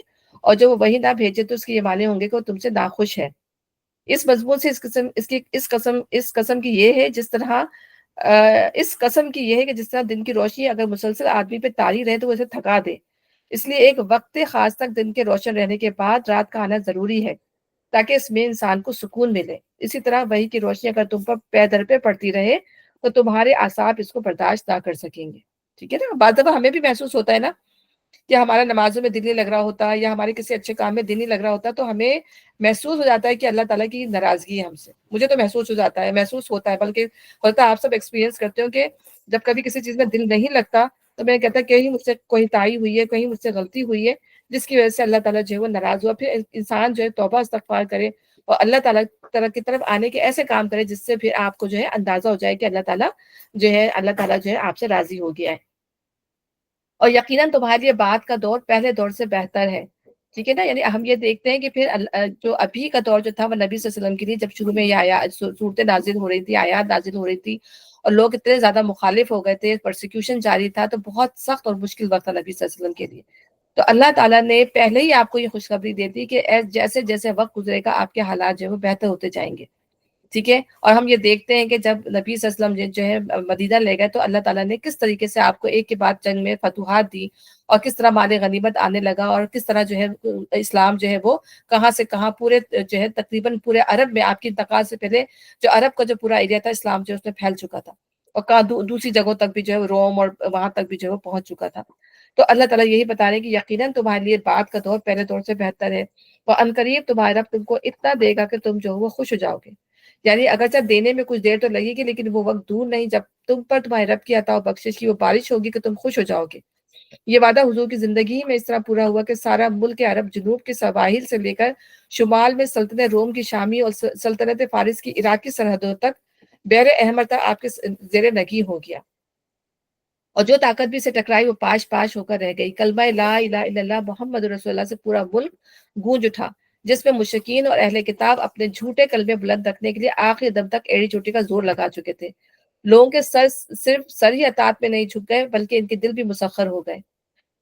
A: اور جب وہ وہی نہ بھیجے تو اس کے یہ معنی ہوں گے کہ وہ تم سے ناخوش ہے۔ اس مضمون سے اس قسم کی یہ ہے کہ جس طرح دن کی روشنی اگر مسلسل آدمی پہ طاری رہے تو وہ اسے تھکا دے، اس لیے ایک وقت خاص تک دن کے روشن رہنے کے بعد رات کا آنا ضروری ہے تاکہ اس میں انسان کو سکون ملے۔ اسی طرح وحی کی روشنی اگر تم پر پے در پہ پڑتی رہے تو تمہارے اعصاب اس کو برداشت نہ کر سکیں گے۔ ٹھیک ہے نا، بعض دفعہ ہمیں بھی محسوس ہوتا ہے نا کہ ہمارا نمازوں میں دل نہیں لگ رہا ہوتا یا ہمارے کسی اچھے کام میں دل نہیں لگ رہا ہوتا، تو ہمیں محسوس ہو جاتا ہے کہ اللہ تعالیٰ کی ناراضگی ہے ہم سے۔ مجھے تو محسوس ہوتا ہے، بلکہ ہوتا ہے آپ سب ایکسپیرینس کرتے ہو کہ جب کبھی کسی چیز میں دل نہیں لگتا تو میں کہتا کہیں مجھ سے کوئی تائی ہوئی ہے، کہیں مجھ سے غلطی ہوئی ہے جس کی وجہ سے اللہ تعالیٰ جو ہے وہ ناراض ہوا۔ پھر انسان جو ہے توبہ استغفار کرے اور اللہ تعالیٰ کی طرف آنے کے ایسے کام کریں جس سے پھر آپ کو جو ہے اندازہ ہو جائے کہ اللہ تعالیٰ جو ہے آپ سے راضی ہو گیا ہے، اور یقیناً تمہارے لیے بعد کا دور پہلے دور سے بہتر ہے، ٹھیک ہے نا. یعنی ہم یہ دیکھتے ہیں کہ پھر جو ابھی کا دور جو تھا وہ نبی صلی اللہ علیہ وسلم کے لیے جب شروع میں یہ صورتیں نازل ہو رہی تھی، آیات نازل ہو رہی تھی اور لوگ اتنے زیادہ مخالف ہو گئے تھے، پرسیکیوشن جاری تھا، تو بہت سخت اور مشکل وقت تھا نبی صلی اللہ علیہ وسلم کے لیے. تو اللہ تعالیٰ نے پہلے ہی آپ کو یہ خوشخبری دے دی کہ جیسے جیسے وقت گزرے گا آپ کے حالات جو ہے وہ بہتر ہوتے جائیں گے، ٹھیک ہے. اور ہم یہ دیکھتے ہیں کہ جب نبی صلی اللہ علیہ وسلم جو ہے مدینہ لے گئے تو اللہ تعالیٰ نے کس طریقے سے آپ کو ایک کے بعد جنگ میں فتوحات دی، اور کس طرح مال غنیمت آنے لگا، اور کس طرح جو ہے اسلام جو ہے وہ کہاں سے کہاں پورے جو ہے تقریباً پورے عرب میں آپ کی انتقال سے پہلے جو عرب کا جو پورا ایریا تھا اسلام جو ہے اس میں پھیل چکا تھا، اور کہاں دوسری جگہوں تک بھی جو ہے روم اور وہاں تک بھی جو ہے وہ پہنچ چکا تھا. تو اللہ تعالیٰ یہی بتا رہے ہیں کہ یقیناً تمہارے لیے بعد کا دور پہلے دور سے بہتر ہے، اور عنقریب تمہارا رب تم کو اتنا دے گا کہ تم جو ہو وہ خوش ہو جاؤ گے. یعنی اگرچہ دینے میں کچھ دیر تو لگے گی، لیکن وہ وقت دور نہیں جب تم پر تمہارے رب کی عطا و بخشش کی وہ بارش ہوگی کہ تم خوش ہو جاؤ گے. یہ وعدہ حضور کی زندگی میں اس طرح پورا ہوا کہ سارا ملک عرب جنوب کے سواحل سے لے کر شمال میں سلطنت روم کی شامی اور سلطنت فارس کی عراقی سرحدوں تک بحر احمر تک آپ کے زیر نگی ہو گیا، اور جو طاقت بھی سے ٹکرائی وہ پاش پاش ہو کر رہ گئی. کلمہ لا الہ الا اللہ محمد رسول اللہ سے پورا ملک گونج اٹھا، جس میں مشرکین اور اہل کتاب اپنے جھوٹے کلمے بلند رکھنے کے لیے آخری دم تک ایڑی چوٹی کا زور لگا چکے تھے. لوگوں کے سر صرف سر ہی اطاعت میں نہیں جھک گئے بلکہ ان کے دل بھی مسخر ہو گئے.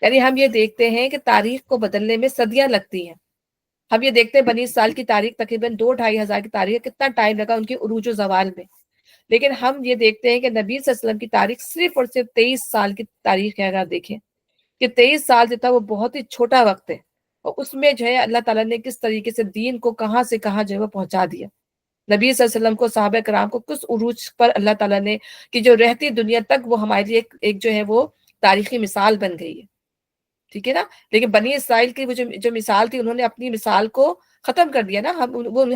A: یعنی ہم یہ دیکھتے ہیں کہ تاریخ کو بدلنے میں صدیاں لگتی ہیں. ہم یہ دیکھتے ہیں بنی اسرائیل کی تاریخ تقریباً 2-2.5 ہزار کی تاریخ، کتنا ٹائم لگا ان کے عروج و زوال میں. لیکن ہم یہ دیکھتے ہیں کہ نبی صلی اللہ علیہ وسلم کی تاریخ صرف اور صرف 23 سال کی تاریخ ہے. اگر دیکھیں کہ 23 سال جو تھا وہ بہت ہی چھوٹا وقت ہے، اور اس میں جو ہے اللہ تعالیٰ نے کس طریقے سے دین کو کہاں سے کہاں جو ہے وہ پہنچا دیا. نبی صلی اللہ علیہ وسلم کو، صحابہ کرام کو کس عروج پر اللہ تعالیٰ نے کہ جو رہتی دنیا تک وہ ہمارے لیے ایک جو ہے وہ تاریخی مثال بن گئی ہے، ٹھیک ہے نا. لیکن بنی اسرائیل کی وہ جو مثال تھی، انہوں نے اپنی مثال کو ختم کر دیا نا.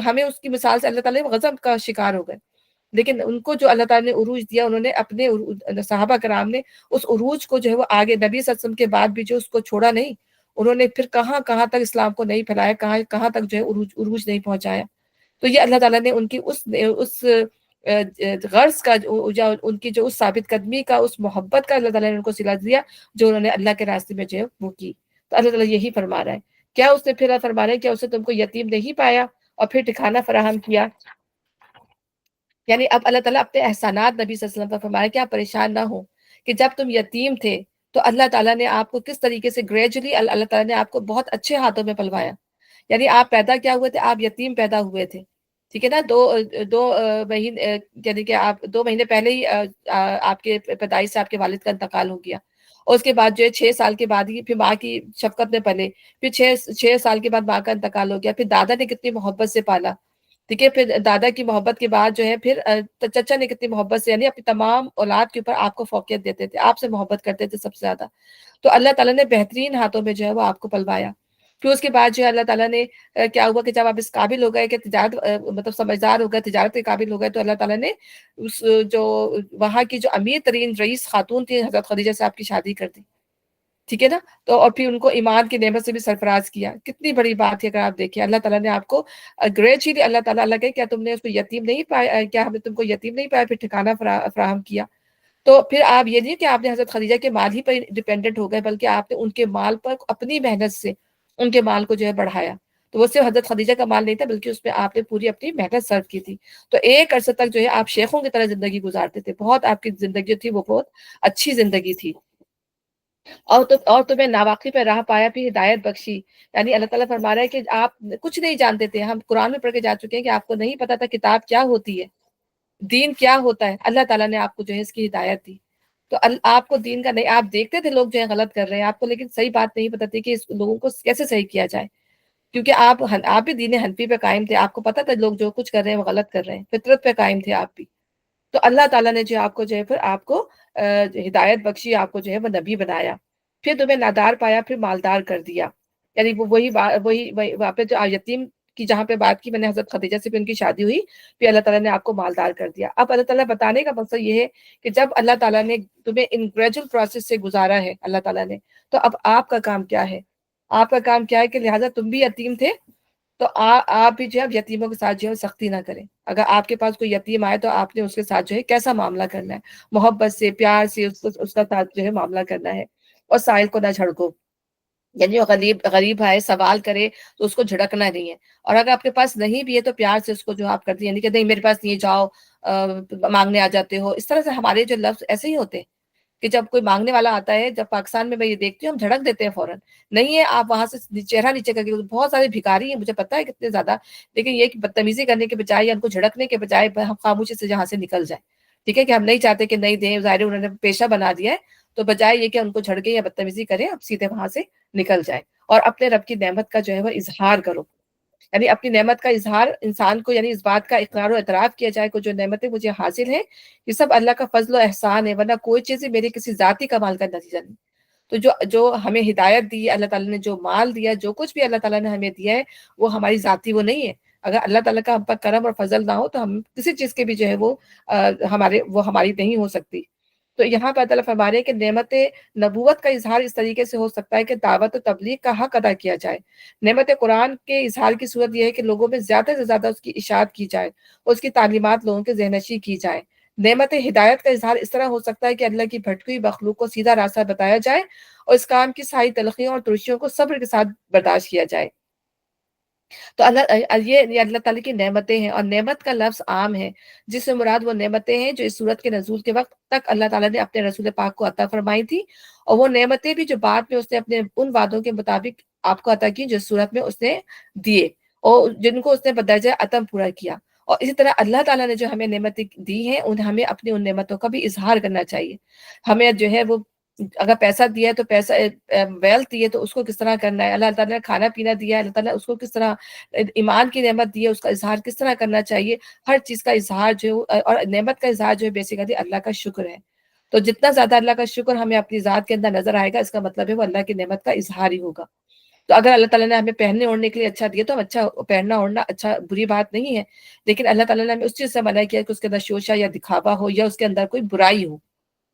A: ہمیں اس کی مثال سے اللہ تعالیٰ غضب کا شکار ہو گئے. لیکن ان کو جو اللہ تعالیٰ نے عروج دیا، انہوں نے اپنے صحابہ کرام نے اس عروج کو جو ہے وہ آگے نبی صلی اللہ علیہ وسلم کے بعد بھی جو اس کو چھوڑا نہیں، انہوں نے پھر کہاں کہاں تک اسلام کو نہیں پھیلایا، کہاں کہاں تک جو ہے عروج نہیں پہنچایا. تو یہ اللہ تعالیٰ نے ان کی اس غرض کا یا ان کی جو اس ثابت قدمی کا، اس محبت کا اللہ تعالیٰ نے ان کو صلہ دیا جو انہوں نے اللہ کے راستے میں جو ہے وہ کی. تو اللہ تعالیٰ یہی فرما رہا ہے. کیا اس نے پھر فرما رہا ہے کیا اسے تم کو یتیم نہیں پایا اور پھر ٹھکانہ فراہم کیا. یعنی اب اللہ تعالیٰ اپنے احسانات نبی صلی اللہ علیہ وسلم پر فرما رہا ہے کہ آپ پریشان نہ ہو کہ جب تم یتیم تھے تو اللہ تعالیٰ نے آپ کو کس طریقے سے گریجولی اللہ تعالیٰ نے آپ کو بہت اچھے ہاتھوں میں پلوایا. یعنی آپ پیدا کیا ہوئے تھے؟ آپ یتیم پیدا ہوئے تھے، ٹھیک ہے نا. دو مہینے یعنی کہ آپ 2 مہینے پہلے ہی آپ کے پیدائش سے آپ کے والد کا انتقال ہو گیا، اور اس کے بعد جو ہے 6 سال کے بعد ہی پھر ماں کی شفقت میں پلے، پھر 6 سال کے بعد ماں کا انتقال ہو گیا. پھر دادا نے کتنی محبت سے پالا، ٹھیک ہے. پھر دادا کی محبت کے بعد جو ہے پھر چچا نے کتنی محبت سے، یعنی اپنی تمام اولاد کے اوپر آپ کو فوقیت دیتے تھے، آپ سے محبت کرتے تھے سب سے زیادہ. تو اللہ تعالیٰ نے بہترین ہاتھوں میں جو ہے وہ آپ کو پلوایا. پھر اس کے بعد جو ہے اللہ تعالیٰ نے کیا ہوا کہ جب آپ اس قابل ہو گئے کہ تجارت مطلب سمجھدار ہو گئے، تجارت کے قابل ہو گئے، تو اللہ تعالیٰ نے اس جو وہاں کی جو امیر ترین رئیس خاتون تھی حضرت خدیجہ سے آپ کی شادی کر دی، ٹھیک ہے نا. تو اور پھر ان کو ایمان کی نعمت سے بھی سرفراز کیا. کتنی بڑی بات ہے. اگر آپ دیکھیں اللہ تعالیٰ نے آپ کو گریجولی اللہ کہ کیا تم نے اس کو یتیم نہیں پایا، کیا ہم نے تم کو یتیم نہیں پایا، پھر ٹھکانہ فراہم کیا. تو پھر آپ یہ نہیں کہ آپ نے حضرت خدیجہ کے مال ہی پر ڈیپینڈنٹ ہو گئے، بلکہ آپ نے ان کے مال پر اپنی محنت سے ان کے مال کو جو ہے بڑھایا. تو وہ صرف حضرت خدیجہ کا مال نہیں تھا، بلکہ اس پہ آپ نے پوری اپنی محنت صرف کی تھی. تو ایک عرصے تک جو ہے آپ شیخوں کی طرح زندگی گزارتے تھے. بہت آپ کی زندگی تھی وہ بہت اچھی زندگی تھی. اور تمہیں ناواقف پہ راہ پایا، پھر ہدایت بخشی. یعنی اللہ تعالیٰ فرما رہا ہے کہ آپ کچھ نہیں جانتے تھے. ہم قرآن میں پڑھ کے جا چکے ہیں کہ آپ کو نہیں پتا تھا کتاب کیا ہوتی ہے، دین کیا ہوتا ہے. اللہ تعالیٰ نے آپ کو جو ہے اس کی ہدایت دی. تو آپ کو دین کا نہیں، آپ دیکھتے تھے لوگ جو ہے غلط کر رہے ہیں آپ کو، لیکن صحیح بات نہیں پتہ تھی کہ اس لوگوں کو کیسے صحیح کیا جائے. کیونکہ آپ بھی دین حنفی پہ قائم تھے، آپ کو پتا تھا لوگ جو کچھ کر رہے ہیں وہ غلط کر رہے ہیں، فطرت پہ قائم تھے آپ بھی. تو اللہ تعالیٰ نے جو آپ کو جو ہے پھر آپ کو ہدایت بخشی، آپ کو جو ہے وہ نبی بنایا. پھر تمہیں نادار پایا، پھر مالدار کر دیا. یعنی وہی وہاں پہ جو یتیم کی جہاں پہ بات کی میں نے حضرت خدیجہ سے بھی ان کی شادی ہوئی، پھر اللہ تعالیٰ نے آپ کو مالدار کر دیا. اب اللہ تعالیٰ بتانے کا مقصد یہ ہے کہ جب اللہ تعالیٰ نے تمہیں ان گریجول پروسیس سے گزارا ہے اللہ تعالیٰ نے، تو اب آپ کا کام کیا ہے؟ آپ کا کام کیا ہے کہ لہٰذا تم بھی یتیم تھے، تو آپ بھی جو ہے یتیموں کے ساتھ جو ہے سختی نہ کریں. اگر آپ کے پاس کوئی یتیم آئے تو آپ نے اس کے ساتھ جو ہے کیسا معاملہ کرنا ہے, محبت سے, پیار سے اس کا ساتھ جو ہے معاملہ کرنا ہے. اور سائل کو نہ جھڑکو, یعنی وہ غریب آئے سوال کرے تو اس کو جھڑکنا نہیں ہے. اور اگر آپ کے پاس نہیں بھی ہے تو پیار سے اس کو جو آپ کرتے ہیں, یعنی کہ نہیں میرے پاس نہیں, جاؤ مانگنے آ جاتے ہو. اس طرح سے ہمارے جو لفظ ایسے ہی ہوتے ہیں کہ جب کوئی مانگنے والا آتا ہے, جب پاکستان میں یہ دیکھتی ہوں ہم جھڑک دیتے ہیں فوراً. نہیں ہے, آپ وہاں سے چہرہ نیچے کر کے, بہت سارے بھکاری ہیں مجھے پتا ہے کتنے زیادہ, لیکن یہ کہ بدتمیزی کرنے کے بجائے یا ان کو جھڑکنے کے بجائے ہم خاموشی سے جہاں سے نکل جائیں. ٹھیک ہے, کہ ہم نہیں چاہتے کہ نہیں دیں, ظاہر انہوں نے پیشہ بنا دیا ہے, تو بجائے یہ کہ ان کو جھڑکے یا بدتمیزی کریں, اب سیدھے وہاں سے نکل جائیں. اور اپنے رب کی نعمت کا جو ہے وہ اظہار کرو, یعنی اپنی نعمت کا اظہار انسان کو, یعنی اس بات کا اقرار و اعتراف کیا جائے کہ جو نعمتیں مجھے حاصل ہیں یہ سب اللہ کا فضل و احسان ہے, ورنہ کوئی چیز میرے کسی ذاتی کمال کا نتیجہ نہیں. تو جو ہمیں ہدایت دی اللہ تعالیٰ نے, جو مال دیا, جو کچھ بھی اللہ تعالیٰ نے ہمیں دیا ہے, وہ ہماری ذاتی وہ نہیں ہے. اگر اللہ تعالیٰ کا ہم پر کرم اور فضل نہ ہو تو ہم کسی چیز کے بھی جو ہے وہ ہماری نہیں ہو سکتی. تو یہاں پر اللہ فرما رہے ہیں کہ نعمت نبوت کا اظہار اس طریقے سے ہو سکتا ہے کہ دعوت و تبلیغ کا حق ادا کیا جائے. نعمت قرآن کے اظہار کی صورت یہ ہے کہ لوگوں میں زیادہ سے زیادہ اس کی اشاعت کی جائے, اس کی تعلیمات لوگوں کے ذہن نشین کی جائے. نعمت ہدایت کا اظہار اس طرح ہو سکتا ہے کہ اللہ کی بھٹکی ہوئی مخلوق کو سیدھا راستہ بتایا جائے اور اس کام کی ساری تلخیوں اور ترشیوں کو صبر کے ساتھ برداشت کیا جائے. تو یہ اللہ تعالیٰ کی نعمتیں ہیں, اور نعمت کا لفظ عام ہے جس سے مراد وہ نعمتیں ہیں جو اس صورت کے نزول کے وقت تک اللہ تعالیٰ نے اپنے رسول پاک کو عطا فرمائی تھی, اور وہ نعمتیں بھی جو بعد میں اس نے اپنے ان وعدوں کے مطابق آپ کو عطا کی جس صورت میں اس نے دیے, اور جن کو اس نے بدرجہ عتم پورا کیا. اور اسی طرح اللہ تعالیٰ نے جو ہمیں نعمتیں دی ہیں ہمیں اپنی ان نعمتوں کا بھی اظہار کرنا چاہیے. ہمیں جو ہے وہ اگر پیسہ دیا ہے تو پیسہ ویلتھ دی ہے تو اس کو کس طرح کرنا ہے. اللہ تعالیٰ نے کھانا پینا دیا ہے, اللہ تعالیٰ اس کو کس طرح, ایمان کی نعمت دی ہے اس کا اظہار کس طرح کرنا چاہیے. ہر چیز کا اظہار جو, اور نعمت کا اظہار جو ہے بیسیکلی اللہ کا شکر ہے. تو جتنا زیادہ اللہ کا شکر ہمیں اپنی ذات کے اندر نظر آئے گا, اس کا مطلب ہے وہ اللہ کی نعمت کا اظہار ہی ہوگا. تو اگر اللہ تعالیٰ نے ہمیں پہننے اوڑھنے کے لیے اچھا دیا تو ہم اچھا پہننا اوڑھنا اچھا بری بات نہیں ہے, لیکن اللہ تعالیٰ نے ہمیں اس چیز سے منع کیا کہ اس کے اندر شوشہ یا دکھاوا ہو یا اس کے اندر کوئی برائی ہو.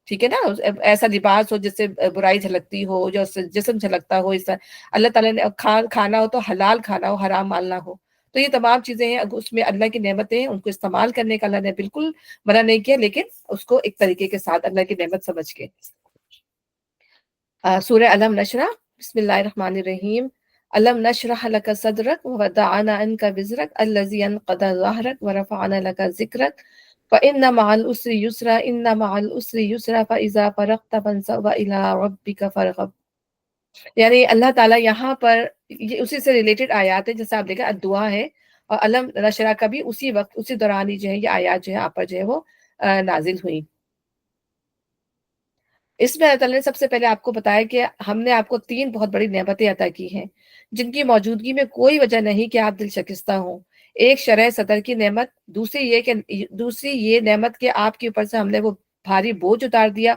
A: ٹھیک ہے نا, ایسا لباس ہو جس سے برائی جھلکتی ہو یا اس سے جسم جھلکتا ہو. اس طرح اللہ تعالیٰ نے کھانا ہو تو حلال کھانا ہو, حرام مال نہ ہو. تو یہ تمام چیزیں ہیں, اس میں اللہ کی نعمتیں ہیں, ان کو استعمال کرنے کا اللہ نے بالکل منع نہیں کیا, لیکن اس کو ایک طریقے کے ساتھ اللہ کی نعمت سمجھ کے. سورہ علم نشرح, بسم اللہ الرحمن الرحیم. علم نشرح لک صدرک ووضعنا عنک وزرک الذی انقض ظہرک ورفعنا لک ذکرک فإن مع العسر یسرا ان مع العسر یسرا فإذا فرغت فانصب إلی ربک فارغب. یعنی اللہ تعالیٰ یہاں پر یہ اسی سے ریلیٹڈ آیات ہیں, جیسے آپ دیکھیں دعا ہے, اور علم نشرح کا بھی اسی وقت اسی دوران ہی جو ہے یہ آیات جو ہے آپ پر جو ہے وہ نازل ہوئی. اس میں اللہ تعالیٰ نے سب سے پہلے آپ کو بتایا کہ ہم نے آپ کو 3 بہت بڑی نعمتیں عطا کی ہیں جن کی موجودگی میں کوئی وجہ نہیں کہ آپ دل شکستہ ہوں. ایک شرح صدر کی نعمت, دوسری یہ نعمت کہ آپ کے اوپر سے ہم نے وہ بھاری بوجھ اتار دیا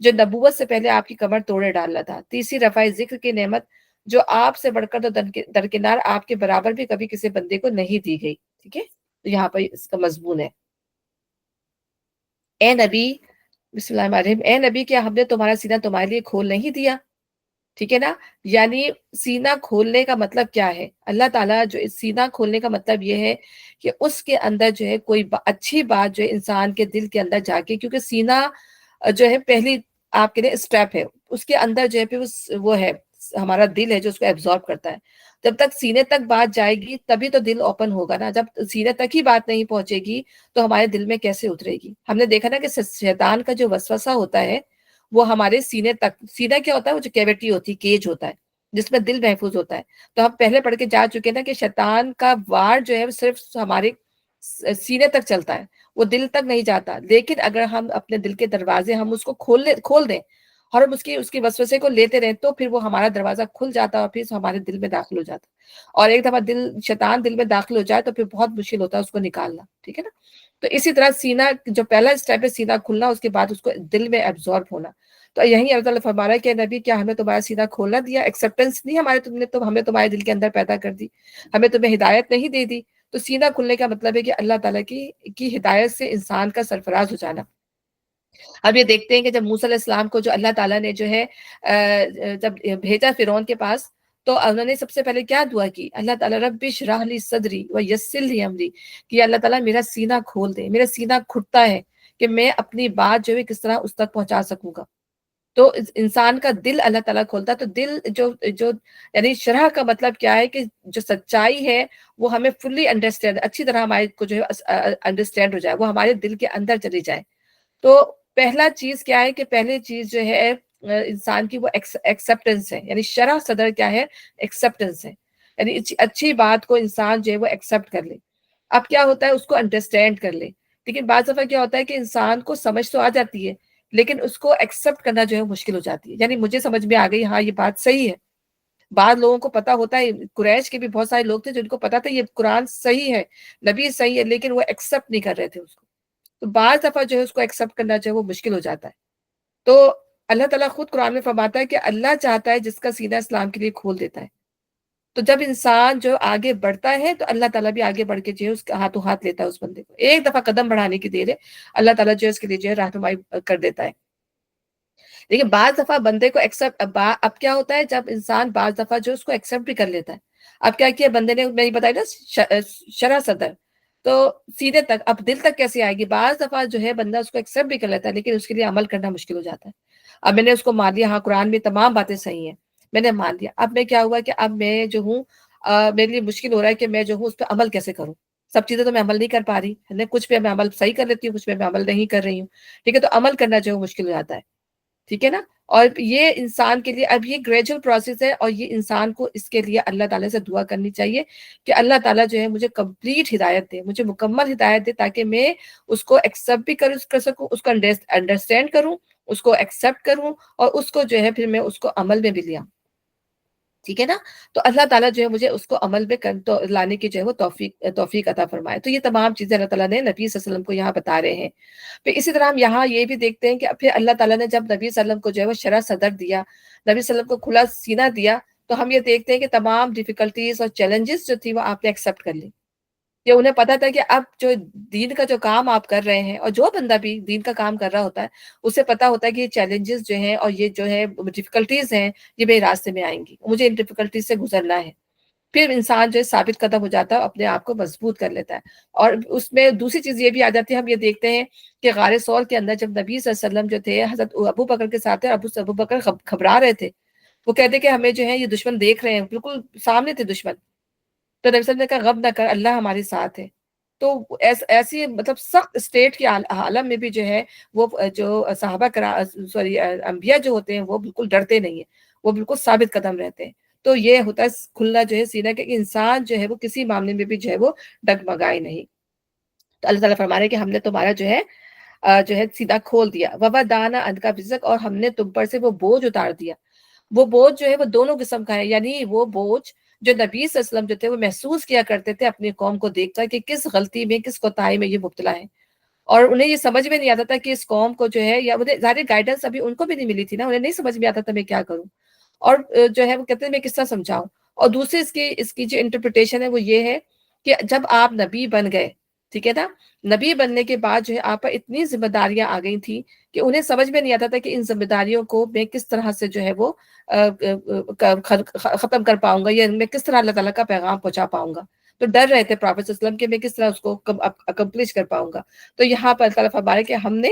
A: جو نبوت سے پہلے آپ کی کمر توڑے ڈالا تھا. تیسری رفع ذکر کی نعمت جو آپ سے بڑھ کر تو درکنار آپ کے برابر بھی کبھی کسی بندے کو نہیں دی گئی. ٹھیک ہے, تو یہاں پر اس کا مضمون ہے. اے نبی, بسم اللہ الرحمن الرحیم, اے نبی کیا ہم نے تمہارا سینہ تمہارے لیے کھول نہیں دیا. ٹھیک ہے نا, یعنی سینہ کھولنے کا مطلب کیا ہے. اللہ تعالیٰ جو سینہ کھولنے کا مطلب یہ ہے کہ اس کے اندر جو ہے کوئی اچھی بات جو ہے انسان کے دل کے اندر جا کے, کیونکہ سینہ جو ہے پہلی آپ کے لیے اسٹیپ ہے, اس کے اندر جو ہے پھر وہ ہے ہمارا دل ہے جو اس کو ایبزارب کرتا ہے. جب تک سینے تک بات جائے گی تبھی تو دل اوپن ہوگا نا. جب سینے تک ہی بات نہیں پہنچے گی تو ہمارے دل میں کیسے اترے گی. ہم نے دیکھا نا کہ شیطان کا جو وسوسہ ہوتا ہے وہ ہمارے سینے تک, سینہ کیا ہوتا ہے, وہ جو کیویٹی ہوتی ہے, کیج ہوتا ہے جس میں دل محفوظ ہوتا ہے. تو ہم پہلے پڑھ کے جا چکے نا کہ شیطان کا وار جو ہے صرف ہمارے سینے تک چلتا ہے, وہ دل تک نہیں جاتا. لیکن اگر ہم اپنے دل کے دروازے ہم اس کو کھول دیں اور ہم اس کی وسوسے کو لیتے رہیں تو پھر وہ ہمارا دروازہ کھل جاتا ہے اور پھر ہمارے دل میں داخل ہو جاتا ہے. اور ایک دفعہ شیطان دل میں داخل ہو جائے تو پھر بہت مشکل ہوتا ہے اس کو نکالنا. ٹھیک ہے نا, تو اسی طرح سینہ جو پہلا اسٹیپ ہے سینہ کھلنا, اس کے بعد اس کو دل میں ایبزارب ہونا. تو یہی اللہ تعالیٰ فرما رہا ہے کہ نبی کیا ہمیں تمہارا سینہ کھولنا دیا, ایکسیپٹنس نہیں ہمیں تمہارے دل کے اندر پیدا کر دی, ہمیں تمہیں ہدایت نہیں دے دی. تو سینہ کھلنے کا مطلب ہے کہ اللہ تعالیٰ کی ہدایت سے انسان کا سرفراز ہو جانا. اب یہ دیکھتے ہیں کہ جب موسیٰ علیہ السلام کو جو اللہ تعالیٰ نے جو ہے جب بھیجا فرعون کے پاس, تو انہوں نے سب سے پہلے کیا دعا کی، اللہ تعالیٰ رب اشرح لی صدری ویسر لی امری، کہ اللہ تعالیٰ میرا سینہ کھول دے، میرا سینہ کھٹتا ہے کہ میں اپنی بات جو ہے کس طرح اس تک پہنچا سکوں گا۔ تو انسان کا دل اللہ تعالیٰ کھولتا ہے، تو دل جو یعنی شرح کا مطلب کیا ہے کہ جو سچائی ہے وہ ہمیں فلی انڈرسٹینڈ، اچھی طرح ہمارے کو جو ہے انڈرسٹینڈ ہو جائے، وہ ہمارے دل کے اندر چلی جائے۔ تو پہلا چیز کیا ہے کہ پہلی چیز جو ہے انسان کی وہ ایکسیپٹنس ہے، یعنی شرح صدر کیا ہے، ایکسیپٹنس ہے، یعنی اچھی بات کو انسان جو ہے وہ ایکسیپٹ کر لے۔ اب کیا ہوتا ہے، اس کو انڈرسٹینڈ کر لے، لیکن بعض دفعہ کیا ہوتا ہے کہ انسان کو سمجھ تو آ جاتی ہے لیکن اس کو ایکسیپٹ کرنا جو ہے مشکل ہو جاتی ہے، یعنی مجھے سمجھ میں آ گئی ہاں یہ بات صحیح ہے، بعض لوگوں کو پتا ہوتا ہے، قریش کے بھی بہت سارے لوگ تھے جن کو پتا تھا یہ قرآن صحیح ہے، نبی صحیح ہے، لیکن وہ ایکسیپٹ نہیں کر رہے تھے اس کو۔ تو بعض دفعہ جو ہے اس کو ایکسیپٹ کرنا جو ہے وہ مشکل ہو جاتا ہے۔ تو اللہ تعالیٰ خود قرآن میں فرماتا ہے کہ اللہ چاہتا ہے جس کا سینہ اسلام کے لیے کھول دیتا ہے۔ تو جب انسان جو آگے بڑھتا ہے تو اللہ تعالیٰ بھی آگے بڑھ کے جو ہے اس کا ہاتھوں ہاتھ لیتا ہے اس بندے کو، ایک دفعہ قدم بڑھانے کی دیر ہے، اللہ تعالیٰ جو ہے اس کے لیے جو ہے رہنمائی کر دیتا ہے۔ لیکن بعض دفعہ بندے کو ایکسیپٹ، اب کیا ہوتا ہے جب انسان بعض دفعہ جو اس کو ایکسیپٹ بھی کر لیتا ہے، اب کیا کیا بندے نے، میں بتائی نا شرح صدر، تو سیدھے تک اب دل تک کیسے آئے گی، بعض دفعہ جو ہے بندہ اس کو ایکسیپٹ بھی کر لیتا ہے لیکن اس کے لیے عمل کرنا مشکل ہو جاتا ہے۔ اب میں نے اس کو مان لیا، ہاں قرآن میں تمام باتیں صحیح ہیں، میں نے مان لیا، اب میں کیا ہوا کہ اب میں جو ہوں میرے لیے مشکل ہو رہا ہے کہ میں جو ہوں اس پہ عمل کیسے کروں۔ سب چیزیں تو میں عمل نہیں کر پا رہی ہے، کچھ پہ میں عمل صحیح کر لیتی ہوں، کچھ پہ میں عمل نہیں کر رہی ہوں، ٹھیک ہے، تو عمل کرنا جو ہے مشکل ہو جاتا ہے، ٹھیک ہے نا۔ اور یہ انسان کے لیے اب یہ گریجول پروسیس ہے، اور یہ انسان کو اس کے لیے اللہ تعالیٰ سے دعا کرنی چاہیے کہ اللہ تعالیٰ جو ہے مجھے کمپلیٹ ہدایت دے، مجھے مکمل ہدایت دے، تاکہ میں اس کو ایکسیپٹ بھی کر سکوں، اس کو انڈرسٹینڈ کروں، اس کو ایکسیپٹ کروں، اور اس کو جو ہے پھر میں اس کو عمل میں بھی لیا، ٹھیک ہے نا۔ تو اللہ تعالیٰ جو ہے مجھے اس کو عمل میں لانے کی جو ہے وہ توفیق عطا فرمائے۔ تو یہ تمام چیزیں اللہ تعالیٰ نے نبی صلی اللہ علیہ وسلم کو یہاں بتا رہے ہیں۔ پھر اسی طرح ہم یہاں یہ بھی دیکھتے ہیں کہ پھر اللہ تعالیٰ نے جب نبی صلی اللہ علیہ وسلم کو جو ہے وہ شرح صدر دیا، نبی صلی اللہ علیہ وسلم کو کھلا سینہ دیا، تو ہم یہ دیکھتے ہیں کہ تمام ڈیفیکلٹیز اور چیلنجز جو تھی وہ آپ نے ایکسیپٹ کر لی، کہ انہیں پتا تھا کہ اب جو دین کا جو کام آپ کر رہے ہیں، اور جو بندہ بھی دین کا کام کر رہا ہوتا ہے اسے پتا ہوتا ہے کہ یہ چیلنجز جو ہیں اور یہ جو ہے ڈیفیکلٹیز ہیں یہ میرے راستے میں آئیں گی، مجھے ان ڈیفیکلٹیز سے گزرنا ہے۔ پھر انسان جو ہے ثابت قدم ہو جاتا ہے، اپنے آپ کو مضبوط کر لیتا ہے۔ اور اس میں دوسری چیز یہ بھی آ جاتی ہے، ہم یہ دیکھتے ہیں کہ غار ثور کے اندر جب نبی صلی اللہ علیہ وسلم جو تھے حضرت ابو بکر کے ساتھ تھے، ابو بکر گھبرا رہے تھے، وہ کہتے کہ ہمیں جو ہے یہ دشمن دیکھ رہے ہیں، بالکل سامنے تھے دشمن۔ تو نبی صلی اللہ علیہ وسلم نے کہا غم نہ کر، اللہ ہمارے ساتھ ہے۔ تو ایسی مطلب سخت اسٹیٹ کے عالم میں بھی جو ہے وہ جو صحابہ انبیاء جو ہوتے ہیں وہ بالکل ڈرتے نہیں ہیں، وہ بالکل ثابت قدم رہتے ہیں۔ تو یہ ہوتا ہے کھلنا جو ہے سینہ کہ انسان جو ہے وہ کسی معاملے میں بھی جو ہے وہ ڈگمگائے نہیں۔ تو اللہ تعالیٰ فرما رہے ہیں کہ ہم نے تمہارا جو ہے سینہ کھول دیا، وَوَضَعْنَا عَنْكَ وِزْرَكَ، اور ہم نے تم پر سے وہ بوجھ اتار دیا۔ وہ بوجھ جو ہے وہ دونوں قسم کا ہے، یعنی وہ بوجھ جو نبی صلی اللہ علیہ وسلم جو تھے وہ محسوس کیا کرتے تھے اپنی قوم کو دیکھ کر کہ کس غلطی میں، کس کوتاہی میں یہ مبتلا ہے، اور انہیں یہ سمجھ میں نہیں آتا تھا کہ اس قوم کو جو ہے، یا انہیں ظاہر گائیڈنس ابھی ان کو بھی نہیں ملی تھی نا، انہیں نہیں سمجھ میں آتا تھا میں کیا کروں، اور جو ہے وہ کہتے ہیں میں کس طرح سمجھاؤں۔ اور دوسری اس کی جو انٹرپریٹیشن ہے وہ یہ ہے کہ جب آپ نبی بن گئے، ٹھیک ہے نا، نبی بننے کے بعد جو ہے آپ پر اتنی ذمہ داریاں آ گئی تھیں کہ انہیں سمجھ میں نہیں آتا تھا کہ ان ذمہ داریوں کو میں کس طرح سے جو ہے وہ ختم کر پاؤں گا، یا میں کس طرح اللہ تعالیٰ کا پیغام پہنچا پاؤں گا۔ تو ڈر رہے تھے پروفیٹ صلی اللہ علیہ وسلم کہ میں کس طرح اس کو اکمپلش کر پاؤں گا۔ تو یہاں پر اللہ تعالیٰ فرما رہے کہ ہم نے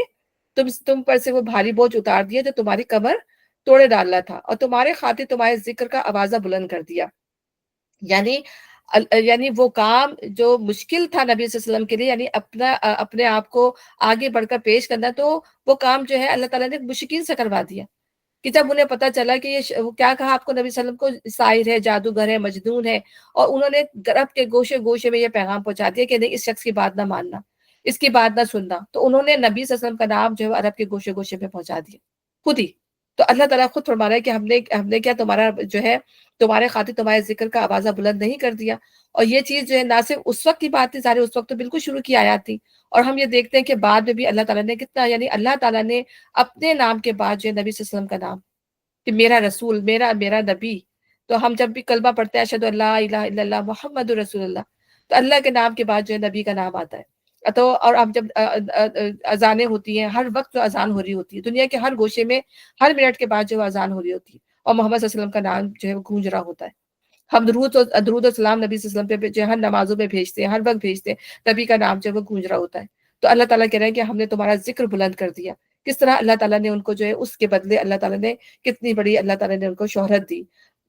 A: تم پر سے وہ بھاری بوجھ اتار دیا جو تمہاری کمر توڑے ڈالنا تھا، اور تمہارے خاطر تمہارے ذکر کا آوازہ بلند کر دیا۔ یعنی وہ کام جو مشکل تھا نبی صلی اللہ علیہ وسلم کے لیے، یعنی اپنے آپ کو آگے بڑھ کر پیش کرنا، تو وہ کام جو ہے اللہ تعالیٰ نے مشکین سے کروا دیا، کہ جب انہیں پتا چلا کہ یہ کیا کہا آپ کو نبی صلی اللہ علیہ وسلم کو، ساحر ہے، جادوگر ہے، مجنون ہے، اور انہوں نے عرب کے گوشے گوشے میں یہ پیغام پہنچا دیا کہ نہیں اس شخص کی بات نہ ماننا، اس کی بات نہ سننا، تو انہوں نے نبی صلی اللہ علیہ وسلم کا نام جو ہے عرب کے گوشے گوشے میں پہنچا دیا خود ہی۔ تو اللہ تعالیٰ خود فرما رہا ہے کہ ہم نے کیا تمہارا جو ہے تمہارے خاطر تمہارے ذکر کا آوازہ بلند نہیں کر دیا۔ اور یہ چیز جو ہے نہ صرف اس وقت کی بات تھی، سارے اس وقت تو بالکل شروع کی آیات تھی، اور ہم یہ دیکھتے ہیں کہ بعد میں بھی اللہ تعالیٰ نے کتنا، یعنی اللہ تعالیٰ نے اپنے نام کے بعد جو ہے نبی صلی اللہ علیہ وسلم کا نام، کہ میرا رسول، میرا نبی، تو ہم جب بھی کلمہ پڑھتے ہیں اشہد ان لا الہ الا اللہ محمد رسول اللہ، تو اللہ کے نام کے بعد جو ہے نبی کا نام آتا ہے۔ تو اور اب جب اذانیں ہوتی ہیں، ہر وقت جو اذان ہو رہی ہوتی ہے دنیا کے ہر گوشے میں، ہر منٹ کے بعد جو اذان ہو رہی ہوتی ہے، اور محمد صلی اللہ علیہ وسلم کا نام جو ہے وہ گونج رہا ہوتا ہے۔ ہم درود و سلام نبی صلی اللہ علیہ وسلم پہ جو ہے ہر نمازوں میں بھیجتے ہیں، ہر وقت بھیجتے ہیں، نبی کا نام جو ہے وہ گونج رہا ہوتا ہے. تو اللہ تعالیٰ کہہ رہے ہیں کہ ہم نے تمہارا ذکر بلند کر دیا. کس طرح اللہ تعالیٰ نے ان کو جو ہے اس کے بدلے اللہ تعالیٰ نے کتنی بڑی اللہ تعالیٰ نے ان کو شہرت دی.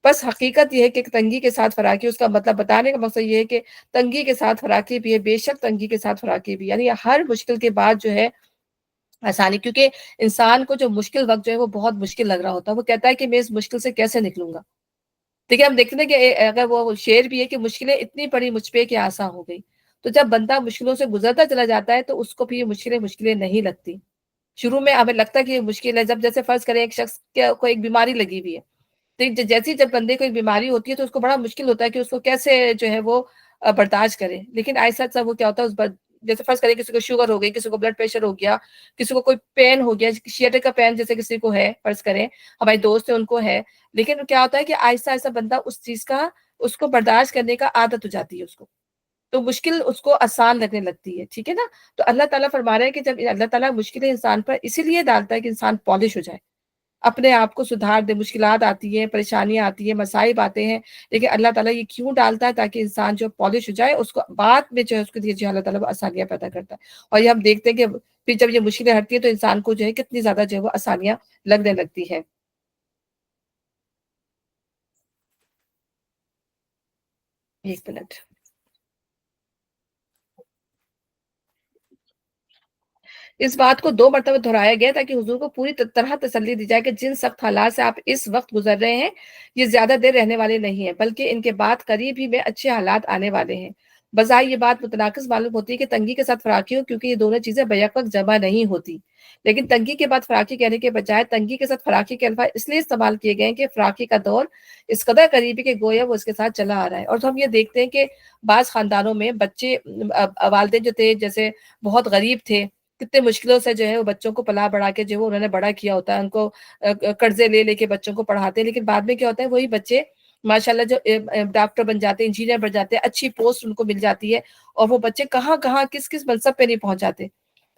A: بس حقیقت یہ ہے کہ تنگی کے ساتھ فراقی، اس کا مطلب بتانے کا مقصد یہ ہے کہ تنگی کے ساتھ فراقی بھی ہے، بے شک تنگی کے ساتھ فراقی بھی، یعنی ہر مشکل کے بعد جو ہے آسانی. کیونکہ انسان کو جو مشکل وقت جو ہے وہ بہت مشکل لگ رہا ہوتا ہے، وہ کہتا ہے کہ میں اس مشکل سے کیسے نکلوں گا. دیکھیے ہم دیکھتے ہیں کہ اگر وہ شعر بھی ہے کہ مشکلیں اتنی پڑی مجھ پہ کہ آسان ہو گئی. تو جب بندہ مشکلوں سے گزرتا چلا جاتا ہے تو اس کو بھی یہ مشکلیں نہیں لگتی. شروع میں ہمیں لگتا ہے کہ یہ مشکل ہے، جب جیسے فرض کریں ایک شخص کو ایک بیماری لگی ہوئی ہے، تو جیسی جب بندے کو ایک بیماری ہوتی ہے تو اس کو بڑا مشکل ہوتا ہے کہ اس کو کیسے جو ہے وہ برداشت کرے. لیکن ایسا سا وہ کیا ہوتا ہے جیسے فرض کریں کسی کو شوگر ہو گئی، کسی کو بلڈ پریشر ہو گیا، کسی کو کوئی پین ہو گیا، شیٹر کا پین جیسے کسی کو ہے، فرض کریں ہمارے دوست ہیں ان کو ہے. لیکن کیا ہوتا ہے کہ آہستہ آہستہ بندہ اس چیز کا اس کو برداشت کرنے کا عادت ہو جاتی ہے اس کو، تو مشکل اس کو آسان لگنے لگتی ہے. ٹھیک ہے نا. تو اللہ تعالیٰ فرما رہے ہیں کہ جب اللہ تعالیٰ مشکلیں انسان پر اسی لیے ڈالتا ہے کہ انسان پالش ہو جائے، اپنے آپ کو سدھار دے. مشکلات آتی ہیں، پریشانیاں آتی ہیں، مصائب آتے ہیں، لیکن اللہ تعالیٰ یہ کیوں ڈالتا ہے؟ تاکہ انسان جو پالش ہو جائے، اس کو بعد میں جو ہے اس کے لیے جو اللہ تعالیٰ آسانیاں پیدا کرتا ہے. اور یہ ہم دیکھتے ہیں کہ پھر جب یہ مشکلیں ہٹتی ہیں تو انسان کو جو ہے کتنی زیادہ جو ہے وہ آسانیاں لگنے لگتی ہے. ایک منٹ. اس بات کو 2 مرتبہ دہرایا گیا تاکہ حضور کو پوری طرح تسلی دی جائے کہ جن سخت حالات سے آپ اس وقت گزر رہے ہیں یہ زیادہ دیر رہنے والے نہیں ہیں، بلکہ ان کے بعد قریب ہی میں اچھے حالات آنے والے ہیں. بظاہر یہ بات متناقض معلوم ہوتی ہے کہ تنگی کے ساتھ فراقی ہو، کیونکہ یہ دونوں چیزیں بیک وقت جمع نہیں ہوتی. لیکن تنگی کے بعد فراقی کہنے کے بجائے تنگی کے ساتھ فراقی کے الفاظ اس لیے استعمال کیے گئے ہیں کہ فراقی کا دور اس قدر قریبی کہ گویا وہ اس کے ساتھ چلا آ رہا ہے. اور تو ہم یہ دیکھتے ہیں کہ بعض خاندانوں میں بچے والدین جو تھے جیسے بہت غریب تھے، کتنے مشکلوں سے جو ہے وہ بچوں کو پلا بڑھا کے جو انہوں نے بڑا کیا ہوتا ہے، ان کو قرضے لے لے کے بچوں کو پڑھاتے ہیں. لیکن بعد میں کیا ہوتا ہے، وہی بچے ماشاءاللہ جو ڈاکٹر بن جاتے ہیں، انجینئر بن جاتے ہیں، اچھی پوسٹ ان کو مل جاتی ہے، اور وہ بچے کہاں کہاں کس کس منصب پہ نہیں پہنچ جاتے،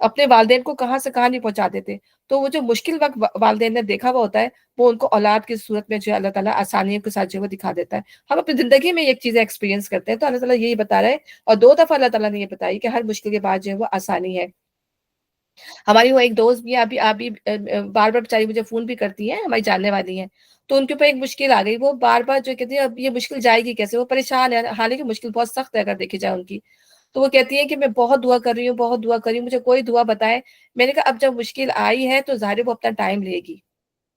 A: اپنے والدین کو کہاں سے کہاں نہیں پہنچا دیتے. تو وہ جو مشکل وقت والدین نے دیکھا ہوا ہوتا ہے وہ ان کو اولاد کی صورت میں جو ہے اللہ تعالیٰ آسانیوں کے ساتھ جو ہے وہ دکھا دیتا ہے. ہم اپنی زندگی میں یہ چیزیں ایکسپیرینس کرتے ہیں تو اللہ تعالیٰ یہی بتا رہا ہے. اور 2 دفعہ اللہ تعالیٰ نے یہ بتائی کہ ہر مشکل کے بعد جو ہے وہ آسانی ہے. ہماری وہ ایک دوست بھی ابھی بار بار بچاری مجھے فون بھی کرتی ہیں، ہماری جاننے والی ہیں. تو ان کے اوپر ایک مشکل آ گئی، وہ بار بار جو کہتی ہے اب یہ مشکل جائے گی کیسے، وہ پریشان ہے، حالانکہ مشکل بہت سخت ہے اگر دیکھی جائے ان کی. تو وہ کہتی ہے کہ میں بہت دعا کر رہی ہوں، بہت دعا کر رہی ہوں، مجھے کوئی دعا بتائے. میں نے کہا اب جب مشکل آئی ہے تو ظاہر وہ اپنا ٹائم لے گی.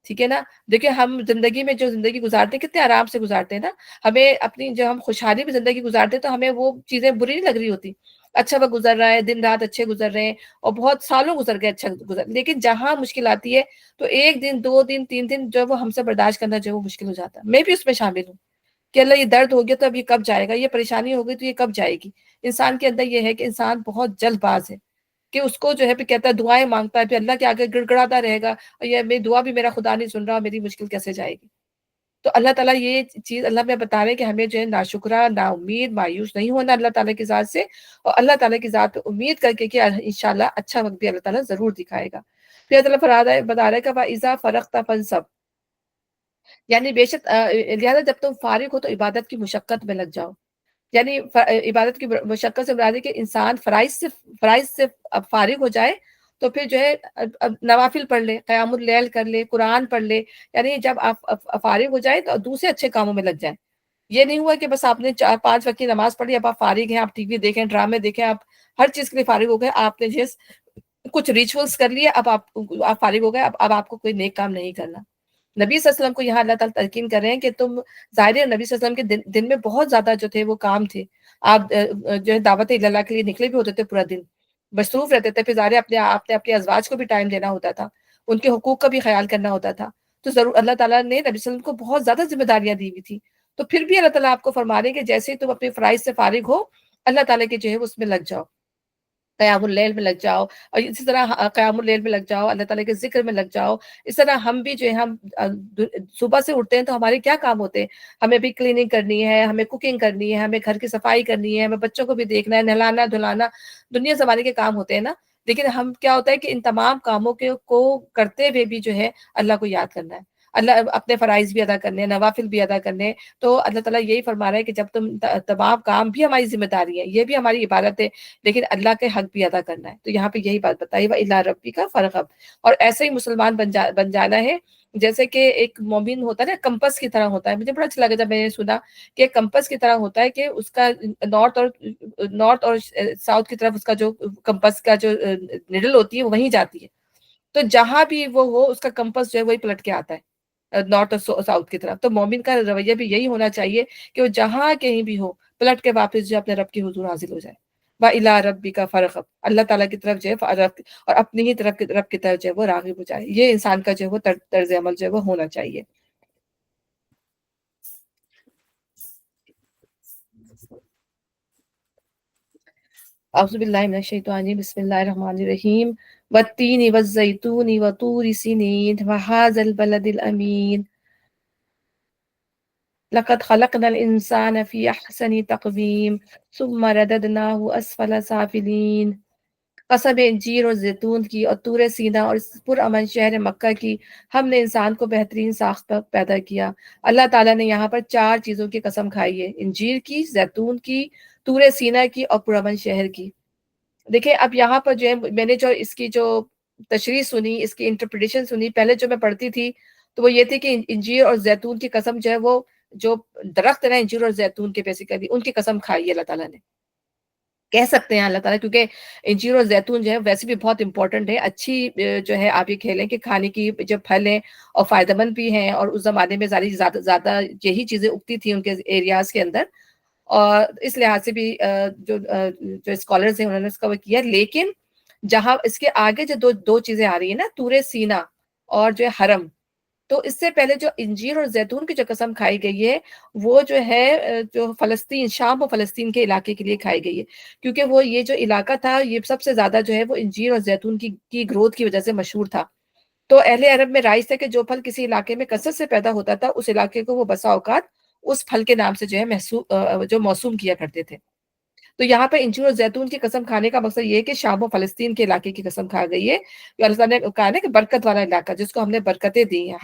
A: ٹھیک ہے نا. دیکھیں ہم زندگی میں جو زندگی گزارتے ہیں کتنے آرام سے گزارتے ہیں نا. ہمیں اپنی جو ہم خوشحالی میں زندگی گزارتے ہیں تو ہمیں وہ چیزیں بری نہیں لگ رہی ہوتی. اچھا وہ گزر رہا ہے، دن رات اچھے گزر رہے ہیں، اور بہت سالوں گزر گئے اچھا گزر. لیکن جہاں مشکل آتی ہے تو 1 دن 2 دن 3 دن جو وہ ہم سے برداشت کرنا جو وہ مشکل ہو جاتا ہے. میں بھی اس میں شامل ہوں کہ اللہ یہ درد ہو گیا تو اب یہ کب جائے گا، یہ پریشانی ہو گئی تو یہ کب جائے گی. انسان کے اندر یہ ہے کہ انسان بہت جلد باز ہے کہ اس کو جو ہے پھر کہتا ہے دعائیں مانگتا ہے، پھر اللہ کے آگے گڑ گڑاتا رہے گا، اور یہ میری دعا بھی میرا خدا نہیں سن رہا، میری مشکل کیسے جائے گی. تو اللہ تعالیٰ یہ چیز اللہ میں بتا رہے ہیں کہ ہمیں جو ہے ناشکرہ، نا امید، مایوس نہیں ہونا اللہ تعالیٰ کی ذات سے، اور اللہ تعالیٰ کی ذات پہ امید کر کے کہ انشاءاللہ اچھا وقت بھی اللہ تعالیٰ ضرور دکھائے گا. پھر اللہ تعالیٰ بتا رہا ہے کہ وَإِذَا فَرَغْتَ فَانْصَبْ، یعنی بے شک لہٰذا جب تم فارغ ہو تو عبادت کی مشقت میں لگ جاؤ. یعنی عبادت کی مشقت سے مراد ہے کہ انسان فرائض سے اب فارغ ہو جائے تو پھر جو ہے اب نوافل پڑھ لے، قیام اللیل کر لے، قرآن پڑھ لے. یعنی جب آپ فارغ ہو جائے تو دوسرے اچھے کاموں میں لگ جائیں. یہ نہیں ہوا کہ بس آپ نے 4-5 وقت کی نماز پڑھی، اب آپ فارغ ہیں، آپ ٹی وی دیکھیں، ڈرامے دیکھیں، آپ ہر چیز کے لیے فارغ ہو گئے، آپ نے جو کچھ ریچولز کر لیے، اب آپ فارغ ہو گئے، اب آپ کو کوئی نیک کام نہیں کرنا. نبی صلی اللہ علیہ وسلم کو یہاں اللہ تعالیٰ تلقین کر رہے ہیں کہ تم ظاہر ہے نبی صلی اللہ علیہ وسلم کے دن میں بہت زیادہ جو تھے وہ کام تھے. آپ جو ہے دعوت اللہ کے لیے نکلے بھی ہوتے تھے، پورا دن مصروف رہتے تھے. پھر ظاہر آپ نے اپنے ازواج کو بھی ٹائم دینا ہوتا تھا، ان کے حقوق کا بھی خیال کرنا ہوتا تھا. تو ضرور اللہ تعالیٰ نے نبی صلی اللہ علیہ وسلم کو بہت زیادہ ذمہ داریاں دی ہوئی تھی. تو پھر بھی اللہ تعالیٰ آپ کو فرما رہے ہیں کہ جیسے ہی تم اپنے فرائض سے فارغ ہو، اللہ تعالیٰ کے جو ہے اس میں لگ جاؤ، قیام اللیل میں لگ جاؤ. اور اسی طرح قیام اللیل میں لگ جاؤ، اللہ تعالیٰ کے ذکر میں لگ جاؤ. اس طرح ہم بھی جو ہے ہم صبح سے اٹھتے ہیں تو ہمارے کیا کام ہوتے ہیں؟ ہمیں بھی کلیننگ کرنی ہے، ہمیں کوکنگ کرنی ہے، ہمیں گھر کی صفائی کرنی ہے، ہمیں بچوں کو بھی دیکھنا ہے، نہلانا دھلانا، دنیا زمانے کے کام ہوتے ہیں نا. لیکن ہم کیا ہوتا ہے کہ ان تمام کاموں کو کرتے ہوئے بھی جو ہے اللہ کو یاد کرنا ہے. اللہ اپنے فرائض بھی ادا کرنے ہیں، نوافل بھی ادا کرنے ہیں. تو اللہ تعالیٰ یہی فرما رہا ہے کہ جب تم تمام کام بھی ہماری ذمہ داری ہے، یہ بھی ہماری عبادت ہے، لیکن اللہ کے حق بھی ادا کرنا ہے. تو یہاں پہ یہی بات بتائی وَإِلَىٰ رَبِّكَ فَارْغَب. اور ایسے ہی مسلمان بن جانا ہے جیسے کہ ایک مومن ہوتا ہے نا، کمپس کی طرح ہوتا ہے. مجھے بڑا اچھا لگا جب میں نے سنا کہ کمپس کی طرح ہوتا ہے کہ اس کا نارتھ اور ساؤتھ کی طرف اس کا جو کمپس کا جو نڈل ہوتی ہے وہ وہیں جاتی ہے. تو جہاں بھی وہ ہو اس کا کمپس جو ہے وہی پلٹ کے آتا ہے نارتھ اور ساؤتھ کی طرف. تو مومن کا رویہ بھی یہی ہونا چاہیے کہ وہ جہاں کہیں بھی ہو پلٹ کے واپس جو اپنے رب کی حضور حاضر ہو جائے. وَإِلَىٰ رَبِّكَ فَارْغَب. اللہ تعالیٰ کی طرف جو ہے اور اپنی ہی طرف رب کی طرف جو ہے وہ راغب ہو جائے. یہ انسان کا جو ہے وہ طرز عمل جو ہے وہ ہونا چاہیے. اعوذ باللہ من الشیطان الرجیم. بسم اللہ الرحمن الرحیم. والتین والزیتون وطور سینین وہذا البلد الامین لقد خلقنا الانسان فی احسن تقویم ثم رددناہ اسفل سافلین. قسم انجیر اور زیتون کی اور طور سینا اور اس پرامن شہر مکہ کی، ہم نے انسان کو بہترین ساخت پر پیدا کیا. اللہ تعالیٰ نے یہاں پر 4 چیزوں کی قسم کھائی ہے: انجیر کی، زیتون کی، طور سینا کی اور پرامن شہر کی. دیکھیں اب یہاں پر جو ہے میں نے جو اس کی جو تشریح سنی، اس کی انٹرپریٹیشن سنی، پہلے جو میں پڑھتی تھی تو وہ یہ تھی کہ انجیر اور زیتون کی قسم جو ہے وہ جو درخت ہے انجیر اور زیتون کے بیسیکلی ان کی قسم کھائی ہے اللہ تعالیٰ نے. کہہ سکتے ہیں اللہ تعالیٰ، کیونکہ انجیر اور زیتون جو ہے ویسے بھی بہت امپورٹنٹ ہے. اچھی جو ہے آپ یہ کھیلیں کہ کھانے کی جو پھل ہیں اور فائدہ مند بھی ہیں، اور اس زمانے میں زیادہ یہی چیزیں اگتی تھیں ان کے ایریاز کے اندر. اور اس لحاظ سے بھی جو اسکالرز ہیں انہوں نے اس کا وہ کیا. لیکن جہاں اس کے آگے جو دو چیزیں آ رہی ہیں نا، طور سینا اور جو ہے حرم، تو اس سے پہلے جو انجیر اور زیتون کی جو قسم کھائی گئی ہے وہ جو ہے جو فلسطین، شام و فلسطین کے علاقے کے لیے کھائی گئی ہے، کیونکہ وہ یہ جو علاقہ تھا یہ سب سے زیادہ جو ہے وہ انجیر اور زیتون کی گروتھ کی وجہ سے مشہور تھا. تو اہل عرب میں رائج تھا کہ جو پھل کسی علاقے میں کثرت سے پیدا ہوتا تھا اس علاقے کو وہ بسا اوقات اس پھل کے نام سے جو ہے جو موسوم کیا کرتے تھے. تو یہاں پہ انجیر اور زیتون کی قسم کھانے کا مقصد یہ ہے کہ شام و فلسطین کے علاقے کی قسم کھا گئی ہے. اللہ تعالیٰ نے کہا نا کہ برکت والا علاقہ جس کو ہم نے برکتیں دی ہیں،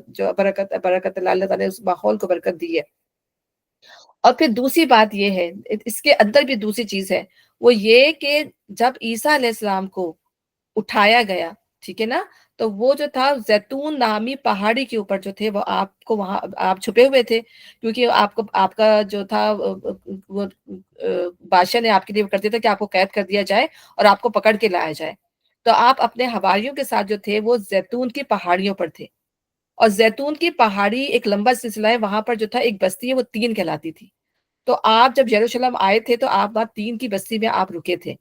A: جو برکت اللہ تعالیٰ نے اس ماحول کو برکت دی ہے. اور پھر دوسری بات یہ ہے، اس کے اندر بھی دوسری چیز ہے، وہ یہ کہ جب عیسیٰ علیہ السلام کو اٹھایا گیا، ٹھیک ہے نا، تو وہ جو تھا زیتون نامی پہاڑی کے اوپر جو تھے وہ آپ کو وہاں آپ چھپے ہوئے تھے، کیونکہ آپ کا جو تھا وہ بادشاہ نے آپ کے لیے کر دیا تھا کہ آپ کو قید کر دیا جائے اور آپ کو پکڑ کے لایا جائے. تو آپ اپنے حواریوں کے ساتھ جو تھے وہ زیتون کی پہاڑیوں پر تھے. اور زیتون کی پہاڑی ایک لمبا سلسلہ ہے، وہاں پر جو تھا ایک بستی ہے وہ 3 کہلاتی تھی. تو آپ جب یروشلم آئے تھے تو آپ وہاں 3 کی بستی میں آپ رکے تھے،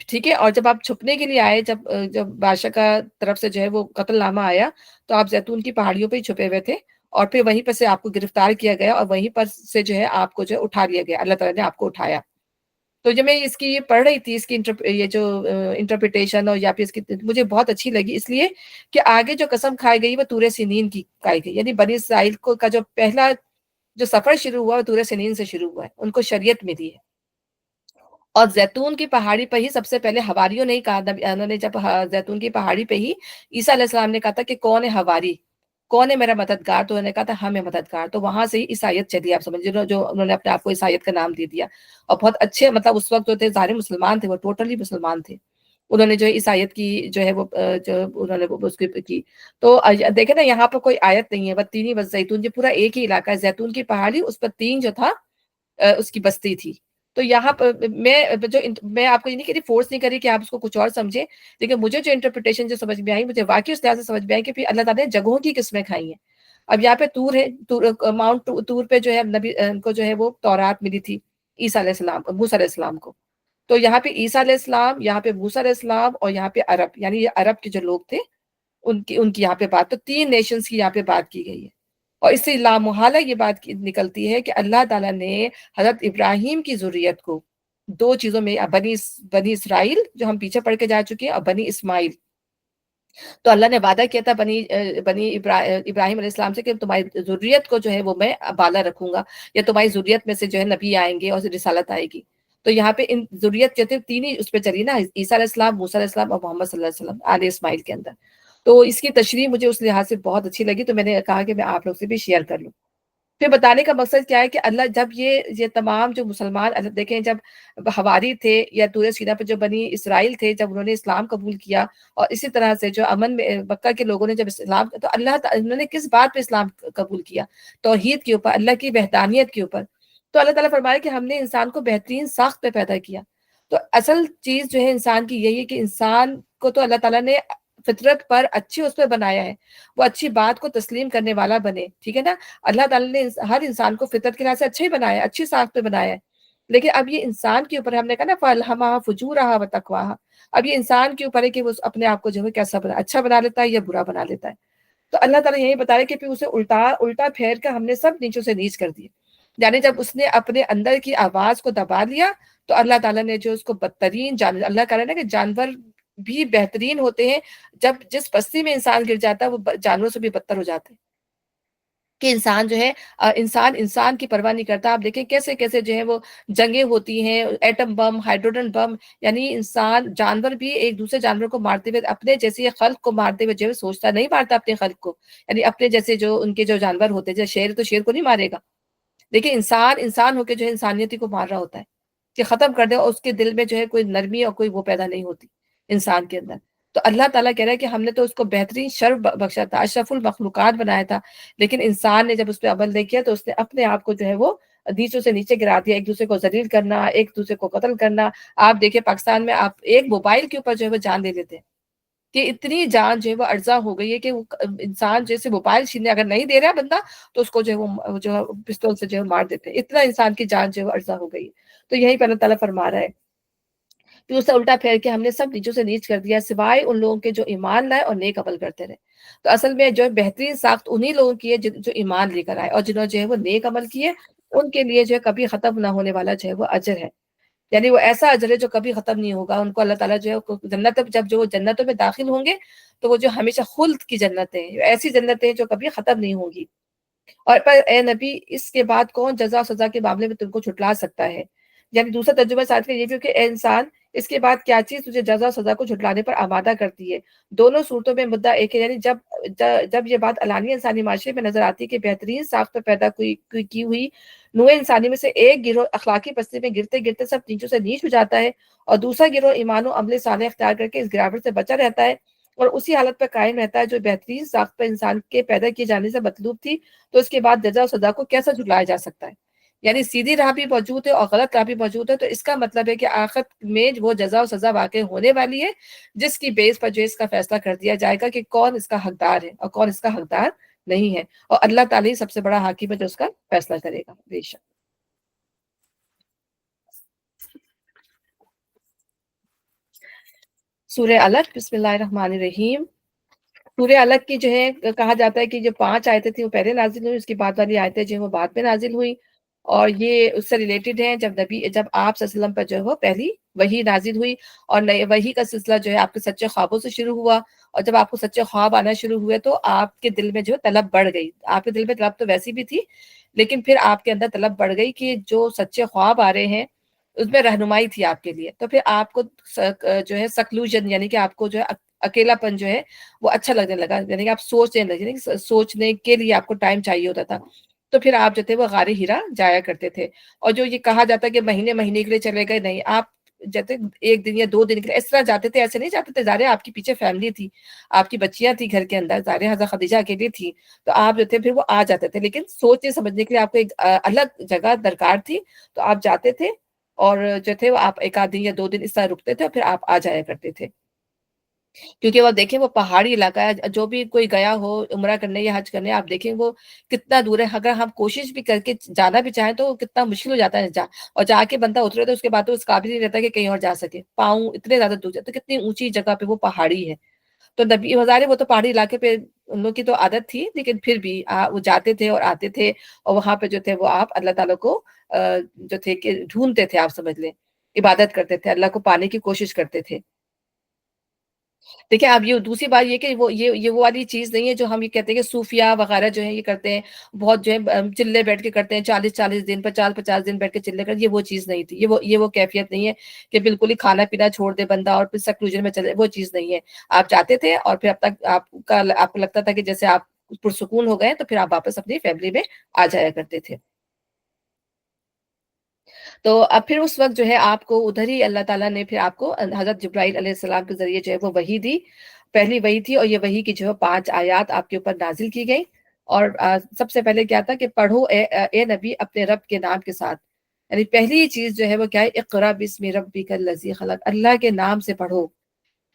A: ٹھیک ہے. اور جب آپ چھپنے کے لیے آئے، جب بادشاہ کا طرف سے جو ہے وہ قتل نامہ آیا تو آپ زیتون کی پہاڑیوں پہ ہی چھپے ہوئے تھے، اور پھر وہیں پر سے آپ کو گرفتار کیا گیا اور وہیں پر سے جو ہے آپ کو جو اٹھا لیا گیا، اللہ تعالیٰ نے آپ کو اٹھایا. تو جب میں اس کی یہ پڑھ رہی تھی، اس کی یہ جو انٹرپریٹیشن اور یا پھر اس کی، مجھے بہت اچھی لگی اس لیے کہ آگے جو قسم کھائی گئی وہ طور سنین کی کھائی گئی. یعنی بنی اسرائیل کا جو پہلا جو سفر شروع ہوا وہ طور سنین سے شروع ہوا ہے، ان کو شریعت ملی ہے. اور زیتون کی پہاڑی پہ ہی سب سے پہلے حواریوں نے کہا، انہوں نے جب زیتون کی پہاڑی پہ ہی عیسیٰ علیہ السلام نے کہا تھا کہ کون ہے حواری، کون ہے میرا مددگار، تو انہوں نے کہا تھا ہم ہیں مددگار. تو وہاں سے ہی عیسائیت چلی، آپ سمجھ جو انہوں نے اپنے آپ کو عیسائیت کا نام دے دیا. اور بہت اچھے مطلب اس وقت جو تھے ظاہر مسلمان تھے، وہ ٹوٹلی مسلمان تھے. انہوں نے جو عیسائیت کی جو ہے وہ جو انہوں نے اس کی. تو دیکھیں نا یہاں پر کوئی آیت نہیں ہے. والتین والزیتون یہ پورا ایک ہی علاقہ ہے، زیتون کی پہاڑی اس پر 3 جو تھا اس کی بستی تھی. تو یہاں پر میں آپ کو یہ نہیں کہتی، فورس نہیں کری کہ آپ اس کو کچھ اور سمجھیں، لیکن مجھے جو انٹرپریٹیشن جو سمجھ میں آئی، مجھے واقعی اس لحاظ سے سمجھ میں آئی کہ پھر اللہ تعالیٰ نے جگہوں کی قسمیں کھائی ہیں. اب یہاں پہ طور ہے، ماؤنٹ طور پہ جو ہے نبی کو جو ہے وہ تورات ملی تھی عیسیٰ علیہ السلام، موسیٰ علیہ السلام کو. تو یہاں پہ عیسیٰ علیہ السلام، یہاں پہ موسیٰ علیہ السلام، اور یہاں پہ عرب، یعنی یہ عرب کے جو لوگ تھے ان کی یہاں پہ بات، تو 3 نیشنز کی یہاں پہ بات کی گئی ہے. اور اس سے لامحالہ یہ بات نکلتی ہے کہ اللہ تعالیٰ نے حضرت ابراہیم کی ذریت کو 2 چیزوں میں، بنی اسرائیل جو ہم پیچھے پڑھ کے جا چکے ہیں، اور بنی اسماعیل. تو اللہ نے وعدہ کیا تھا بنی ابراہیم علیہ السلام سے کہ تمہاری ذریت کو جو ہے وہ میں بالا رکھوں گا، یا تمہاری ذریت میں سے جو ہے نبی آئیں گے اور رسالت آئے گی. تو یہاں پہ ان ذریت جو تھے 3 ہی اس پہ چلی نا، عیسیٰ علیہ السلام، موسیٰ علیہ السلام اور محمد صلی اللہ علیہ وسلم آل اسماعیل کے اندر. تو اس کی تشریح مجھے اس لحاظ سے بہت اچھی لگی، تو میں نے کہا کہ میں آپ لوگ سے بھی شیئر کر لوں۔ پھر بتانے کا مقصد کیا ہے کہ اللہ جب یہ تمام جو مسلمان دیکھیں، جب حواری تھے یا طور سینا پہ جو بنی اسرائیل تھے، جب انہوں نے اسلام قبول کیا، اور اسی طرح سے جو امن میں مکہ کے لوگوں نے جب اسلام، تو انہوں نے کس بات پہ اسلام قبول کیا؟ توحید کے اوپر، اللہ کی وحدانیت کے اوپر۔ تو اللہ تعالیٰ فرمایا کہ ہم نے انسان کو بہترین ساخت پہ پیدا کیا۔ تو اصل چیز جو ہے انسان کی یہی ہے کہ انسان کو تو اللہ تعالیٰ نے فطرت پر اچھی اس پہ بنایا ہے، وہ اچھی بات کو تسلیم کرنے والا بنے، ٹھیک ہے نا؟ اللہ تعالیٰ نے ہر انسان کو فطرت کے لحاظ سے اچھا ہی بنایا ہے، اچھی ساخت پہ بنایا ہے، لیکن اب یہ انسان کے اوپر ہم نے کہا نا فَأَلْهَمَهَا فُجُورَهَا وَتَقْوَاهَا، اب یہ انسان کے اوپر ہے کہ وہ اپنے آپ کو جو ہے کیسا اچھا بنا لیتا ہے یا برا بنا لیتا ہے۔ تو اللہ تعالیٰ یہی بتا رہے کہ پھر اسے الٹا پھیر کر ہم نے سب نیچوں سے نیچ کر دی، یعنی جب اس نے اپنے اندر کی آواز کو دبا لیا تو اللہ تعالیٰ نے جو اس کو بدترین جانور، اللہ کہہ رہا ہے نا کہ جانور بھی بہترین ہوتے ہیں، جب جس پستی میں انسان گر جاتا ہے وہ جانوروں سے بھی بدتر ہو جاتے ہیں، کہ انسان جو ہے انسان کی پرواہ نہیں کرتا۔ آپ دیکھیں کیسے کیسے جو ہے وہ جنگیں ہوتی ہیں، ایٹم بم، ہائیڈروجن بم، یعنی انسان جانور بھی ایک دوسرے جانور کو مارتے ہوئے، اپنے جیسے خلق کو مارتے ہوئے جو ہے سوچتا نہیں، مارتا اپنے خلق کو، یعنی اپنے جیسے جو ان کے جو جانور ہوتے ہیں، جیسے شیر تو شیر کو نہیں مارے گا، لیکن انسان ہو کے جو ہے انسانیتی کو مار رہا ہوتا ہے کہ ختم کر دے، اور اس کے دل میں جو ہے کوئی نرمی اور کوئی وہ پیدا نہیں ہوتی انسان کے اندر۔ تو اللہ تعالیٰ کہہ رہا ہے کہ ہم نے تو اس کو بہترین شرف بخشا تھا، اشرف المخلوقات بنایا تھا، لیکن انسان نے جب اس پہ عمل نہیں کیا تو اس نے اپنے آپ کو جو ہے وہ نیچوں سے نیچے گرا دیا، ایک دوسرے کو ذلیل کرنا، ایک دوسرے کو قتل کرنا۔ آپ دیکھیں پاکستان میں آپ ایک موبائل کے اوپر جو ہے وہ جان لے لیتے ہیں، کہ اتنی جان جو ہے وہ ارزاں ہو گئی ہے کہ انسان جیسے موبائل چھیننے اگر نہیں دے رہا بندہ تو اس کو جو ہے وہ جو پستول سے جو ہے مار دیتے ہیں، اتنا انسان کی جان جو ہے وہ ارزاں ہو گئی ہے۔ تو یہی پہ اللہ تعالیٰ فرما رہا ہے، پھر اسے الٹا پھیر کے ہم نے سب نیچوں سے نیچ کر دیا سوائے ان لوگوں کے جو ایمان لائے اور نیک عمل کرتے رہے۔ تو اصل میں جو ہے بہترین ساخت انہی لوگوں کی ہے جو ایمان لے کر آئے، اور جنہوں جو ہے وہ نیک عمل کیے، ان کے لیے جو ہے کبھی ختم نہ ہونے والا جو ہے وہ اجر ہے، یعنی وہ ایسا اجر ہے جو کبھی ختم نہیں ہوگا۔ ان کو اللہ تعالیٰ جو ہے جنت، جب جو وہ جنتوں میں داخل ہوں گے تو وہ جو ہمیشہ خلد کی جنتیں، ایسی جنتیں جو کبھی ختم نہیں ہوں گی۔ اور پر اے نبی، اس کے بعد کون جزا و سزا کے معاملے میں تم کو چھٹلا سکتا ہے؟ یعنی دوسرا ترجمہ ساتھ میں یہ بھی کہ اے انسان، اس کے بعد کیا چیز تجھے جزا و سزا کو جھٹلانے پر آمادہ کرتی ہے؟ دونوں صورتوں میں مدعا ایک ہے، یعنی جب یہ بات علانیہ انسانی معاشرے میں نظر آتی ہے کہ بہترین ساخت پر پیدا کی ہوئی نوع انسانی میں سے ایک گروہ اخلاقی پستی میں گرتے گرتے سب نیچوں سے نیچ ہو جاتا ہے، اور دوسرا گروہ ایمان و عمل صالح اختیار کر کے اس گراوٹ سے بچا رہتا ہے اور اسی حالت پر قائم رہتا ہے جو بہترین ساخت پر انسان کے پیدا کیے جانے سے مطلوب تھی، تو اس کے بعد جزا و سزا کو کیسا جھٹلایا جا سکتا ہے؟ یعنی سیدھی راہ بھی موجود ہے اور غلط راہ بھی موجود ہے، تو اس کا مطلب ہے کہ آخرت میں وہ جزا و سزا واقع ہونے والی ہے، جس کی بیس پر جو اس کا فیصلہ کر دیا جائے گا کہ کون اس کا حقدار ہے اور کون اس کا حقدار نہیں ہے، اور اللہ تعالیٰ ہی سب سے بڑا حاکم ہے جو اس کا فیصلہ کرے گا، بے شک۔ سورہ علق، بسم اللہ الرحمن الرحیم۔ سورہ علق کی جو ہے کہا جاتا ہے کہ جو 5 آیتیں تھیں وہ پہلے نازل ہوئی، اس کی بعد والی آیتیں جو ہیں وہ بعد میں نازل ہوئی، اور یہ اس سے ریلیٹڈ ہیں جب آپ صلی اللہ علیہ وسلم پر جو ہے وہ پہلی وحی نازل ہوئی، اور نئے وحی کا سلسلہ جو ہے آپ کے سچے خوابوں سے شروع ہوا، اور جب آپ کو سچے خواب آنا شروع ہوئے تو آپ کے دل میں جو ہے طلب بڑھ گئی۔ آپ کے دل میں طلب تو ویسی بھی تھی، لیکن پھر آپ کے اندر طلب بڑھ گئی کہ جو سچے خواب آ رہے ہیں اس میں رہنمائی تھی آپ کے لیے، تو پھر آپ کو جو ہے سکلوژن، یعنی کہ آپ کو جو ہے اکیلا پن جو ہے وہ اچھا لگنے لگا، یعنی کہ آپ سوچنے لگے، یعنی کہ سوچنے کے لیے آپ کو ٹائم چاہیے ہوتا تھا، تو پھر آپ جو تھے وہ غار ہرا جایا کرتے تھے۔ اور جو یہ کہا جاتا ہے کہ مہینے مہینے کے لیے چلے گئے، نہیں، آپ جاتے 1 دن یا 2 دن کے لیے اس طرح جاتے تھے، ایسے نہیں جاتے تھے، ظاہر ہے آپ کی پیچھے فیملی تھی، آپ کی بچیاں تھی گھر کے اندر، ظاہر ہے حضرت خدیجہ اکیلی تھی، تو آپ جو تھے پھر وہ آ جاتے تھے، لیکن سوچنے سمجھنے کے لیے آپ کو ایک الگ جگہ درکار تھی، تو آپ جاتے تھے، اور جو تھے وہ آپ 1 آدھ دن یا 2 دن اس طرح رکتے تھے، اور پھر آپ آ جایا کرتے تھے، کیونکہ وہ دیکھیں وہ پہاڑی علاقہ ہے، جو بھی کوئی گیا ہو عمرہ کرنے یا حج کرنے، آپ دیکھیں وہ کتنا دور ہے، اگر ہم کوشش بھی کر کے جانا بھی چاہیں تو کتنا مشکل ہو جاتا ہے اور جا کے بندہ اترے تو اس کے بعد تو اس قابل نہیں رہتا کہ کہیں اور جا سکے، پاؤں اتنے زیادہ دور جاتے، کتنی اونچی جگہ پہ وہ پہاڑی ہے، تو نبی ہزارے وہ تو پہاڑی علاقے پہ ان لوگوں کی تو عادت تھی، لیکن پھر بھی وہ جاتے تھے اور آتے تھے، اور وہاں پہ جو تھے وہ آپ اللہ تعالیٰ کو جو تھے کہ ڈھونڈتے تھے، آپ سمجھ لیں عبادت کرتے تھے، اللہ کو پانے کی کوشش کرتے تھے۔ دیکھیں اب یہ دوسری بات یہ کہ وہ والی چیز نہیں ہے جو ہم یہ کہتے ہیں کہ صوفیہ وغیرہ جو ہے یہ کرتے ہیں، بہت جو ہے چلے بیٹھ کے کرتے ہیں، 40 دن 50 دن بیٹھ کے چلے کر، یہ وہ چیز نہیں تھی، یہ وہ کیفیت نہیں ہے کہ بالکل ہی کھانا پینا چھوڑ دے بندہ اور پھر سیکلوژن میں چلے، وہ چیز نہیں ہے۔ آپ چاہتے تھے اور پھر اب تک آپ کو لگتا تھا کہ جیسے آپ پرسکون ہو گئے تو پھر آپ واپس اپنی فیملی میں آ جایا کرتے تھے۔ تو اب پھر اس وقت جو ہے آپ کو ادھر ہی اللہ تعالیٰ نے پھر آپ کو حضرت جبرائیل علیہ السلام کے ذریعے جو ہے وہ وحی دی، پہلی وحی تھی، اور یہ وحی کی جو ہے 5 آیات آپ کے اوپر نازل کی گئی۔ اور سب سے پہلے کیا تھا کہ پڑھو اے نبی اپنے رب کے نام کے ساتھ، یعنی پہلی چیز جو ہے وہ کیا ہے، اقرا بسم ربک الذی خلق، اللہ کے نام سے پڑھو۔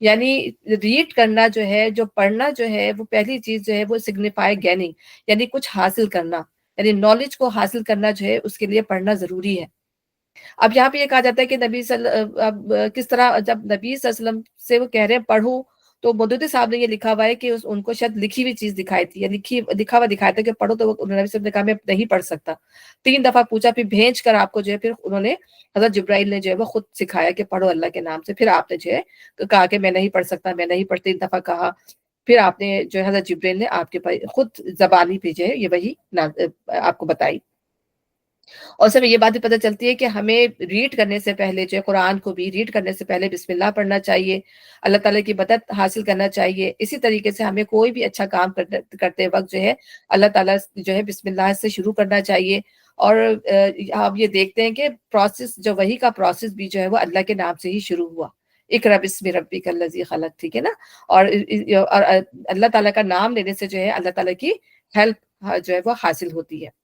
A: یعنی ریڈ کرنا جو ہے، جو پڑھنا جو ہے، وہ پہلی چیز جو ہے وہ سگنیفائی گیننگ، یعنی کچھ حاصل کرنا، یعنی نالج کو حاصل کرنا جو ہے اس کے لیے پڑھنا ضروری ہے۔ اب یہاں پہ یہ کہا جاتا ہے کہ اب کس طرح جب نبی صلی اللہ علیہ وسلم سے وہ کہہ رہے ہیں پڑھو، تو مودودی صاحب نے یہ لکھا ہوا ہے کہ ان کو شاید لکھی ہوئی چیز دکھائی تھی، یا لکھا ہوا دکھایا تھا کہ پڑھو، تو نبی صلی اللہ علیہ وسلم نے کہا میں نہیں پڑھ سکتا، 3 دفعہ پوچھا، پھر بھیج کر آپ کو جو ہے پھر انہوں نے، حضرت جبرائیل نے جو ہے وہ خود سکھایا کہ پڑھو اللہ کے نام سے۔ پھر آپ نے جو ہے کہا کہ میں نہیں پڑھ سکتا، میں نہیں پڑھتی، 3 دفعہ کہا، پھر آپ نے جو ہے حضرت جبرائیل نے آپ کے خود زبانی پہ جو ہے یہ وہی آپ کو بتائی۔ اور سب یہ بات بھی پتہ چلتی ہے کہ ہمیں ریڈ کرنے سے پہلے جو ہے قرآن کو بھی ریڈ کرنے سے پہلے بسم اللہ پڑھنا چاہیے، اللہ تعالیٰ کی مدد حاصل کرنا چاہیے۔ اسی طریقے سے ہمیں کوئی بھی اچھا کام کرتے وقت جو ہے اللہ تعالیٰ جو ہے بسم اللہ سے شروع کرنا چاہیے۔ اور آپ یہ دیکھتے ہیں کہ پروسیس جو وحی کا پروسیس بھی جو ہے وہ اللہ کے نام سے ہی شروع ہوا، اقرا بسم ربک الذی خلق، ٹھیک ہے نا۔ اور اللہ تعالیٰ کا نام لینے سے جو ہے اللہ تعالیٰ کی ہیلپ جو ہے وہ حاصل ہوتی ہے۔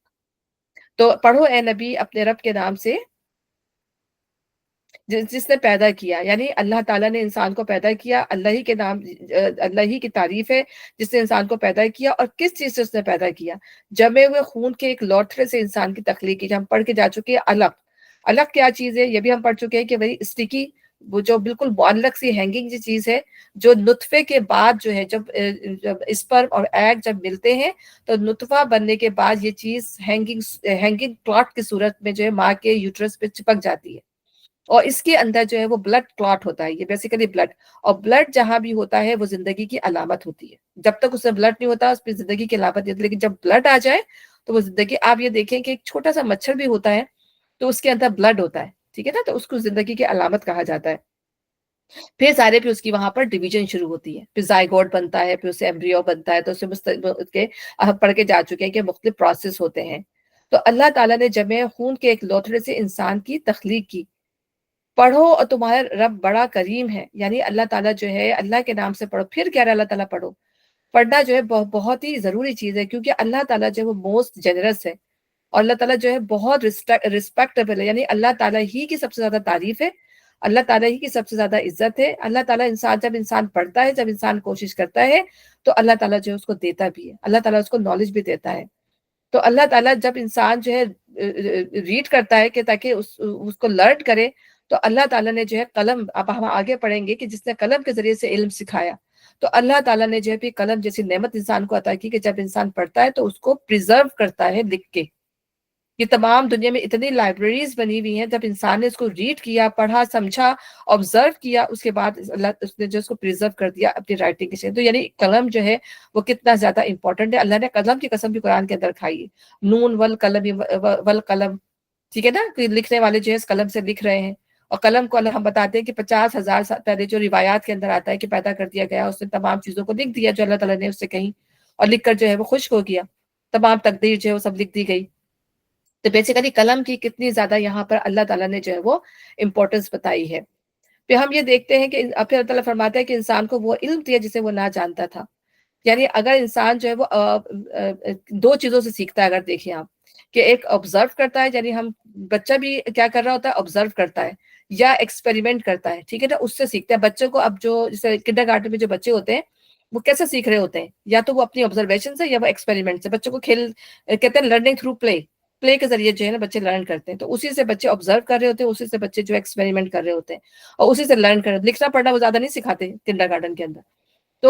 A: تو پڑھو اے نبی اپنے رب کے نام سے جس نے پیدا کیا، یعنی اللہ تعالیٰ نے انسان کو پیدا کیا، اللہ ہی کے نام، اللہ ہی کی تعریف ہے جس نے انسان کو پیدا کیا۔ اور کس چیز سے اس نے پیدا کیا؟ جمے ہوئے خون کے ایک لوتھڑے سے انسان کی تخلیق کی، جو ہم پڑھ کے جا چکے ہیں۔ الگ الگ کیا چیز ہے یہ بھی ہم پڑھ چکے ہیں کہ وہی اسٹکی، وہ جو بالکل معلق سی ہینگنگ سی چیز ہے، جو نطفے کے بعد جو ہے جب اسپرم اور ایگ جب ملتے ہیں تو نطفہ بننے کے بعد یہ چیز ہینگنگ کلاٹ کی صورت میں جو ہے ماں کے یوٹرس پہ چپک جاتی ہے، اور اس کے اندر جو ہے وہ بلڈ کلاٹ ہوتا ہے، یہ بیسیکلی بلڈ، اور بلڈ جہاں بھی ہوتا ہے وہ زندگی کی علامت ہوتی ہے۔ جب تک اس میں بلڈ نہیں ہوتا اس پہ زندگی کی علامت نہیں ہوتی، لیکن جب بلڈ آ جائے تو وہ زندگی۔ آپ یہ دیکھیں کہ ایک چھوٹا سا مچھر بھی ہوتا ہے تو اس کے اندر بلڈ ہوتا ہے، ٹھیک ہے نا، تو اس کو زندگی کی علامت کہا جاتا ہے۔ پھر سارے پھر اس کی وہاں پر ڈویژن شروع ہوتی ہے، پھر زائگوٹ بنتا ہے، پھر اس سے ایمبریو بنتا ہے، تو اس کے ہم پڑھ کے جا چکے ہیں کہ مختلف پروسیس ہوتے ہیں۔ تو اللہ تعالیٰ نے جمع خون کے ایک لوتھڑے سے انسان کی تخلیق کی۔ پڑھو اور تمہارا رب بڑا کریم ہے، یعنی اللہ تعالیٰ جو ہے اللہ کے نام سے پڑھو۔ پھر کہہ رہا ہے اللہ تعالیٰ پڑھو، پڑھنا جو ہے بہت ہی ضروری چیز ہے، کیونکہ اللہ تعالیٰ جو ہے وہ موسٹ جنرس ہے، اور اللہ تعالیٰ جو ہے بہت رسپیکٹیبل ہے، یعنی اللہ تعالیٰ ہی کی سب سے زیادہ تعریف ہے، اللہ تعالیٰ ہی کی سب سے زیادہ عزت ہے۔ اللہ تعالیٰ جب انسان پڑھتا ہے، جب انسان کوشش کرتا ہے تو اللہ تعالیٰ جو ہے اس کو دیتا بھی ہے، اللہ تعالیٰ اس کو نالج بھی دیتا ہے۔ تو اللہ تعالیٰ جب انسان جو ہے ریڈ کرتا ہے کہ تاکہ اس کو لرن کرے، تو اللہ تعالیٰ نے جو ہے قلم، اب ہم آگے پڑھیں گے کہ جس نے قلم کے ذریعے سے علم سکھایا، تو اللہ تعالیٰ نے جو ہے قلم جیسی نعمت انسان کو عطا کی کہ جب انسان پڑھتا ہے تو اس کو پریزرو کرتا ہے لکھ کے۔ یہ تمام دنیا میں اتنی لائبریریز بنی ہوئی ہیں، جب انسان نے اس کو ریڈ کیا، پڑھا، سمجھا، آبزرو کیا، اس کے بعد اللہ اس نے جو اس کو پریزرو کر دیا اپنی رائٹنگ کے ذریعے۔ تو یعنی قلم جو ہے وہ کتنا زیادہ امپورٹنٹ ہے۔ اللہ نے قلم کی قسم بھی قرآن کے اندر کھائی ہے، نون والقلم والقلم، ٹھیک ہے نا، کہ لکھنے والے جو ہے اس قلم سے لکھ رہے ہیں۔ اور قلم کو اللہ ہم بتاتے ہیں کہ 50,000 سال پہلے جو روایات کے اندر آتا ہے کہ پیدا کر دیا گیا، اس نے تمام چیزوں کو لکھ دیا جو اللہ تعالیٰ نے اس سے کہیں، اور لکھ کر جو ہے وہ خشک ہو گیا، تمام تقدیر جو ہے وہ سب لکھ دی گئی۔ تو بیسیکلی قلم کی کتنی زیادہ یہاں پر اللہ تعالیٰ نے جو ہے وہ امپورٹنس بتائی ہے۔ پھر ہم یہ دیکھتے ہیں کہ پھر اللہ تعالیٰ فرماتا ہے کہ انسان کو وہ علم دیا جسے وہ نہ جانتا تھا، یعنی اگر انسان جو ہے وہ 2 چیزوں سے سیکھتا ہے، اگر دیکھیں آپ کہ ایک آبزرو کرتا ہے، یعنی ہم بچہ بھی کیا کر رہا ہوتا ہے، آبزرو کرتا ہے یا ایکسپیریمنٹ کرتا ہے، ٹھیک ہے نا، اس سے سیکھتا ہے۔ بچوں کو اب جو جیسے کنڈر گارڈن میں جو بچے ہوتے ہیں وہ کیسے سیکھ رہے ہوتے ہیں، یا تو وہ اپنی آبزرویشن سے یا وہ ایکسپیریمنٹ سے۔ بچوں کو کہتے ہیں لرننگ تھرو پلے کے ذریعے جو ہے نا بچے لرن کرتے ہیں، تو اسی سے بچے آبزرو کر رہے ہوتے ہیں، اسی سے بچے جو ایکسپیریمنٹ کر رہے ہوتے ہیں، اور اسی سے لرن کر رہے ہیں۔ لکھنا پڑھنا وہ زیادہ نہیں سکھاتے کنڈر گارڈن کے اندر، تو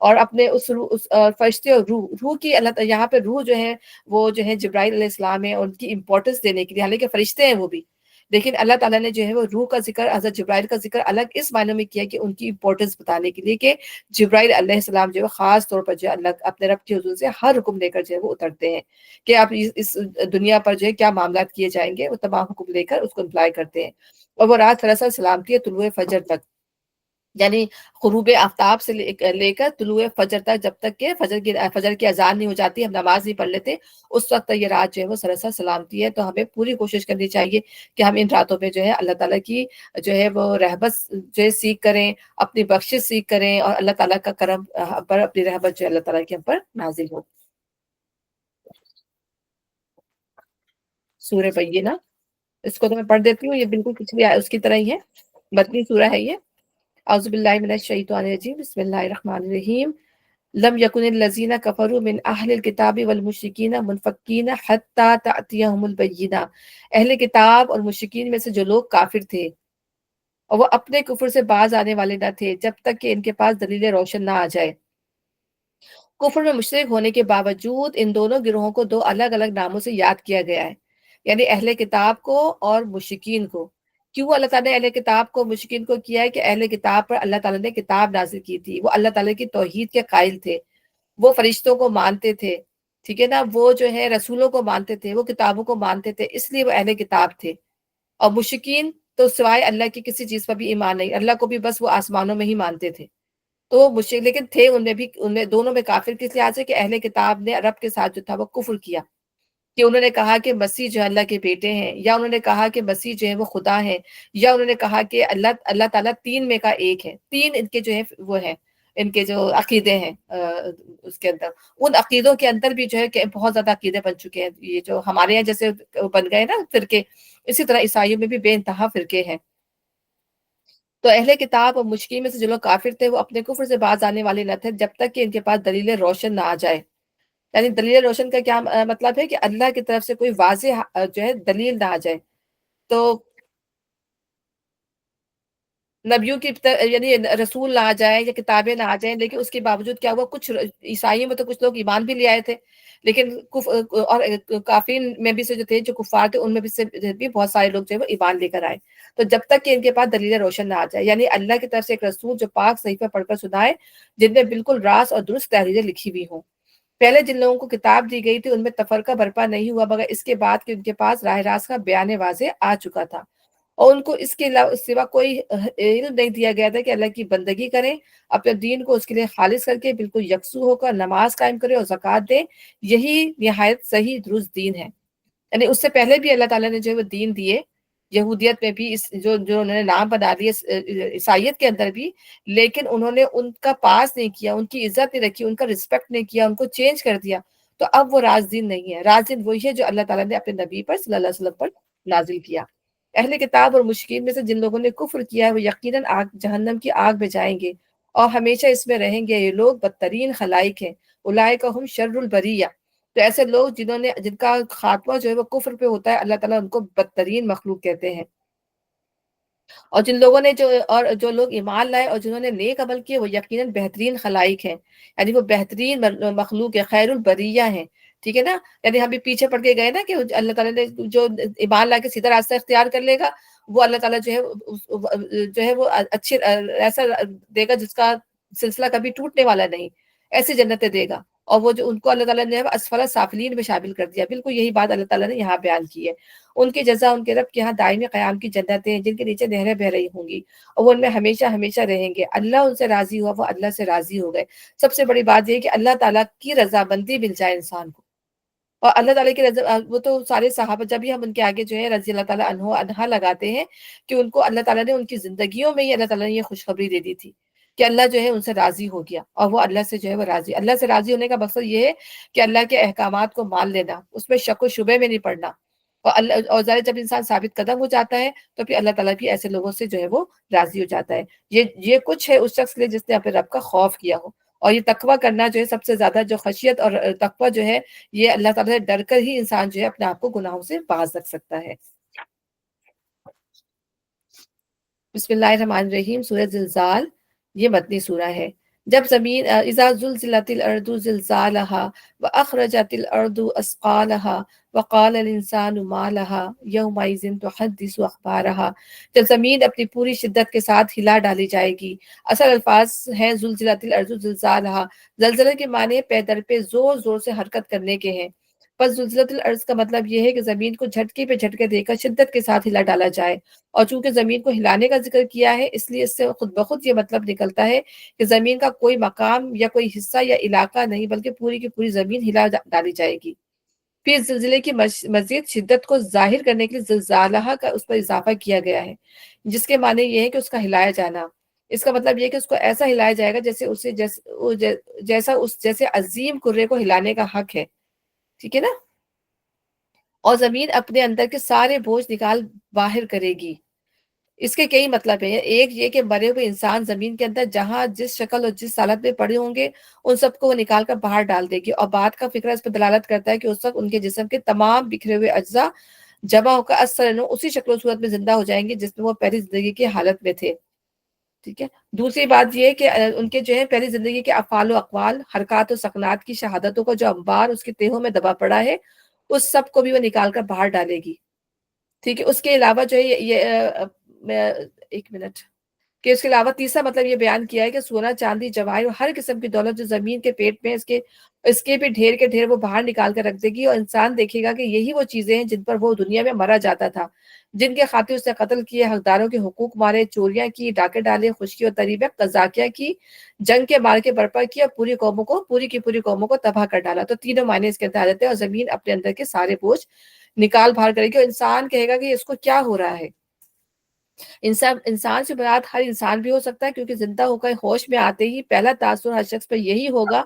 A: اور اپنے اس فرشتے اور روح کی اللہ تعالیٰ یہاں پہ روح جو ہے وہ جو ہے جبرائیل علیہ السلام ہے، اور ان کی امپورٹنس دینے کے لیے، حالانکہ فرشتے ہیں وہ بھی، لیکن اللہ تعالیٰ نے جو ہے وہ روح کا ذکر، حضرت جبرائیل کا ذکر الگ اس معنی میں کیا کہ ان کی امپورٹنس بتانے کے لیے کہ جبرائیل علیہ السلام جو ہے خاص طور پر جو ہے اللہ اپنے رب کے حضور سے ہر حکم لے کر جو ہے وہ اترتے ہیں کہ آپ اس دنیا پر جو ہے کیا معاملات کیے جائیں گے، وہ تمام حکم لے کر اس کو امپلائی کرتے ہیں۔ اور وہ رات دراصل سلامتی ہے طلوع فجر تک، یعنی غروب آفتاب سے لے کر طلوع فجر تک، جب تک کہ فجر کی اذان نہیں ہو جاتی، ہم نماز نہیں پڑھ لیتے، اس وقت تک یہ رات جو ہے وہ سراسر سلامتی ہے۔ تو ہمیں پوری کوشش کرنی چاہیے کہ ہم ان راتوں میں جو ہے اللہ تعالیٰ کی جو ہے وہ رحمت جو ہے سیکھ کریں، اپنی بخشش سیکھ کریں، اور اللہ تعالیٰ کا کرم پر اپنی رحمت جو ہے اللہ تعالیٰ کے ہم پر نازل ہو۔ سورہ بینہ، اس کو تو میں پڑھ دیتی ہوں، یہ بالکل پچھلی اس کی طرح ہی ہے، مدنی سورہ ہے یہ۔ اعوذ باللہ من الشیطان الرجیم، بسم اللہ الرحمن الرحیم۔ لم یکن الذین کفروا من اہل الکتاب والمشرکین منفکین حتی تأتیہم البینہ، اہل کتاب اور مشرکین میں سے جو لوگ کافر تھے اور وہ اپنے کفر سے باز آنے والے نہ تھے جب تک کہ ان کے پاس دلیل روشن نہ آ جائے۔ کفر میں مشرک ہونے کے باوجود ان دونوں گروہوں کو دو الگ الگ ناموں سے یاد کیا گیا ہے، یعنی اہل کتاب کو اور مشرکین کو۔ کیوں اللہ تعالیٰ نے اہل کتاب کو مشرکین کو کیا ہے؟ کہ اہل کتاب پر اللہ تعالیٰ نے کتاب نازل کی تھی، وہ اللہ تعالیٰ کی توحید کے قائل تھے، وہ فرشتوں کو مانتے تھے، ٹھیک ہے نا، وہ جو ہے رسولوں کو مانتے تھے، وہ کتابوں کو مانتے تھے، اس لیے وہ اہل کتاب تھے۔ اور مشرکین تو سوائے اللہ کی کسی چیز پر بھی ایمان نہیں، اللہ کو بھی بس وہ آسمانوں میں ہی مانتے تھے۔ تو وہ مشرک لیکن تھے ان میں بھی، ان میں دونوں میں کافر کس لحاظ سے کہ اہل کتاب نے عرب کے ساتھ جو تھا وہ کفر کیا، کہ انہوں نے کہا کہ مسیح جو ہے اللہ کے بیٹے ہیں، یا انہوں نے کہا کہ مسیح جو ہے وہ خدا ہے، یا انہوں نے کہا کہ اللہ تعالیٰ تین میں کا ایک ہے۔ تین ان کے جو ہے وہ ہیں، ان کے جو عقیدے ہیں اس کے اندر، ان عقیدوں کے اندر بھی جو ہے کہ بہت زیادہ عقیدے بن چکے ہیں، یہ جو ہمارے یہاں جیسے بن گئے نا فرقے، اسی طرح عیسائیوں میں بھی بے انتہا فرقے ہیں۔ تو اہل کتاب اور مشرکین میں سے جو لوگ کافر تھے وہ اپنے کفر سے باز آنے والے نہ تھے جب تک کہ ان کے پاس دلیل روشن نہ آ جائے۔ یعنی دلیل روشن کا کیا مطلب ہے؟ کہ اللہ کی طرف سے کوئی واضح جو ہے دلیل نہ آ جائے۔ تو نبیوں کی یعنی رسول نہ آ جائیں یا کتابیں نہ آ جائیں، لیکن اس کے باوجود کیا ہوا، کچھ عیسائیوں میں تو کچھ لوگ ایمان بھی لے آئے تھے، لیکن اور کافرین میں بھی سے جو تھے، جو کفار تھے، ان میں بھی سے بھی بہت سارے لوگ جو ہے وہ ایمان لے کر آئے۔ تو جب تک کہ ان کے پاس دلیل روشن نہ آ جائے، یعنی اللہ کی طرف سے ایک رسول جو پاک صحیفہ پڑھ کر سنائے، جن میں بالکل راست اور درست تحریریں لکھی ہوئی ہوں۔ پہلے جن لوگوں کو کتاب دی گئی تھی ان میں تفرقہ برپا نہیں ہوا، مگر اس کے بعد کہ ان کے پاس راہ راست کا بیان واضح آ چکا تھا، اور ان کو اس کے سوا کوئی علم نہیں دیا گیا تھا کہ اللہ کی بندگی کریں، اپنے دین کو اس کے لیے خالص کر کے بالکل یکسو ہو کر نماز قائم کریں اور زکوٰۃ دیں، یہی نہایت صحیح درست دین ہے۔ یعنی اس سے پہلے بھی اللہ تعالیٰ نے جو ہے وہ دین دیے، یہودیت میں بھی، اس جو انہوں نے نام بنا دیے، عیسائیت کے اندر بھی، لیکن انہوں نے ان کا پاس نہیں کیا، ان کی عزت نہیں رکھی، ان کا رسپیکٹ نہیں کیا، ان کو چینج کر دیا۔ تو اب وہ راز دین نہیں ہے، راز دین وہی ہے جو اللہ تعالیٰ نے اپنے نبی پر صلی اللہ علیہ وسلم پر نازل کیا۔ اہل کتاب اور مشرکین میں سے جن لوگوں نے کفر کیا ہے وہ یقیناً جہنم کی آگ میں جائیں گے اور ہمیشہ اس میں رہیں گے، یہ لوگ بدترین خلائق ہیں، اولئک ہم شر البریہ۔ تو ایسے لوگ جن کا خاتمہ جو ہے وہ کفر پہ ہوتا ہے، اللہ تعالیٰ ان کو بدترین مخلوق کہتے ہیں۔ اور جو لوگ ایمان لائے اور جنہوں نے نیک عمل کیے وہ یقیناً بہترین خلائق ہیں، یعنی وہ بہترین مخلوق ہے، خیر البریہ ہیں، ٹھیک ہے نا۔ یعنی ہم بھی پیچھے پڑ کے گئے نا کہ اللہ تعالیٰ نے جو ایمان لا کے سیدھا راستہ اختیار کر لے گا، وہ اللہ تعالیٰ جو ہے وہ اچھے ایسا دے گا جس کا سلسلہ کبھی ٹوٹنے والا نہیں، ایسی جنتیں دے گا۔ اور وہ جو ان کو اللہ تعالیٰ نے اسفل سافلین میں شامل کر دیا، بالکل یہی بات اللہ تعالیٰ نے یہاں بیان کی ہے۔ ان کی جزا ان کے رب کے ہاں دائمی قیام کی جنتیں ہیں جن کے نیچے نہریں بہ رہی ہوں گی، اور وہ ان میں ہمیشہ ہمیشہ رہیں گے۔ اللہ ان سے راضی ہوا، وہ اللہ سے راضی ہو گئے۔ سب سے بڑی بات یہ ہے کہ اللہ تعالیٰ کی رضامندی مل جائے انسان کو، اور اللہ تعالیٰ کی رضا، وہ تو سارے صحابہ، جب بھی ہم ان کے آگے جو ہے رضی اللہ تعالیٰ عنہ عنہا لگاتے ہیں، کہ ان کو اللہ تعالیٰ نے ان کی زندگیوں میں ہی اللہ تعالیٰ نے یہ خوشخبری دے دی تھی کہ اللہ جو ہے ان سے راضی ہو گیا، اور وہ اللہ سے جو ہے وہ راضی۔ اللہ سے راضی ہونے کا مقصد یہ ہے کہ اللہ کے احکامات کو مان لینا، اس میں شک و شبے میں نہیں پڑنا، اور ظاہر جب انسان ثابت قدم ہو جاتا ہے تو پھر اللہ تعالیٰ بھی ایسے لوگوں سے جو ہے وہ راضی ہو جاتا ہے۔ یہ کچھ ہے اس شخص کے لیے جس نے اپنے رب کا خوف کیا ہو، اور یہ تقویٰ کرنا جو ہے سب سے زیادہ، جو خشیت اور تقویٰ جو ہے، یہ اللہ تعالیٰ سے ڈر کر ہی انسان جو ہے اپنے آپ کو گناہوں سے باز رکھ سکتا ہے۔ بسم اللہ الرحمن الرحیم، سورہ زلزال، یہ مدنی سورہ ہے۔ جب زمین اذا زلزلت الارض زلزالها واخرجت الارض اثقالها وقال الانسان ما لها يومئذ تحدث اخبارها، جب زمین اپنی پوری شدت کے ساتھ ہلا ڈالی جائے گی. اصل الفاظ ہیں زلزلت الارض زلزالها، زلزلے کے معنی پے در پہ زور زور سے حرکت کرنے کے ہیں. پس زلزلۃ الارض کا مطلب یہ ہے کہ زمین کو جھٹکے پہ جھٹکے دے کر شدت کے ساتھ ہلا ڈالا جائے. اور چونکہ زمین کو ہلانے کا ذکر کیا ہے اس لیے اس سے خود بخود یہ مطلب نکلتا ہے کہ زمین کا کوئی مقام یا کوئی حصہ یا علاقہ نہیں بلکہ پوری کی پوری زمین ہلا ڈالی جائے گی. پھر زلزلے کی مزید شدت کو ظاہر کرنے کے لیے زلزالہ کا اس پر اضافہ کیا گیا ہے، جس کے معنی یہ ہے کہ اس کا ہلایا جانا. اس کا مطلب یہ ہے کہ اس کو ایسا ہلایا جائے گا جیسے عظیم کرے کو ہلانے کا حق ہے. ٹھیک ہے نا. اور زمین اپنے اندر کے سارے بوجھ نکال باہر کرے گی. اس کے کئی مطلب ہیں. ایک یہ کہ مرے ہوئے انسان زمین کے اندر جہاں جس شکل اور جس حالت میں پڑے ہوں گے ان سب کو وہ نکال کر باہر ڈال دے گی. اور بات کا فکرہ اس پر دلالت کرتا ہے کہ اس وقت ان کے جسم کے تمام بکھرے ہوئے اجزاء جمع ہو کر اثر اسی شکل و صورت میں زندہ ہو جائیں گے جس میں وہ پہلی زندگی کی حالت میں تھے. ٹھیک ہے. دوسری بات یہ کہ ان کے جو ہے پہلی زندگی کے افعال و اقوال، حرکات و سکنات کی شہادتوں کو جو انبار اس کے تہوں میں دبا پڑا ہے اس سب کو بھی وہ نکال کر باہر ڈالے گی. ٹھیک ہے. اس کے علاوہ جو ہے ایک منٹ کہ اس کے علاوہ تیسرا مطلب یہ بیان کیا ہے کہ سونا چاندی جواہر اور ہر قسم کی دولت جو زمین کے پیٹ میں اس کے بھی ڈھیر کے ڈھیر وہ باہر نکال کر رکھ دے گی. اور انسان دیکھے گا کہ یہی وہ چیزیں ہیں جن پر وہ دنیا میں مرا جاتا تھا، جن کے خاطر اس نے قتل کیے، حقداروں کے حقوق مارے، چوریاں کی، ڈاکے ڈالے، خشکی اور طریبیں قذاقیاں کی، جنگ کے مار کے برپا کیا، اور پوری کی پوری قوموں کو تباہ کر ڈالا. تو تینوں معنی اس کے اندر آ جاتے ہیں. اور زمین اپنے اندر کے سارے بوجھ نکال باہر کرے گی اور انسان کہے گا کہ اس کو کیا ہو رہا ہے. انسان سے مراد ہر انسان بھی ہو سکتا ہے کیونکہ زندہ ہو کر ہوش میں آتے ہی پہلا تاثر ہر شخص پہ یہی ہوگا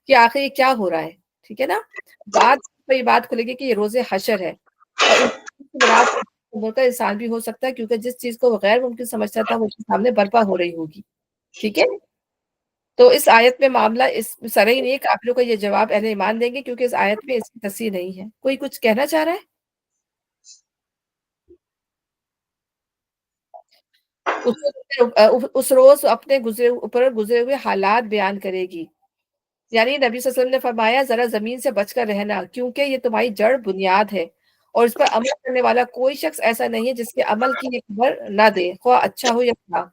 A: کہ آخر یہ کیا ہو رہا ہے. ٹھیک ہے نا. بعد یہ بات کھلے گی کہ یہ روز حشر ہے. اور انسان سے مراد عمر کا انسان بھی ہو سکتا ہے کیونکہ جس چیز کو وہ غیر ممکن سمجھتا تھا وہ اس کے سامنے برپا ہو رہی ہوگی. ٹھیک ہے. تو اس آیت میں معاملہ اس سرئی نہیں کہ آپ لوگ کو یہ جواب اہل ایمان دیں گے کیونکہ اس آیت میں اس کی تصحیح نہیں ہے. کوئی کچھ کہنا چاہ رہا ہے؟ اس روز اپنے گزرے ہوئے حالات بیان کرے گی. یعنی نبی صلی اللہ علیہ وسلم نے فرمایا ذرا زمین سے بچ کر رہنا کیونکہ یہ تمہاری جڑ بنیاد ہے اور اس پر عمل کرنے والا کوئی شخص ایسا نہیں ہے جس کے عمل کی یہ خبر نہ دے خواہ اچھا ہو یا برا.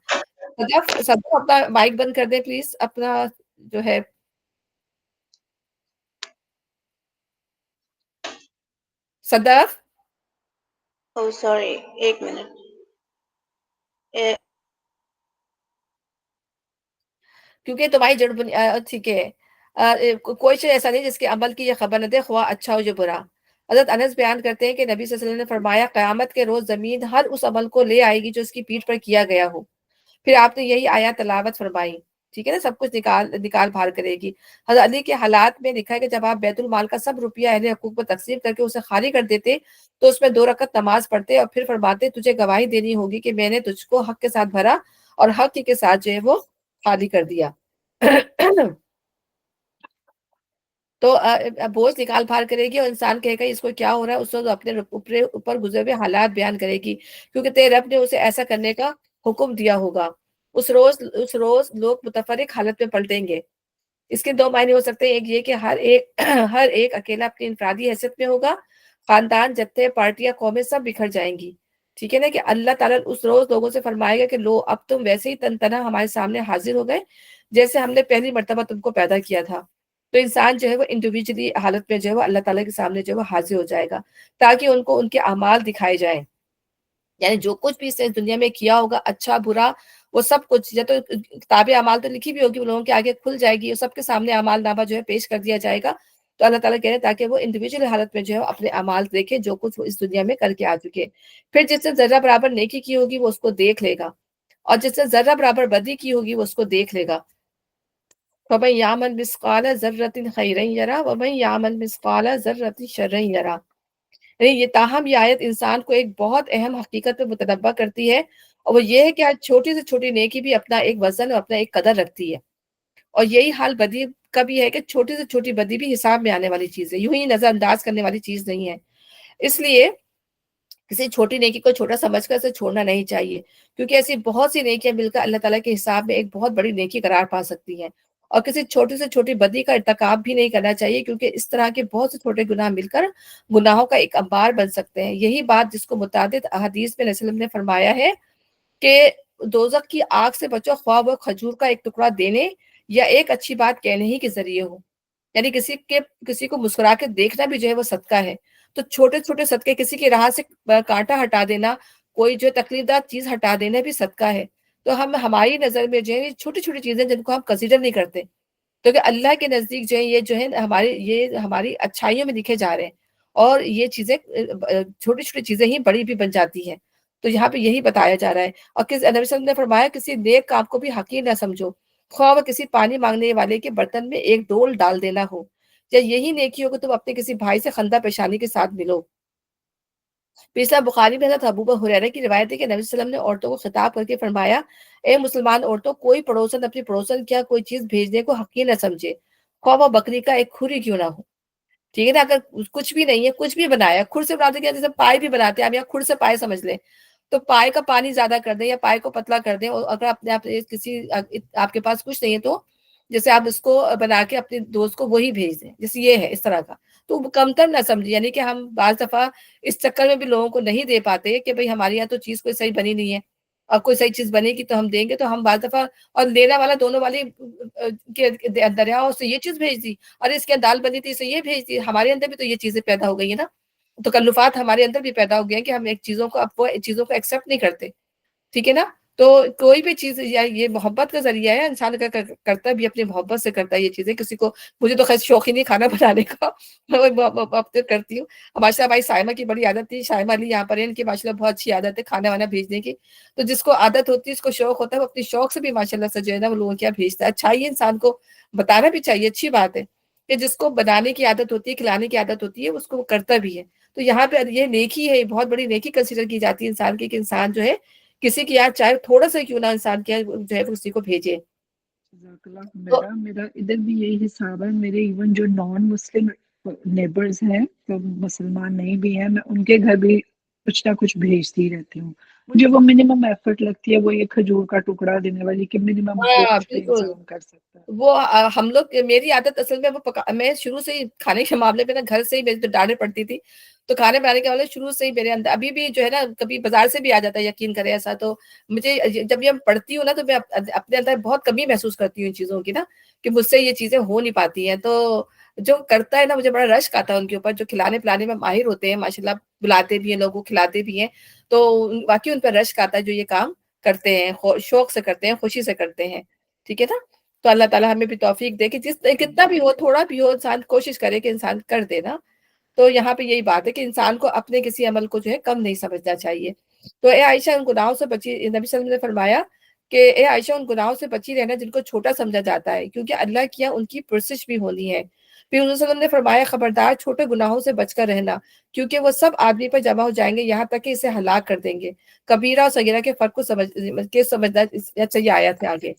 A: صدف اپنا مائک بند کر دے پلیز. اپنا جو ہے صدف.
C: سوری ایک منٹ.
A: کیونکہ تمہاری جڑ بنیاد ٹھیک ہے. کوئی شخص ایسا نہیں جس کے عمل کی یہ خبر نہ دے خواہ اچھا ہو یا برا. حضرت انس بیان کرتے ہیں کہ نبی صلی اللہ علیہ وسلم نے فرمایا قیامت کے روز زمین ہر اس عمل کو لے آئے گی جو اس کی پیٹھ پر کیا گیا ہو. پھر آپ نے یہی آیات تلاوت فرمائی. ٹھیک ہے نا. سب کچھ نکال باہر کرے گی. حضرت علی کے حالات میں لکھا ہے کہ جب آپ بیت المال کا سب روپیہ اہل حقوق پر تقسیم کر کے اسے خالی کر دیتے تو اس میں 2 رکعت نماز پڑھتے اور پھر فرماتے تجھے گواہی دینی ہوگی کہ میں نے تجھ کو حق کے ساتھ بھرا اور حق کے ساتھ جو ہے وہ خالی کر دیا. تو بوجھ نکال بھار کرے گی اور انسان کہے گا اس کو کیا ہو رہا ہے. اس وقت اپنے اوپر گزرے ہوئے حالات بیان کرے گی کیونکہ تیرے رب نے اسے ایسا کرنے کا حکم دیا ہوگا. اس روز لوگ متفرق حالت میں پلٹیں گے. اس کے 2 معنی ہو سکتے ہیں. ایک یہ کہ ہر ایک اکیلا اپنی انفرادی حیثیت میں ہوگا. خاندان، جتھے، پارٹیاں، قومیں سب بکھر جائیں گی. ٹھیک ہے نا. کہ اللہ تعالیٰ اس روز لوگوں سے فرمائے گا کہ لو اب تم ویسے ہی تن تنہا ہمارے سامنے حاضر ہو گئے جیسے ہم نے پہلی مرتبہ تم کو پیدا کیا تھا. تو انسان جو ہے وہ انڈیویجلی حالت میں جو ہے وہ اللہ تعالیٰ کے سامنے جو ہے وہ حاضر ہو جائے گا تاکہ ان کو ان کے اعمال دکھائے جائیں. یعنی جو کچھ بھی اس نے دنیا میں کیا ہوگا اچھا برا وہ سب کچھ یا تو کتاب اعمال تو لکھی بھی ہوگی وہ لوگوں کے آگے کھل جائے گی. سب کے سامنے اعمال نامہ جو ہے پیش کر دیا جائے گا. تو اللہ تعالیٰ کہہ رہے ہیں تاکہ وہ انڈیویجول حالت میں جو ہے اپنے اعمال دیکھے جو کچھ وہ اس دنیا میں کر کے آ چکے. پھر جس نے ذرہ برابر نیکی کی ہوگی وہ اس کو دیکھ لے گا اور جس نے ذرہ برابر بدی کی ہوگی وہ اس کو دیکھ لے گا. فَمَن يَعْمَلْ مِثْقَالَ ذَرَّةٍ خَيْرًا يَرَهُ وَمَن يَعْمَلْ مِثْقَالَ ذَرَّةٍ شَرًّا يَرَهُ. یعنی یہ تاہم یہ آیت انسان کو ایک بہت اہم حقیقت پہ متنبہ کرتی ہے اور وہ یہ ہے کہ آج چھوٹی سے چھوٹی نیکی بھی اپنا ایک وزن اور اپنا ایک قدر رکھتی ہے. اور یہی حال بدی کا بھی ہے کہ چھوٹی سے چھوٹی بدی بھی حساب میں آنے والی چیز ہے. یوں ہی نظر انداز کرنے والی چیز نہیں ہے. اس لیے کسی چھوٹی نیکی کو چھوٹا سمجھ کر اسے چھوڑنا نہیں چاہیے کیونکہ ایسی بہت سی نیکیاں مل کر اللہ تعالیٰ کے حساب میں ایک بہت بڑی نیکی قرار پا سکتی ہیں. اور کسی چھوٹی سے چھوٹی بدی کا ارتکاب بھی نہیں کرنا چاہیے، کیونکہ اس طرح کے بہت سے چھوٹے گناہ مل کر گناہوں کا ایک انبار بن سکتے ہیں۔ یہی بات جس کو متعدد احادیث میں رسول اللہ نے فرمایا ہے کہ دوزخ کی آگ سے بچو، خواہ وہ کھجور کا ایک ٹکڑا دینے یا ایک اچھی بات کہنے ہی کے ذریعے ہو۔ یعنی کسی کو مسکرا کے دیکھنا بھی جو ہے وہ صدقہ ہے۔ تو چھوٹے چھوٹے صدقے، کسی کی راہ سے کانٹا ہٹا دینا، کوئی جو تکلیف دہ چیز ہٹا دینا بھی صدقہ ہے۔ تو ہماری نظر میں جو ہے چھوٹی چھوٹی چیزیں جن کو ہم کنسیڈر نہیں کرتے، کیونکہ اللہ کے نزدیک جو ہے یہ ہماری اچھائیوں میں لکھے جا رہے ہیں، اور یہ چیزیں چھوٹی چھوٹی چیزیں ہی بڑی بھی بن جاتی ہیں۔ تو یہاں پہ یہی بتایا جا رہا ہے۔ اور نبی صلی اللہ علیہ وسلم نے فرمایا کسی نیک کام کو بھی حقیر نہ سمجھو، خواہ وہ کسی پانی مانگنے والے کے برتن میں ایک ڈول ڈال دینا ہو، یا یہی نیکی ہو کہ تم اپنے کسی بھائی سے خندہ پیشانی کے ساتھ ملو۔ تیسرا بخاری میں حضرت ابو ہریرہ کی روایت ہے کہ نبی صلی اللہ علیہ وسلم نے عورتوں کو خطاب کر کے فرمایا، اے مسلمان عورتوں، کوئی پڑوسن اپنی پڑوسن کیا کوئی چیز بھیجنے کو حقیر نہ سمجھے، خواہ وہ بکری کا ایک کھری کیوں نہ ہو۔ ٹھیک ہے نا، اگر کچھ بھی نہیں ہے، کچھ بھی بنایا، کھر سے بناتے کیا، جیسے پائے بھی بناتے ہیں آپ، یا کھر سے پائے سمجھ لیں، تو پائے کا پانی زیادہ کر دیں یا پائے کو پتلا کر دیں، اور اگر آپ کے پاس کچھ نہیں ہے تو جیسے آپ اس کو بنا کے اپنے دوست کو وہی بھیج دیں، جیسے یہ ہے اس طرح کا، تو کمتر نہ سمجھے۔ یعنی کہ ہم بعض دفعہ اس چکر میں بھی لوگوں کو نہیں دے پاتے کہ بھئی ہمارے یہاں تو چیز کوئی صحیح بنی نہیں ہے، اور کوئی صحیح چیز بنے گی تو ہم دیں گے، تو ہم بعض دفعہ، اور لینا والا دونوں والے دریاؤں سے یہ چیز بھیج دی، اور اس کے دال بنی تھی اسے یہ بھیج دی۔ ہمارے اندر بھی تو یہ چیزیں پیدا ہو گئی ہیں نا، تکلفات ہمارے اندر بھی پیدا ہو گئے ہیں کہ ہم ایک چیزوں کو اب وہ چیزوں کو ایکسیپٹ نہیں کرتے۔ ٹھیک ہے نا، تو کوئی بھی چیز یہ محبت کا ذریعہ ہے، انسان کرتا بھی اپنی محبت سے کرتا ہے یہ چیزیں۔ کسی کو، مجھے تو خیر شوق ہی نہیں کھانا بنانے کا، میں محبت کرتی ہوں۔ ماشاء اللہ بھائی سائمہ کی بڑی عادت تھی، شائمہ علی یہاں پر ہے، ان کی ماشاء اللہ بہت اچھی عادت ہے کھانا وانا بھیجنے کی۔ تو جس کو عادت ہوتی ہے، اس کو شوق ہوتا ہے، وہ اپنی شوق سے بھی ماشاء اللہ سے جو ہے نا وہ لوگوں کیا بھیجتا ہے۔ اچھا یہ انسان کو بتانا بھی چاہیے، اچھی بات ہے کہ جس کو بنانے کی عادت ہوتی ہے، کھلانے کی عادت ہوتی ہے، اس کو وہ کرتا بھی ہے۔ تو یہاں پہ یہ نیکی ہے، بہت بڑی نیکی کنسیڈر کی جاتی ہے انسان کی، کہ انسان جو ہے کسی کی یاد چاہے تھوڑا سا کیوں نہ انسان کیا جو ہے اسی کو بھیجے۔
B: جزاک اللہ۔
A: تو
B: میرا ادھر بھی یہی حساب ہے، میرے ایون جو نان مسلم نیبرز ہیں، جو مسلمان نہیں بھی ہیں، میں ان کے گھر بھی کچھ نہ کچھ بھیجتی رہتی ہوں۔ مجھے وہ منیمم ایفرٹ لگتی ہے، وہ یہ کھجور کا ٹکڑا دینے والی، کہ منیمم
A: ہاں
B: کچھ بھی
A: بالکل،
B: انسان کر سکتا ہے۔
A: وہ ہم لوگ، میری عادت اصل میں میں شروع سے ہی کھانے کے معاملے میں نا، گھر سے ہی میری تو ڈانٹ پڑتی تھی، تو کھانے بنانے کے معاملے شروع سے ہی میرے اندر، ابھی بھی جو ہے نا کبھی بازار سے بھی آ جاتا ہے، یقین کرے ایسا، تو مجھے جب یہ پڑھتی ہوں نا تو میں اپنے اندر بہت کمی محسوس کرتی ہوں ان چیزوں کی نا، کہ مجھ سے یہ چیزیں ہو نہیں پاتی ہیں۔ تو جو کرتا ہے نا مجھے بڑا رشک آتا ہے ان کے اوپر، جو کھلانے پلانے میں ماہر ہوتے ہیں ماشاء اللہ، بلاتے بھی ہیں لوگوں کو، کھلاتے بھی ہیں، تو واقعی ان پر رشک آتا ہے جو یہ کام کرتے ہیں، شوق سے کرتے ہیں، خوشی سے کرتے ہیں۔ ٹھیک ہے نا، تو اللہ تعالیٰ ہمیں بھی توفیق دے کہ کتنا بھی ہو، تھوڑا بھی ہو، انسان کوشش کرے کہ انسان کر دے نا۔ تو یہاں پہ یہی بات ہے کہ انسان کو اپنے کسی عمل کو جو ہے کم نہیں سمجھنا چاہیے۔ تو اے عائشہ ان گناہوں سے بچی، نبی صلی اللہ علیہ وسلم نے فرمایا کہ اے عائشہ ان گناہوں سے بچی رہنا جن کو چھوٹا سمجھا جاتا ہے، کیونکہ اللہ کی یہاں ان کی پرسش بھی ہونی ہے۔ پھر حضور صلی اللہ علیہ وسلم نے فرمایا خبردار چھوٹے گناہوں سے بچ کر رہنا، کیونکہ وہ سب آدمی پر جمع ہو جائیں گے، یہاں تک کہ اسے ہلاک کر دیں گے۔ کبیرہ اور صغیرہ کے فرق کو سمجھنا، اچھا یہ آیت ہے آگے۔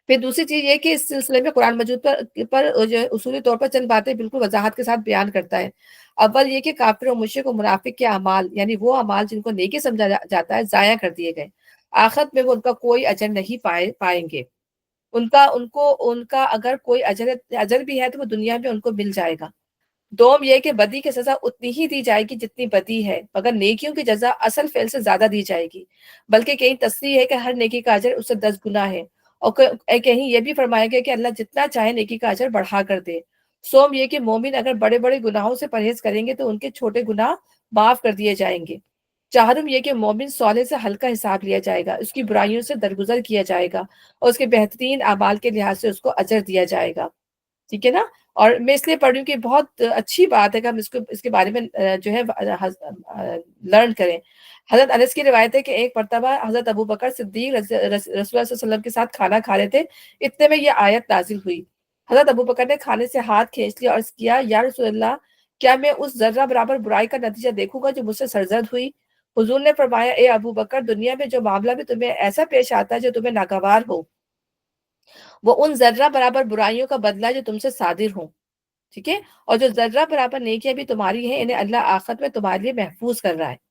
A: پھر دوسری چیز یہ کہ اس سلسلے میں قرآن مجید پر جو ہے اصولی طور پر چند باتیں بالکل وضاحت کے ساتھ بیان کرتا ہے۔ اول یہ کہ کافر اور مشرک و منافق کے اعمال، یعنی وہ اعمال جن کو نیکی سمجھا جاتا ہے، ضائع کر دیے گئے، آخرت میں وہ ان کا کوئی اجر نہیں پائیں گے۔ ان کا اگر کوئی اجر بھی ہے تو وہ دنیا میں ان کو مل جائے گا۔ دوم یہ کہ بدی کی سزا اتنی ہی دی جائے گی جتنی بدی ہے، مگر نیکیوں کی جزا اصل فعل سے زیادہ دی جائے گی، بلکہ کہیں تصریح ہے کہ ہر نیکی کا اجر اس سے 10 گنا ہے، اور کہیں یہ بھی فرمایا گیا کہ اللہ جتنا چاہے نیکی کا اجر بڑھا کر دے۔ سوم یہ کہ مومن اگر بڑے بڑے گناہوں سے پرہیز کریں گے تو ان کے چھوٹے گناہ معاف کر دیے جائیں گے۔ چہارم یہ کہ مومن صالح سے ہلکا حساب لیا جائے گا، اس کی برائیوں سے درگزر کیا جائے گا، اور اس کے بہترین اعمال کے لحاظ سے اس کو اجر دیا جائے گا۔ ٹھیک ہے نا، اور میں اس لیے پڑھ رہی ہوں کہ بہت اچھی بات ہے کہ ہم اس کے بارے میں جو ہے لرن کریں۔ حضرت انس کی روایت ہے کہ ایک مرتبہ حضرت ابو بکر صدیق رسول اللہ صلی اللہ علیہ وسلم کے ساتھ کھانا کھا رہے تھے، اتنے میں یہ آیت نازل ہوئی۔ حضرت ابو بکر نے کھانے سے ہاتھ کھینچ لیا اور عرض کیا، یا رسول اللہ، کیا میں اس ذرہ برابر برائی کا نتیجہ دیکھوں گا جو مجھ سے سرزد ہوئی؟ حضور نے فرمایا، اے ابو بکر، دنیا میں جو معاملہ بھی تمہیں ایسا پیش آتا ہے جو تمہیں ناگوار ہو، وہ ان ذرہ برابر برائیوں کا بدلہ جو تم سے صادر ہوں۔ ٹھیک ہے، اور جو ذرہ برابر نیکیاں بھی تمہاری ہیں، انہیں اللہ آخرت میں تمہارے لیے محفوظ کر رہا ہے۔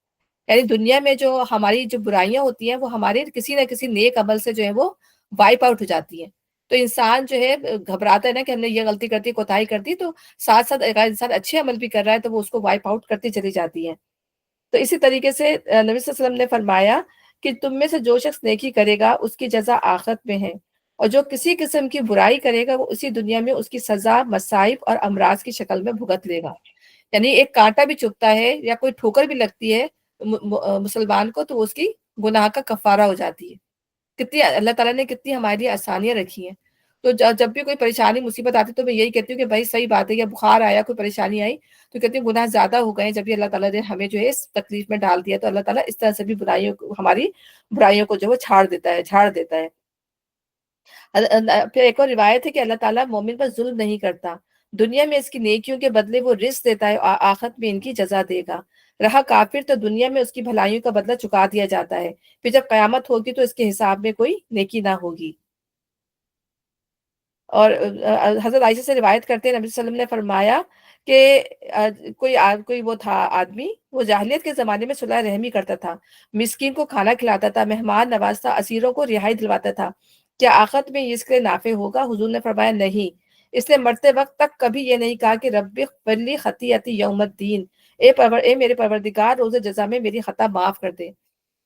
A: یعنی دنیا میں جو ہماری جو برائیاں ہوتی ہیں وہ ہمارے کسی نہ کسی نیک عمل سے جو ہے وہ وائپ آؤٹ ہو جاتی ہیں۔ تو انسان جو ہے گھبراتا ہے نا کہ ہم نے یہ غلطی کرتی کوتاہی کرتی، تو ساتھ ساتھ اگر انسان اچھے عمل بھی کر رہا ہے تو وہ اس کو وائپ آؤٹ کرتی چلی جاتی ہے۔ تو اسی طریقے سے نبی صلی اللہ علیہ وسلم نے فرمایا کہ تم میں سے جو شخص نیکی کرے گا اس کی جزا آخرت میں ہے، اور جو کسی قسم کی برائی کرے گا وہ اسی دنیا میں اس کی سزا مصائب اور امراض کی شکل میں بھگت لے گا۔ یعنی ایک کانٹا بھی چبھتا ہے یا کوئی ٹھوکر بھی لگتی ہے مسلمان کو تو اس کی گناہ کا کفارہ ہو جاتی ہے۔ کتنی اللہ تعالیٰ نے کتنی ہمارے لیے آسانیاں رکھی ہیں۔ تو جب بھی کوئی پریشانی مصیبت آتی تو میں یہی کہتی ہوں کہ بھائی صحیح بات ہے، یا بخار آیا کوئی پریشانی آئی تو کہتی ہوں گناہ زیادہ ہو گئے، جب بھی اللہ تعالیٰ نے ہمیں جو ہے اس تکلیف میں ڈال دیا تو اللہ تعالیٰ اس طرح سے بھی ہماری برائیوں کو جو وہ جھاڑ دیتا ہے۔ پھر ایک اور روایت ہے کہ اللہ تعالیٰ مومن پر ظلم نہیں کرتا، دنیا میں اس کی نیکیوں کے بدلے وہ رزق دیتا ہے اور آخرت میں ان کی جزا دے گا۔ رہا کافر تو دنیا میں اس کی بھلائیوں کا بدلہ چکا دیا جاتا ہے، پھر جب قیامت ہوگی تو اس کے حساب میں کوئی نیکی نہ ہوگی۔ اور حضرت عائشہ سے روایت کرتے ہیں نبی صلی اللہ علیہ وسلم نے فرمایا کہ کوئی وہ تھا آدمی، وہ جاہلیت کے زمانے میں صلح رحمی کرتا تھا، مسکین کو کھانا کھلاتا تھا، مہمان نوازتا، اسیروں کو رہائی دلواتا تھا، کیا آخرت میں اس کے نافع ہوگا؟ حضور نے فرمایا نہیں، اس نے مرتے وقت تک کبھی یہ نہیں کہا کہ رب اغفر لی خطیئتی یوم الدین، اے میرے پروردگار روز جزا میں میری خطا معاف کر دے۔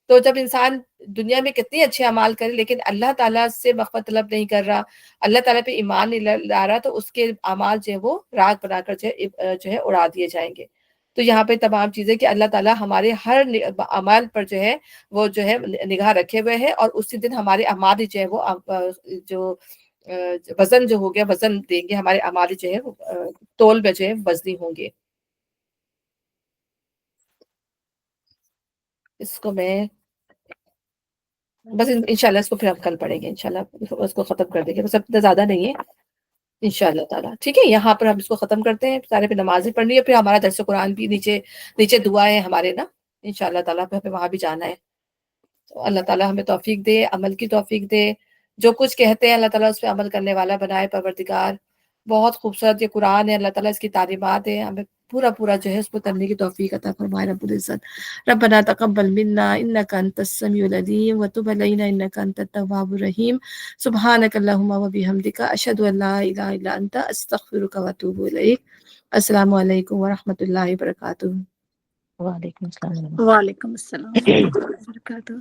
A: تو جب انسان دنیا میں کتنے اچھے اعمال کرے لیکن اللہ تعالیٰ سے مغفرت طلب نہیں کر رہا، اللہ تعالیٰ پہ ایمان نہیں لا رہا، تو اس کے اعمال جو ہے وہ راگ بنا کر جو ہے اڑا دیے جائیں گے۔ تو یہاں پہ تمام چیزیں کہ اللہ تعالیٰ ہمارے ہر عمل پر جو ہے وہ جو ہے نگاہ رکھے ہوئے ہے، اور اسی دن ہمارے اعمال جو ہے وہ جو وزن جو ہو گیا وزن دیں گے، ہمارے اعمال جو ہے تول میں جو ہے وزنی ہوں گے۔ اس کو میں بس انشاءاللہ اس کو پھر ہم کل پڑھیں گے، انشاءاللہ اس کو ختم کر دیں گے، بس اب اتنا زیادہ نہیں ہے انشاءاللہ تعالیٰ۔ ٹھیک ہے، یہاں پر ہم اس کو ختم کرتے ہیں، سارے پہ نمازیں پڑھنی ہے، پھر ہمارا درس قرآن بھی نیچے دعائیں ہیں ہمارے نا، انشاءاللہ تعالیٰ پہ ہمیں وہاں بھی جانا ہے۔ تو اللہ تعالیٰ ہمیں توفیق دے، عمل کی توفیق دے، جو کچھ کہتے ہیں اللہ تعالیٰ اس پہ عمل کرنے والا بنائے پروردگار۔ بہت خوبصورت یہ قرآن ہے، اللہ تعالیٰ اس کی تعلیمات ہیں، ہمیں پورا جو ہے اس کو کرنے کی توفیق عطا فرمائے رب العزت۔ ربنا تقبل منا انك انت السميع العليم وتب علينا انك انت التواب الرحيم سبحانك اللهم وبحمدك اشهد ان لا اله الا انت استغفرك واتوب اليك۔ السلام علیکم ورحمۃ اللہ وبرکاتہ۔
B: وعلیکم السلام۔
D: وعلیکم السلام ورحمۃ اللہ وبرکاتہ۔